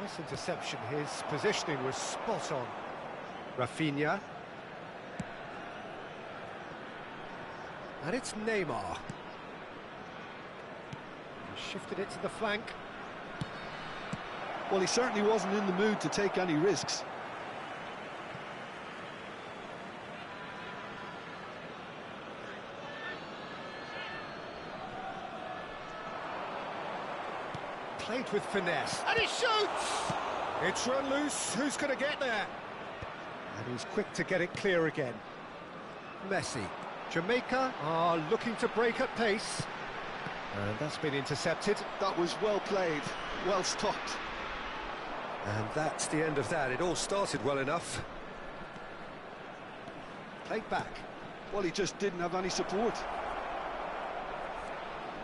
Nice interception, his positioning was spot on. Rafinha. And it's Neymar. He shifted it to the flank. Well, he certainly wasn't in the mood to take any risks. Played with finesse, and he shoots! It's run loose, who's going to get there? And he's quick to get it clear again. Messi. Jamaica are looking to break at pace. And that's been intercepted. That was well played, well stopped. And that's the end of that. It all started well enough. Played back. Well, he just didn't have any support.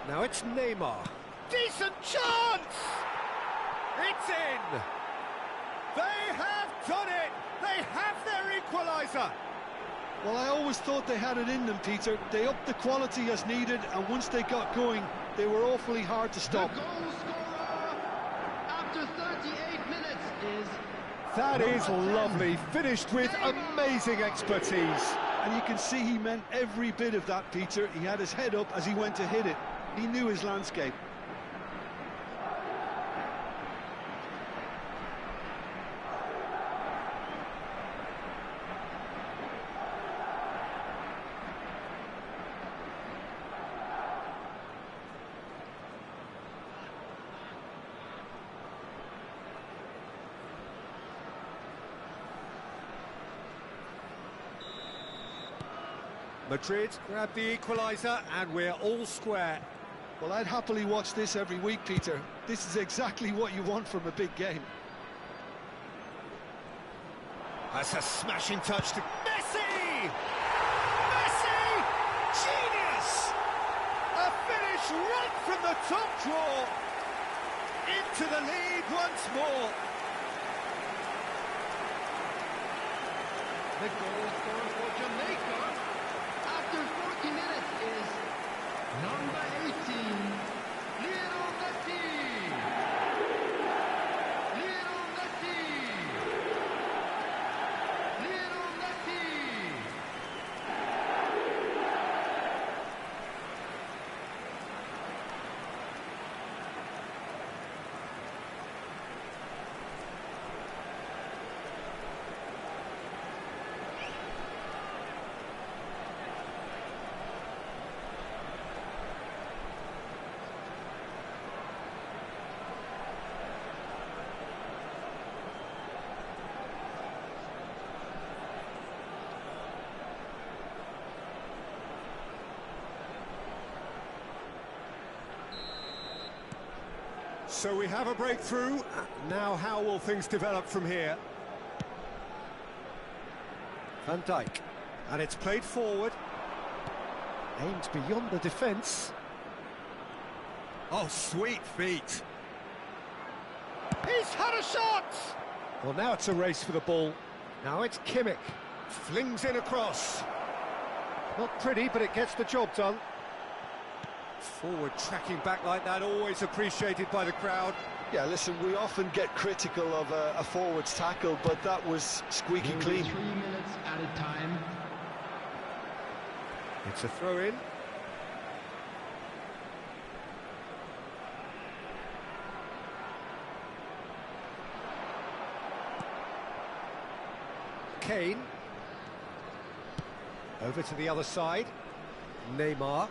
Now it's Neymar. Decent chance! It's in! done it! They have their equaliser! Well, I always thought they had it in them, Peter. They upped the quality as needed, and once they got going, they were awfully hard to stop. The goal scorer after 38 minutes is... That is lovely, finished with amazing expertise. And you can see he meant every bit of that, Peter. He had his head up as he went to hit it. He knew his landscape. Madrid grab the equaliser and we're all square. Well, I'd happily watch this every week, Peter. This is exactly what you want from a big game. That's a smashing touch to Messi! Messi! Genius! A finish right from the top draw. Into the lead once more. The goal scorer for Jamaica after 40 minutes is number 18, Lionel Messi. Lionel Messi. Lionel Messi. So we have a breakthrough. Now how will things develop from here? Van Dijk. And it's played forward. Aimed beyond the defence. Oh, sweet feet. He's had a shot! Well, now it's a race for the ball. Now it's Kimmich. Flings in across. Not pretty, but it gets the job done. Forward tracking back like that, always appreciated by the crowd. Yeah, listen, we often get critical of a forward's tackle, but that was squeaky clean. 3 minutes added time. It's a throw-in. Kane. Over to the other side. Neymar.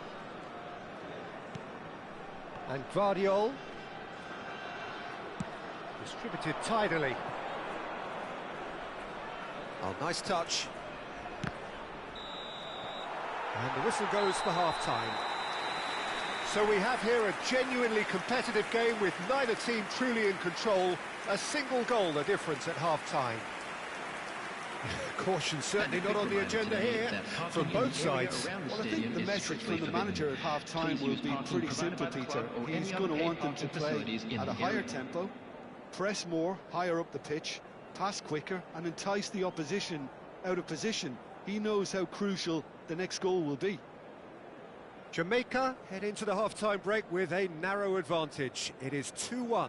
And Guardiola. Distributed tidily. Oh, nice touch. And the whistle goes for half-time. So we have here a genuinely competitive game with neither team truly in control. A single goal the difference at half-time. Caution certainly not on the agenda here from both sides. Well, I think the message from the manager at half-time will be pretty simple, Peter. He's going to want them to play at a higher tempo, press more, higher up the pitch, pass quicker, and entice the opposition out of position. He knows how crucial the next goal will be. Jamaica head into the half-time break with a narrow advantage. It is 2-1.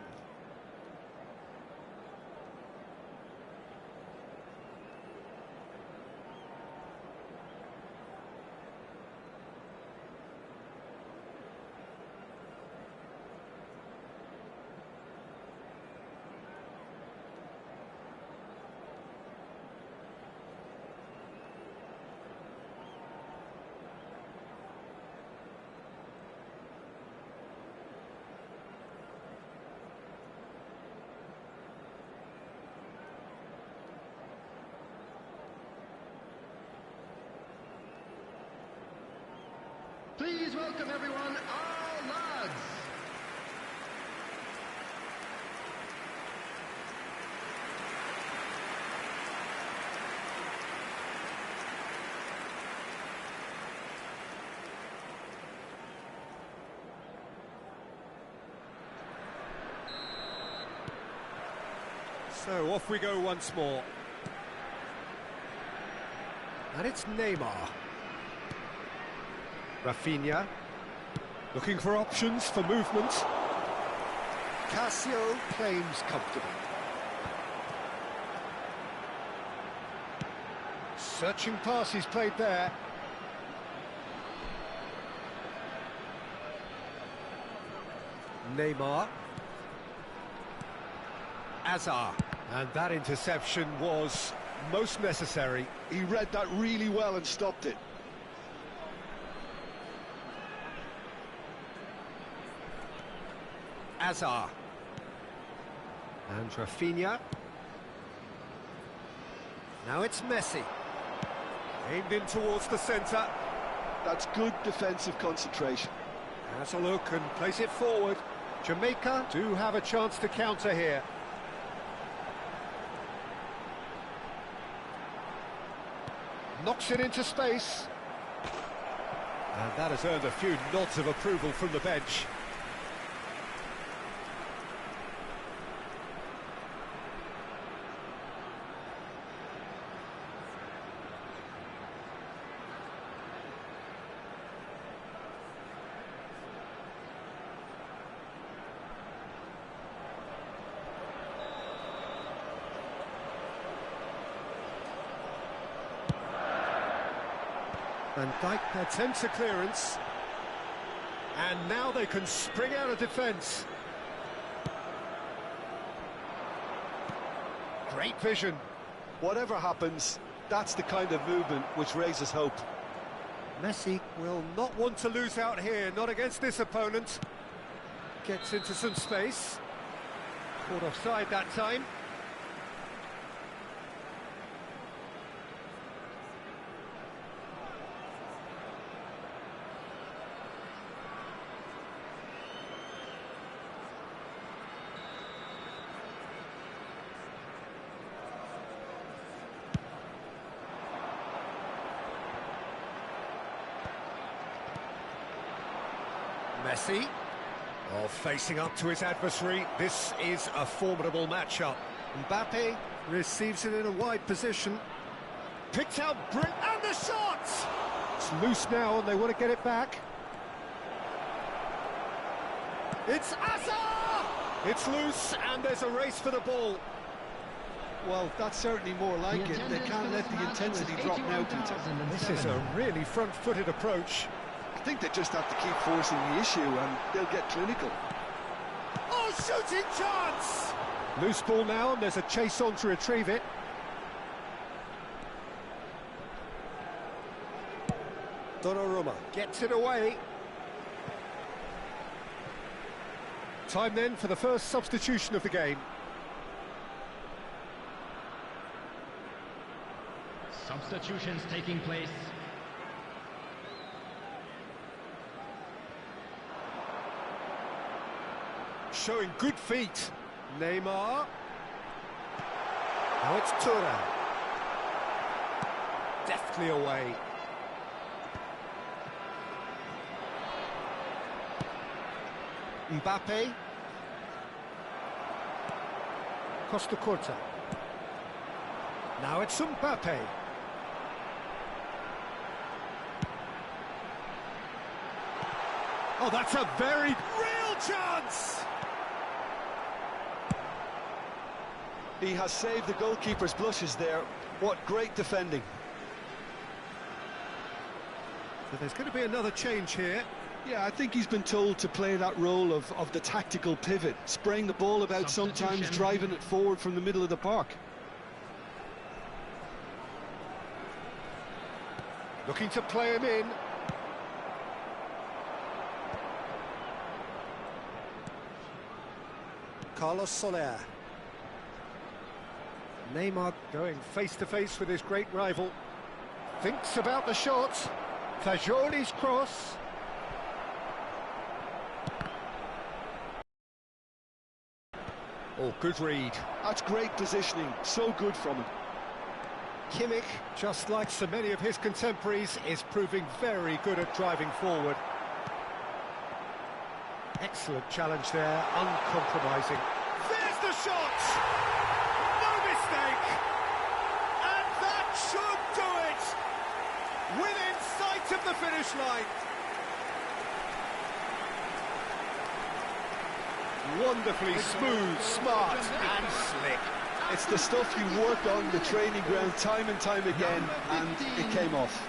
Please welcome everyone, our lads. So off we go once more. And it's Neymar. Rafinha. Looking for options for movement. Casio claims comfortable. Searching pass he's played there. Neymar. Azar. And that interception was most necessary. He read that really well and stopped it. Azar. And Rafinha. Now it's Messi. Aimed in towards the centre. That's good defensive concentration. Has a look and plays it forward. Jamaica do have a chance to counter here. Knocks it into space. And that has earned a few nods of approval from the bench. Van Dijk attempts a clearance. And now they can spring out of defence. Great vision. Whatever happens, that's the kind of movement which raises hope. Messi will not want to lose out here, not against this opponent. Gets into some space. Caught offside that time. Messi, facing up to his adversary. This is a formidable matchup. Mbappe receives it in a wide position. Picked out, and the shot! It's loose now and they want to get it back. It's Azar! It's loose and there's a race for the ball. Well, that's certainly more like it. They can't let the intensity drop now, Peter. This is a really front-footed approach. I think they just have to keep forcing the issue and they'll get clinical. Oh, shooting chance! Loose ball now and there's a chase on to retrieve it. Donnarumma gets it away. Time then for the first substitution of the game. Substitutions taking place. Showing good feet. Neymar. Now it's Thuram. Deftly away. Mbappe. Costa Curta. Now it's Mbappe. Oh, that's a very real chance! He has saved the goalkeeper's blushes there. What great defending. So there's going to be another change here. Yeah, I think he's been told to play that role of the tactical pivot, spraying the ball about sometimes, driving it forward from the middle of the park. Looking to play him in. Carlos Soler. Neymar going face-to-face with his great rival. Thinks about the shot. Fagioli's cross. Oh, good read. That's great positioning, so good from him. Kimmich, just like so many of his contemporaries, is proving very good at driving forward. Excellent challenge there, uncompromising. There's the shot! No mistake! And that should do it! touchline. Wonderfully smooth, smart and slick. It's the stuff you work on the training ground time and time again, and it came off.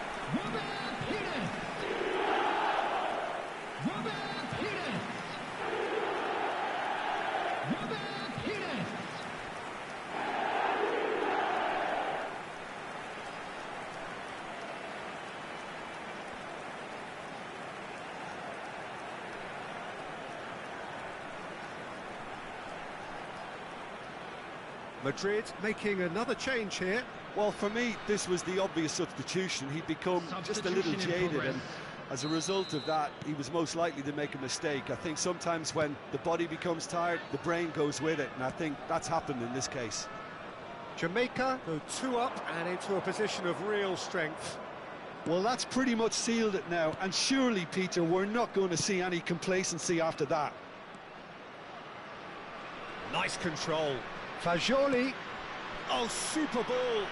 Madrid making another change here. Well, for me, this was the obvious substitution. He'd become just a little jaded, and as a result of that, he was most likely to make a mistake. I think sometimes when the body becomes tired, the brain goes with it, and I think that's happened in this case. Jamaica go 2 up and into a position of real strength. Well, that's pretty much sealed it now, and surely, Peter, we're not going to see any complacency after that. Nice control. Fagioli. Oh, super ball.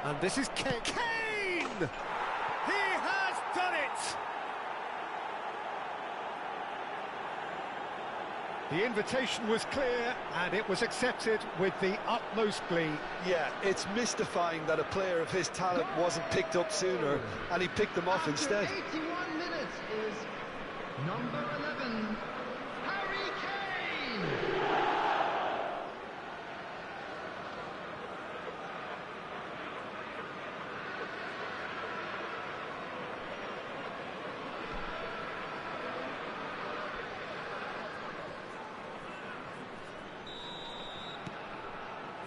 And this is Kane. Kane! He has done it! The invitation was clear, and it was accepted with the utmost glee. Yeah, it's mystifying that a player of his talent wasn't picked up sooner, and he picked them off instead. 81 minutes is number 11, Harry Kane.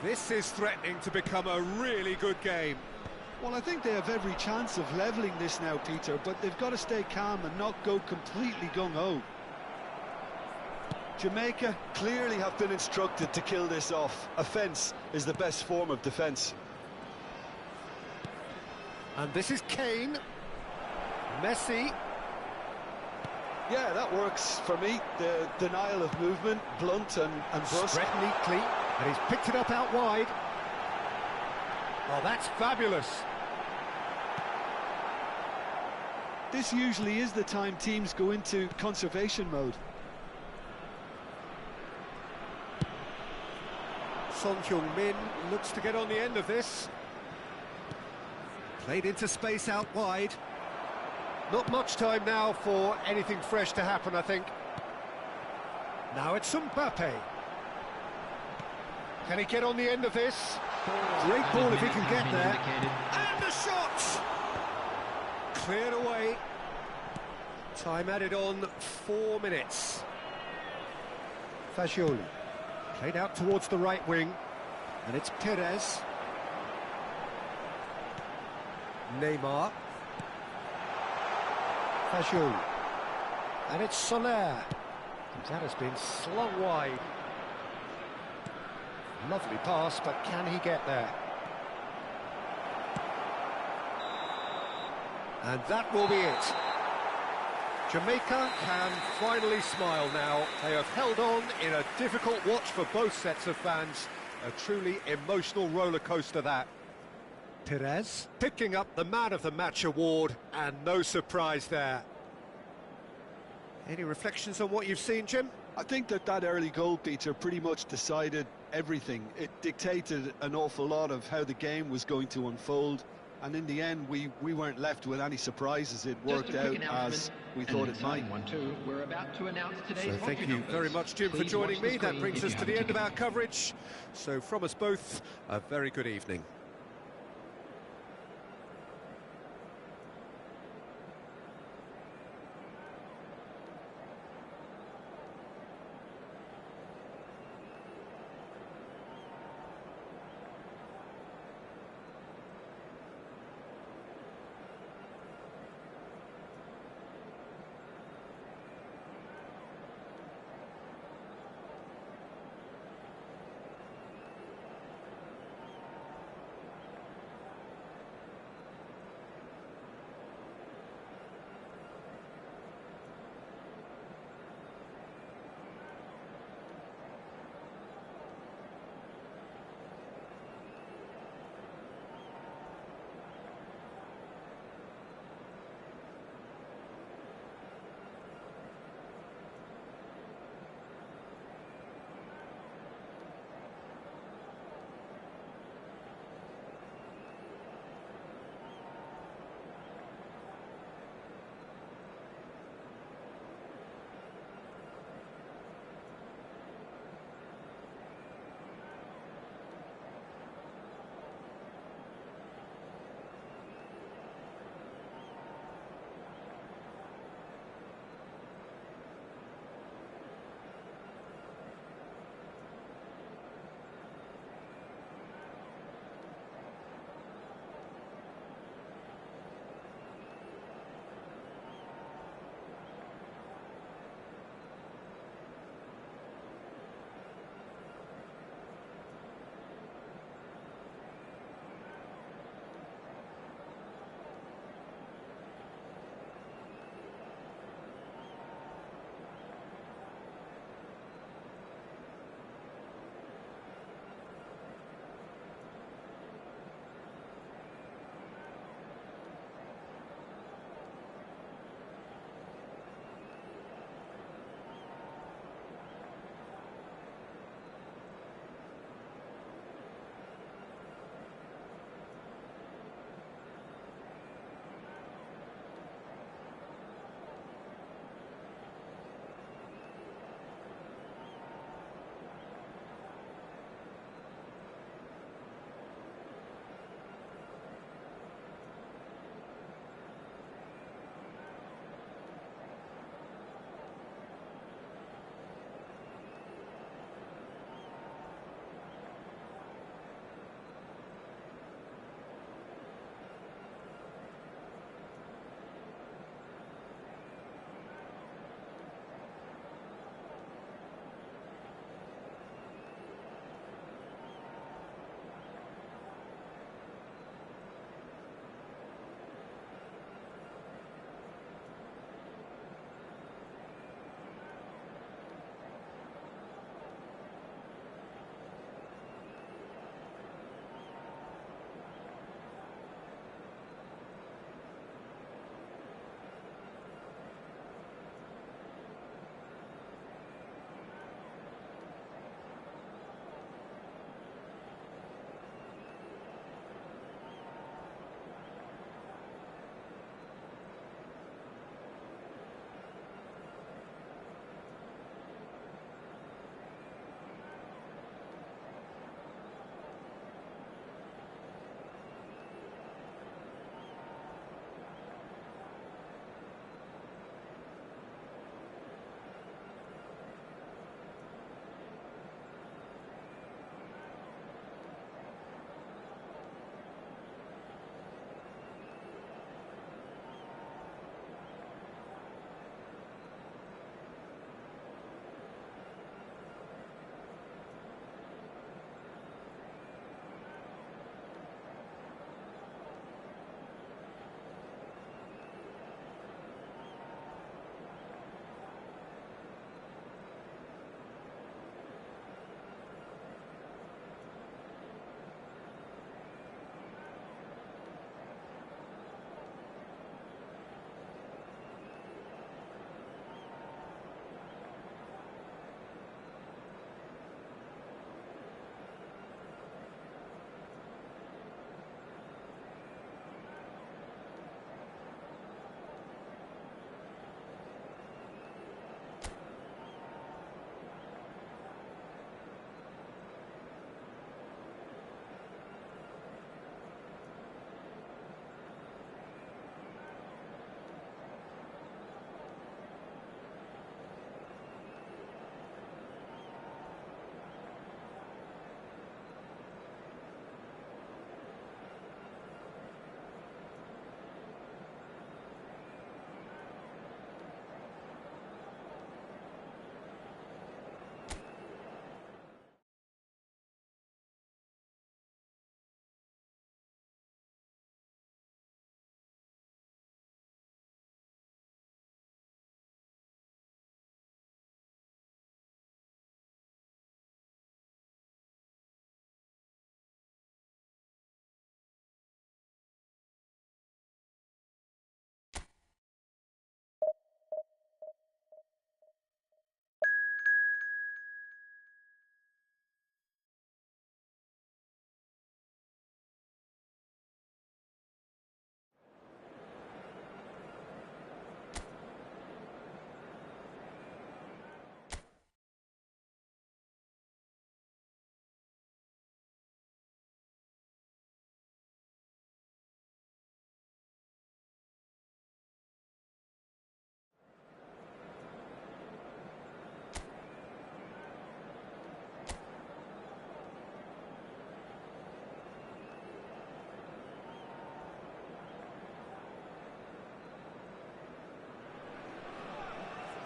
This is threatening to become a really good game. Well, I think they have every chance of levelling this now, Peter, but they've got to stay calm and not go completely gung-ho. Jamaica clearly have been instructed to kill this off. Offence is the best form of defence. And this is Kane. Messi. Yeah, that works for me. The denial of movement, blunt and brusque. Spread neatly, and he's picked it up out wide. Oh, that's fabulous. This usually is the time teams go into conservation mode. Son Heung-min looks to get on the end of this. Played into space out wide. Not much time now for anything fresh to happen, I think. Now it's Mbappe. Can he get on the end of this? Great ball if he can get there. And the shot! Cleared away. Time added on 4 minutes. Fagioli. Played out towards the right wing. And it's Perez. Neymar. Fagioli. And it's Soler. That has been slung wide. Lovely pass, but can he get there? And that will be it. Jamaica can finally smile now. They have held on in a difficult watch for both sets of fans. A truly emotional roller coaster, that. Perez picking up the Man of the Match award, and no surprise there. Any reflections on what you've seen, Jim? I think that early goal, Peter, pretty much decided everything. It dictated an awful lot of how the game was going to unfold, and in the end we weren't left with any surprises. It worked out as we thought it might. We're about to announce today's So thank you very much, Jim, for joining me. That brings us to the end of our coverage. So from us both, a very good evening.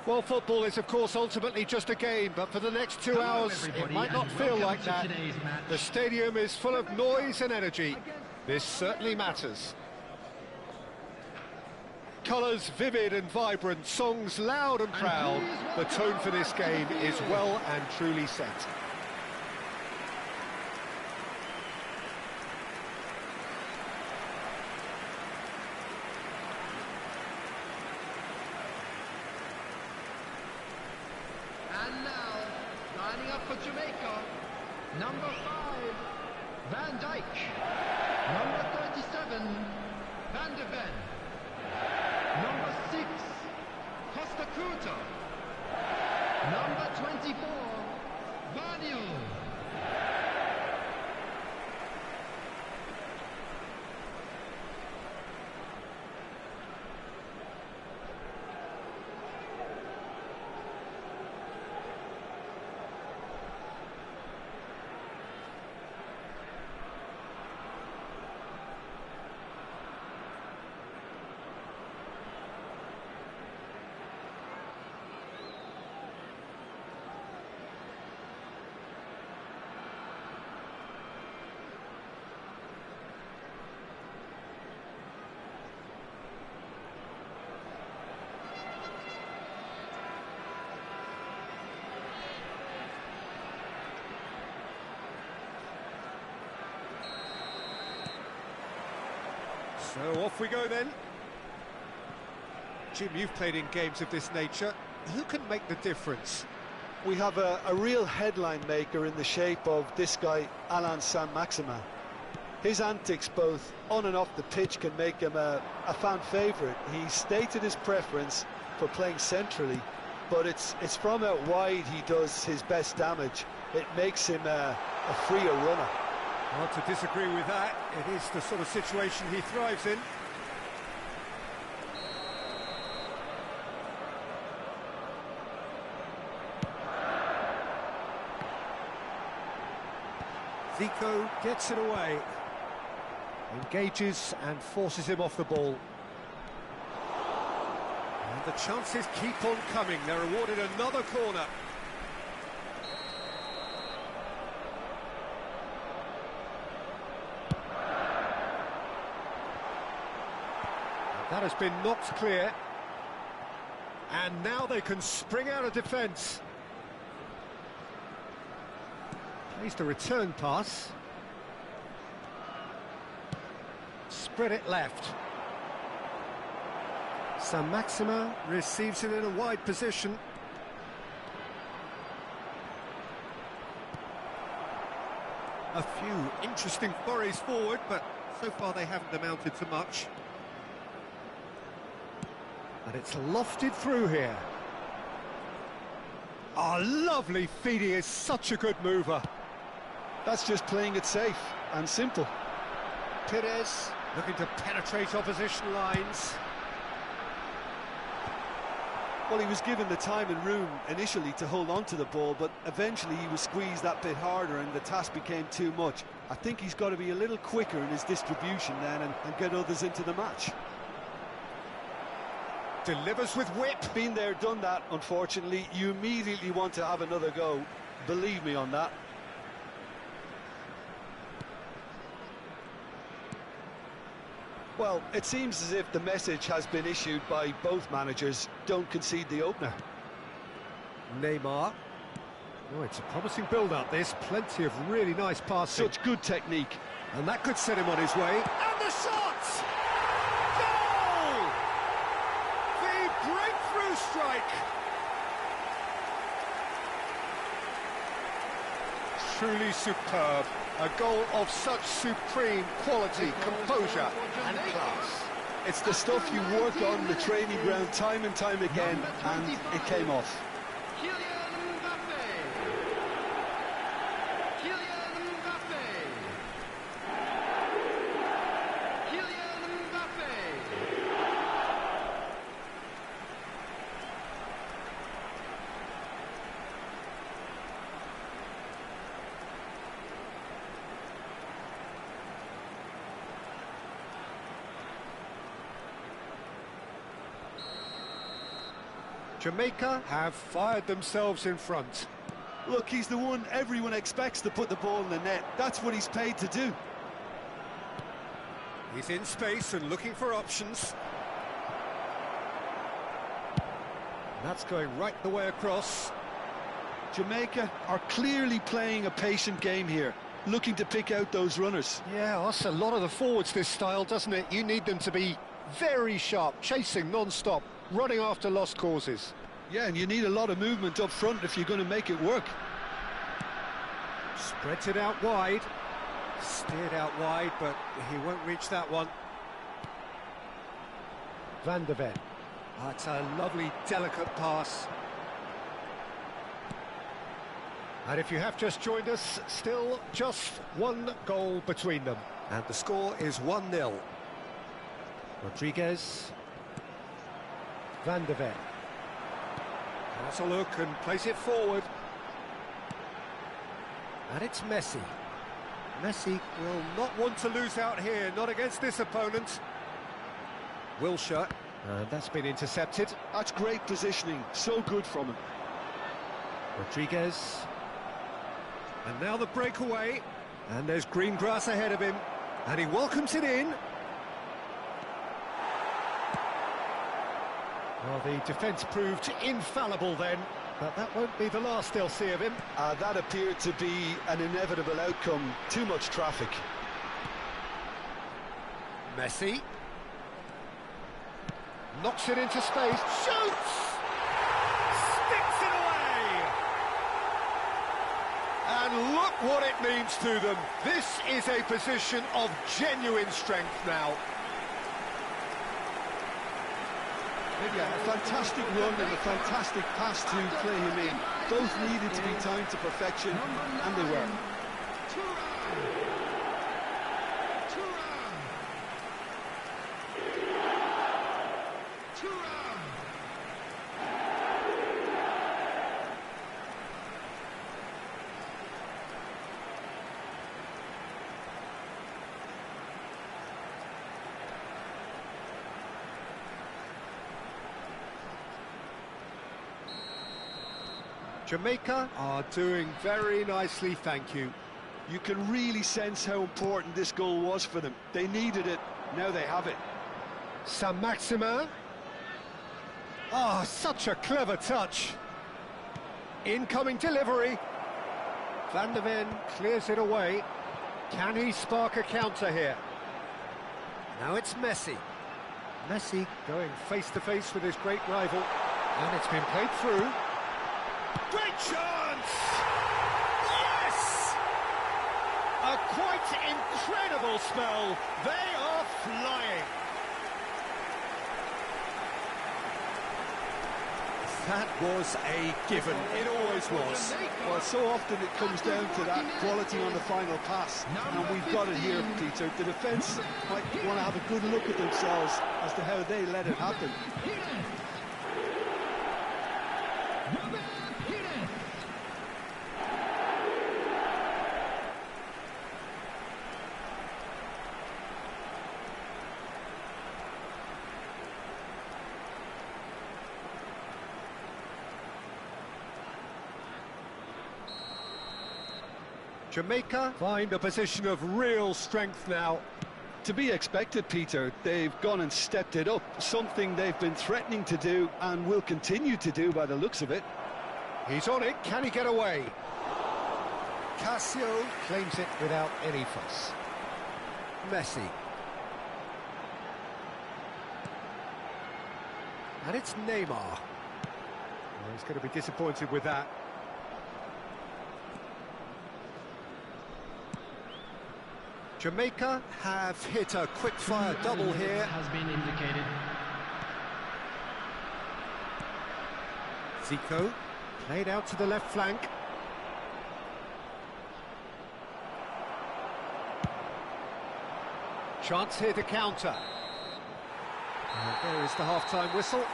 Well, football is, of course, ultimately just a game, but for the next 2 hours, it might not feel like that. The stadium is full of noise and energy. This certainly matters. Colours vivid and vibrant, songs loud and proud. The tone for this game is well and truly set. And now, lining up for Jamaica, number 5, Van Dijk. Number 37, Van de Ven. Number 6, Costa Curta. Number 24, Vanio. So off we go then. Jim, you've played in games of this nature. Who can make the difference? We have a real headline maker in the shape of this guy, Alan Saint-Maximin. His antics both on and off the pitch can make him a fan favourite. He stated his preference for playing centrally, but it's from out wide he does his best damage. It makes him a freer runner. Hard to disagree with that. It is the sort of situation he thrives in. Zico gets it away. Engages and forces him off the ball. And the chances keep on coming. They're awarded another corner. That has been knocked clear. And now they can spring out of defence. Plays the return pass. Spread it left. Saint-Maximin receives it in a wide position. A few interesting forays forward, but so far they haven't amounted to much. And it's lofted through here. Oh, lovely feed. He is such a good mover. That's just playing it safe and simple. Pires looking to penetrate opposition lines. Well, he was given the time and room initially to hold on to the ball, but eventually he was squeezed that bit harder and the task became too much. I think he's got to be a little quicker in his distribution then and get others into the match. Delivers with whip. Been there, done that, unfortunately. You immediately want to have another go. Believe me on that. Well, it seems as if the message has been issued by both managers. Don't concede the opener. Neymar. Oh, it's a promising build-up, this. Plenty of really nice passing. Such good technique. And that could set him on his way. And the shot! Goal! The breakthrough strike! Truly superb. A goal of such supreme quality, composure and class. It's the stuff you work on the training ground time and time again, and it came off. Jamaica have fired themselves in front. Look, he's the one everyone expects to put the ball in the net. That's what he's paid to do. He's in space and looking for options. That's going right the way across. Jamaica are clearly playing a patient game here, looking to pick out those runners. Yeah, that's a lot of the forwards, this style, doesn't it? You need them to be very sharp, chasing non-stop, running after lost causes. Yeah, and you need a lot of movement up front if you're going to make it work. Spreads it out wide. Steered out wide, but he won't reach that one. Van der Ven. That's a lovely, delicate pass. And if you have just joined us, still just one goal between them. And the score is 1-0. Rodriguez. Van der Ven. Has a look and plays it forward. And it's Messi. Messi will not want to lose out here, not against this opponent. Wilshere. And that's been intercepted. That's great positioning, so good from him. Rodriguez. And now the breakaway. And there's green grass ahead of him. And he welcomes it in. Well, the defence proved infallible then, but that won't be the last they'll see of him. That appeared to be an inevitable outcome. Too much traffic. Messi. Knocks it into space. Shoots! Sticks it away! And look what it means to them. This is a position of genuine strength now. Yeah, a fantastic run and a fantastic pass to play him in. Both needed to be timed to perfection, and they were. Jamaica are doing very nicely, thank you. You can really sense how important this goal was for them. They needed it, now they have it. Saint-Maximin. Ah, such a clever touch. Incoming delivery. Van der Ven clears it away. Can he spark a counter here? Now it's Messi. Messi going face-to-face with his great rival. And it's been played through. Great chance! Yes! A quite incredible spell. They are flying. That was a given. It always was. Well, so often it comes down to that quality on the final pass. And we've got it here, Peter. The defence might want to have a good look at themselves as to how they let it happen. Jamaica find a position of real strength now. To be expected, Peter. They've gone and stepped it up, something they've been threatening to do and will continue to do by the looks of it. He's on it, can he get away? Cassio claims it without any fuss. Messi. And it's Neymar. Well, he's going to be disappointed with that. Jamaica have hit a quick-fire double here. Has been indicated. Zico played out to the left flank. Chance here to counter. And there is the half-time whistle.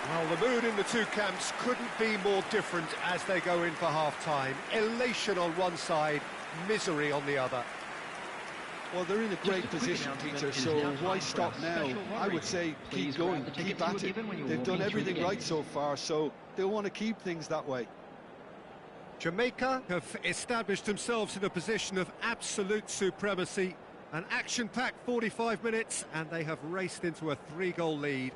Well, the mood in the two camps couldn't be more different as they go in for half-time. Elation on one side, misery on the other. Well, they're in a great position, Peter, so why stop now? I would say keep going, keep at it. They've done everything right so far, so they'll want to keep things that way. Jamaica have established themselves in a position of absolute supremacy. An action-packed 45 minutes, and they have raced into a 3-goal lead.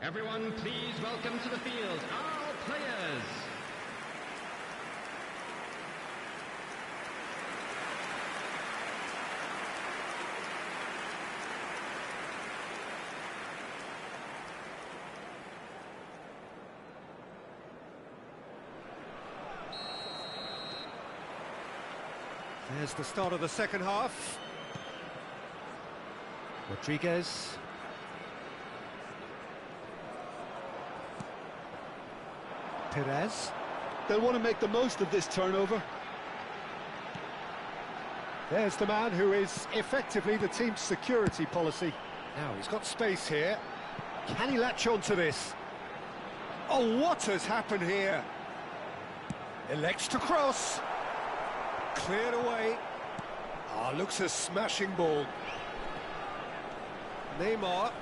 Everyone, please welcome to the field our players. There's the start of the second half. Rodriguez. Perez. They'll want to make the most of this turnover. There's the man who is effectively the team's security policy. Now, he's got space here. Can he latch on to this? Oh, what has happened here? Elects to cross. Cleared away. Ah, looks a smashing ball. Neymar.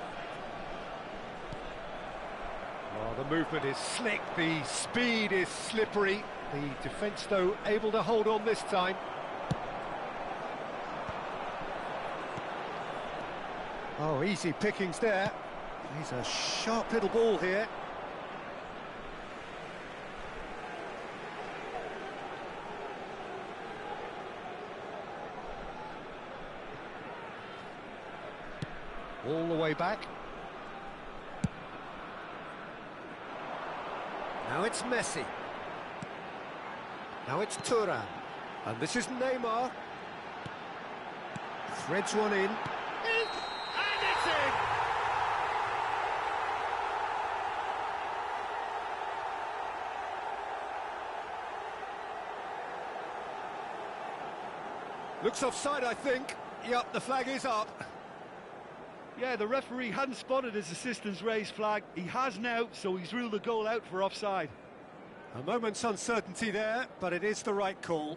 Oh, the movement is slick, the speed is slippery. The defence, though, able to hold on this time. Oh, easy pickings there. He's a sharp little ball here. All the way back. Now it's Messi. Now it's Thuram. And this is Neymar. Threads one in. And it's in! Looks offside, I think. Yep, the flag is up. Yeah, the referee hadn't spotted his assistant's raised flag. He has now, so he's ruled the goal out for offside. A moment's uncertainty there, but it is the right call.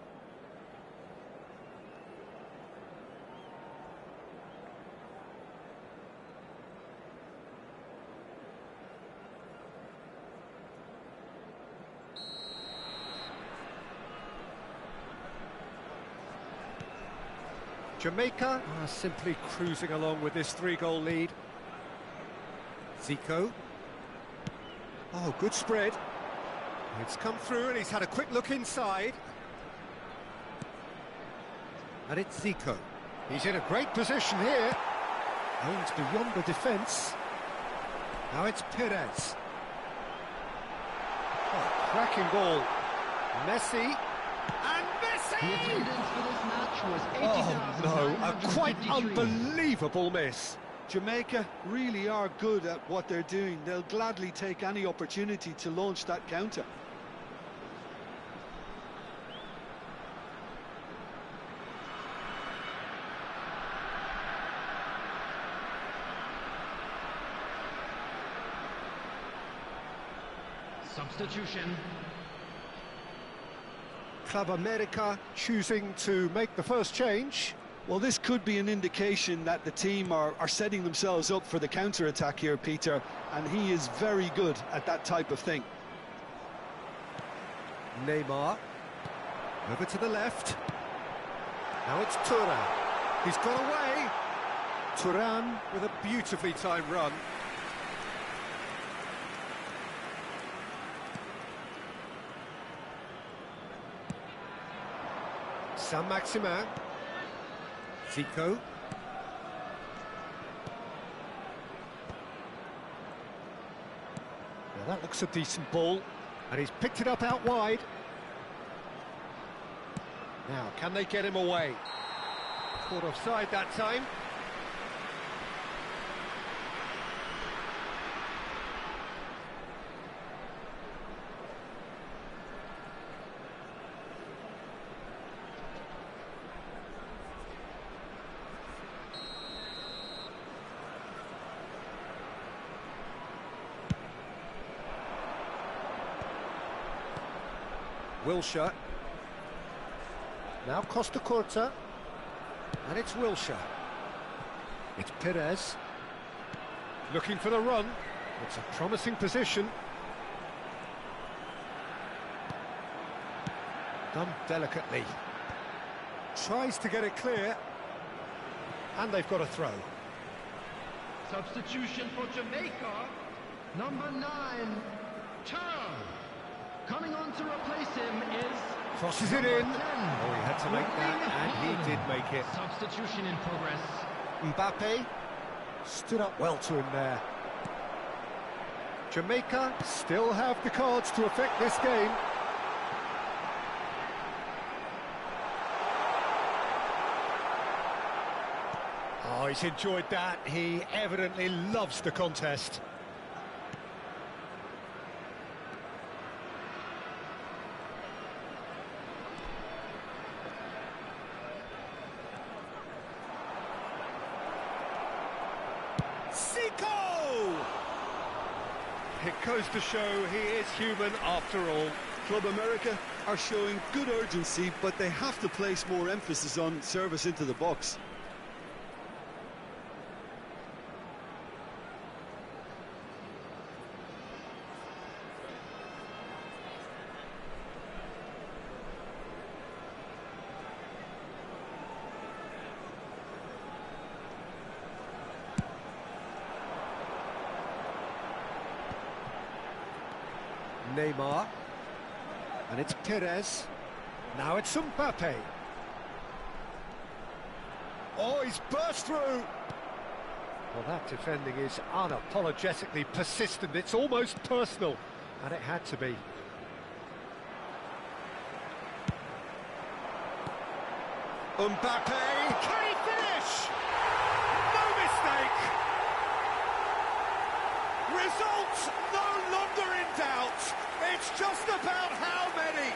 Jamaica are simply cruising along with this 3-goal lead. Zico. Oh, good spread. It's come through and he's had a quick look inside. And it's Zico. He's in a great position here. Oh, it's beyond the defence. Now it's Perez. Oh, cracking ball. Messi. And Messi! The attendance for this match was Oh, no, a quite 80,953. unbelievable miss. Jamaica really are good at what they're doing. They'll gladly take any opportunity to launch that counter. Substitution. Club America choosing to make the first change. Well, this could be an indication that the team are setting themselves up for the counter-attack here, Peter, and he is very good at that type of thing. Neymar. Over to the left. Now it's Thuram. He's got away. Thuram with a beautifully timed run. Saint-Maximin. Zico. Now that looks a decent ball, and he's picked it up out wide. Now, can they get him away? Caught offside that time. Wilshere. Now Costa Curta. And it's Wilshere. It's Perez. Looking for the run. It's a promising position. Done delicately. Tries to get it clear. And they've got a throw. Substitution for Jamaica, number 9, Turner. Coming on to replace him is... Crosses it in. Oh, he had to make that, and he did make it. Substitution in progress. Mbappe stood up well to him there. Jamaica still have the cards to affect this game. Oh, he's enjoyed that. He evidently loves the contest. It goes to show he is human after all. Club America are showing good urgency, but they have to place more emphasis on service into the box. Neymar, and it's Perez. Now it's Mbappe. Oh, he's burst through. Well, that defending is unapologetically persistent. It's almost personal, and it had to be. Mbappe, can he finish? No mistake. Results no longer in doubt. It's just about how many.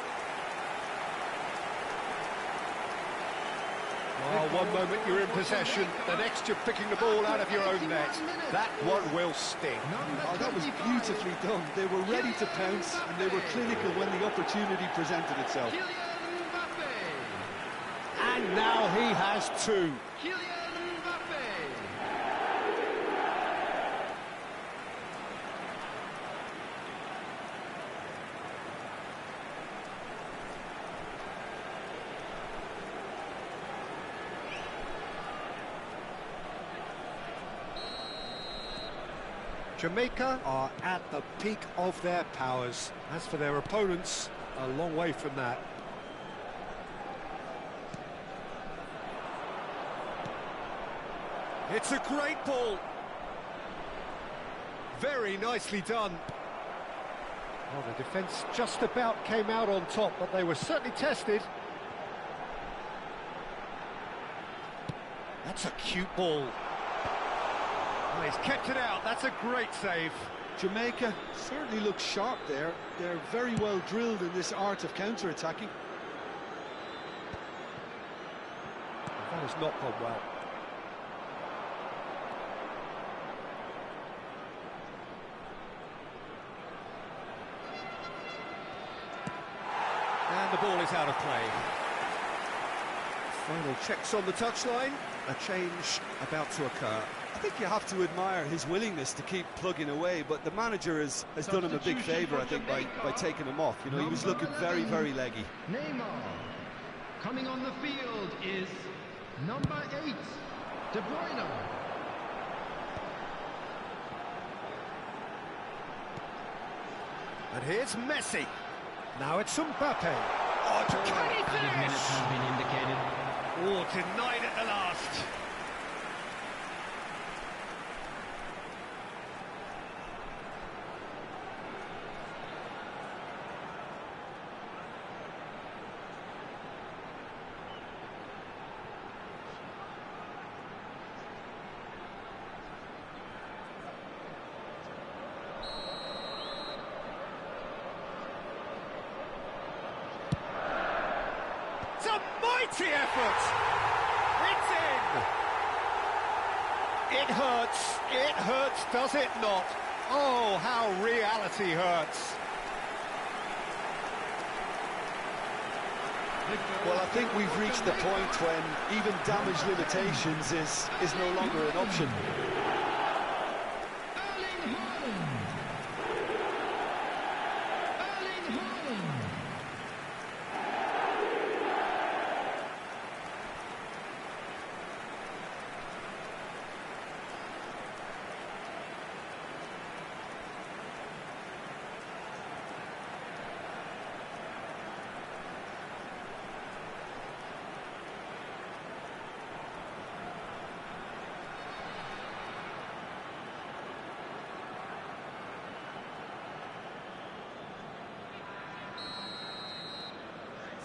Oh, one moment you're in possession, the next you're picking the ball out of your own net. That one will sting. Oh, that was beautifully done. They were ready to pounce, and they were clinical when the opportunity presented itself. And now he has two. Jamaica are at the peak of their powers. As for their opponents, a long way from that. It's a great ball. Very nicely done. Well, the defence just about came out on top, but they were certainly tested. That's a cute ball. Oh, he's kept it out. That's a great save. Jamaica certainly looks sharp there. They're very well drilled in this art of counter-attacking. That has not gone well. And the ball is out of play. Final checks on the touchline. A change about to occur. I think you have to admire his willingness to keep plugging away, but the manager has done him a big favour, I think, by taking him off. You know, he was looking very, very leggy. Neymar. Coming on the field is number 8, De Bruyne. And here's Messi. Now it's Mbappe. Oh, can he finish? Minutes have been indicated. Oh, denied at the last. effort. It's in. It hurts, does it not? Oh, how reality hurts. Well, I think we've reached the point when even damage limitations is no longer an option.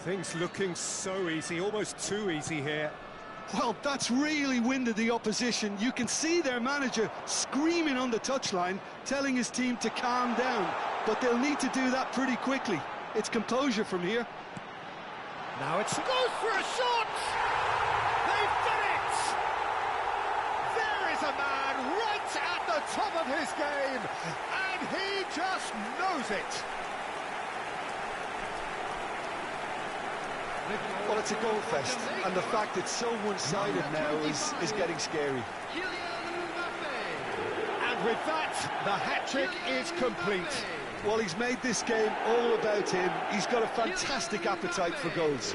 Things looking so easy, almost too easy here. Well, that's really winded the opposition. You can see their manager screaming on the touchline, telling his team to calm down. But they'll need to do that pretty quickly. It's composure from here. Now it's goes for a shot! They've done it! There is a man right at the top of his game, and he just knows it. Well, it's a goal fest, and the fact it's so one-sided now is getting scary. And with that, the hat-trick is complete. Well, he's made this game all about him. He's got a fantastic appetite for goals.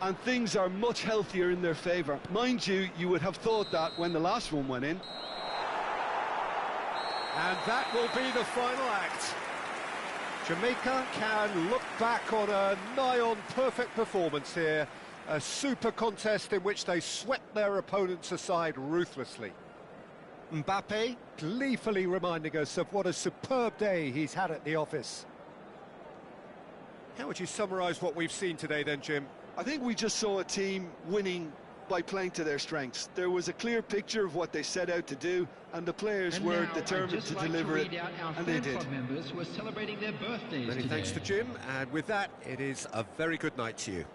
And things are much healthier in their favour. Mind you, you would have thought that when the last one went in. And that will be the final act. Jamaica can look back on a nigh-on perfect performance here. A super contest in which they swept their opponents aside ruthlessly. Mbappe gleefully reminding us of what a superb day he's had at the office. How would you summarise what we've seen today then, Jim? I think we just saw a team winning by playing to their strengths. There was a clear picture of what they set out to do, and the players were determined to deliver it, and they did. Members who are celebrating their birthdays Many today. thanks to Jim, and with that, it is a very good night to you.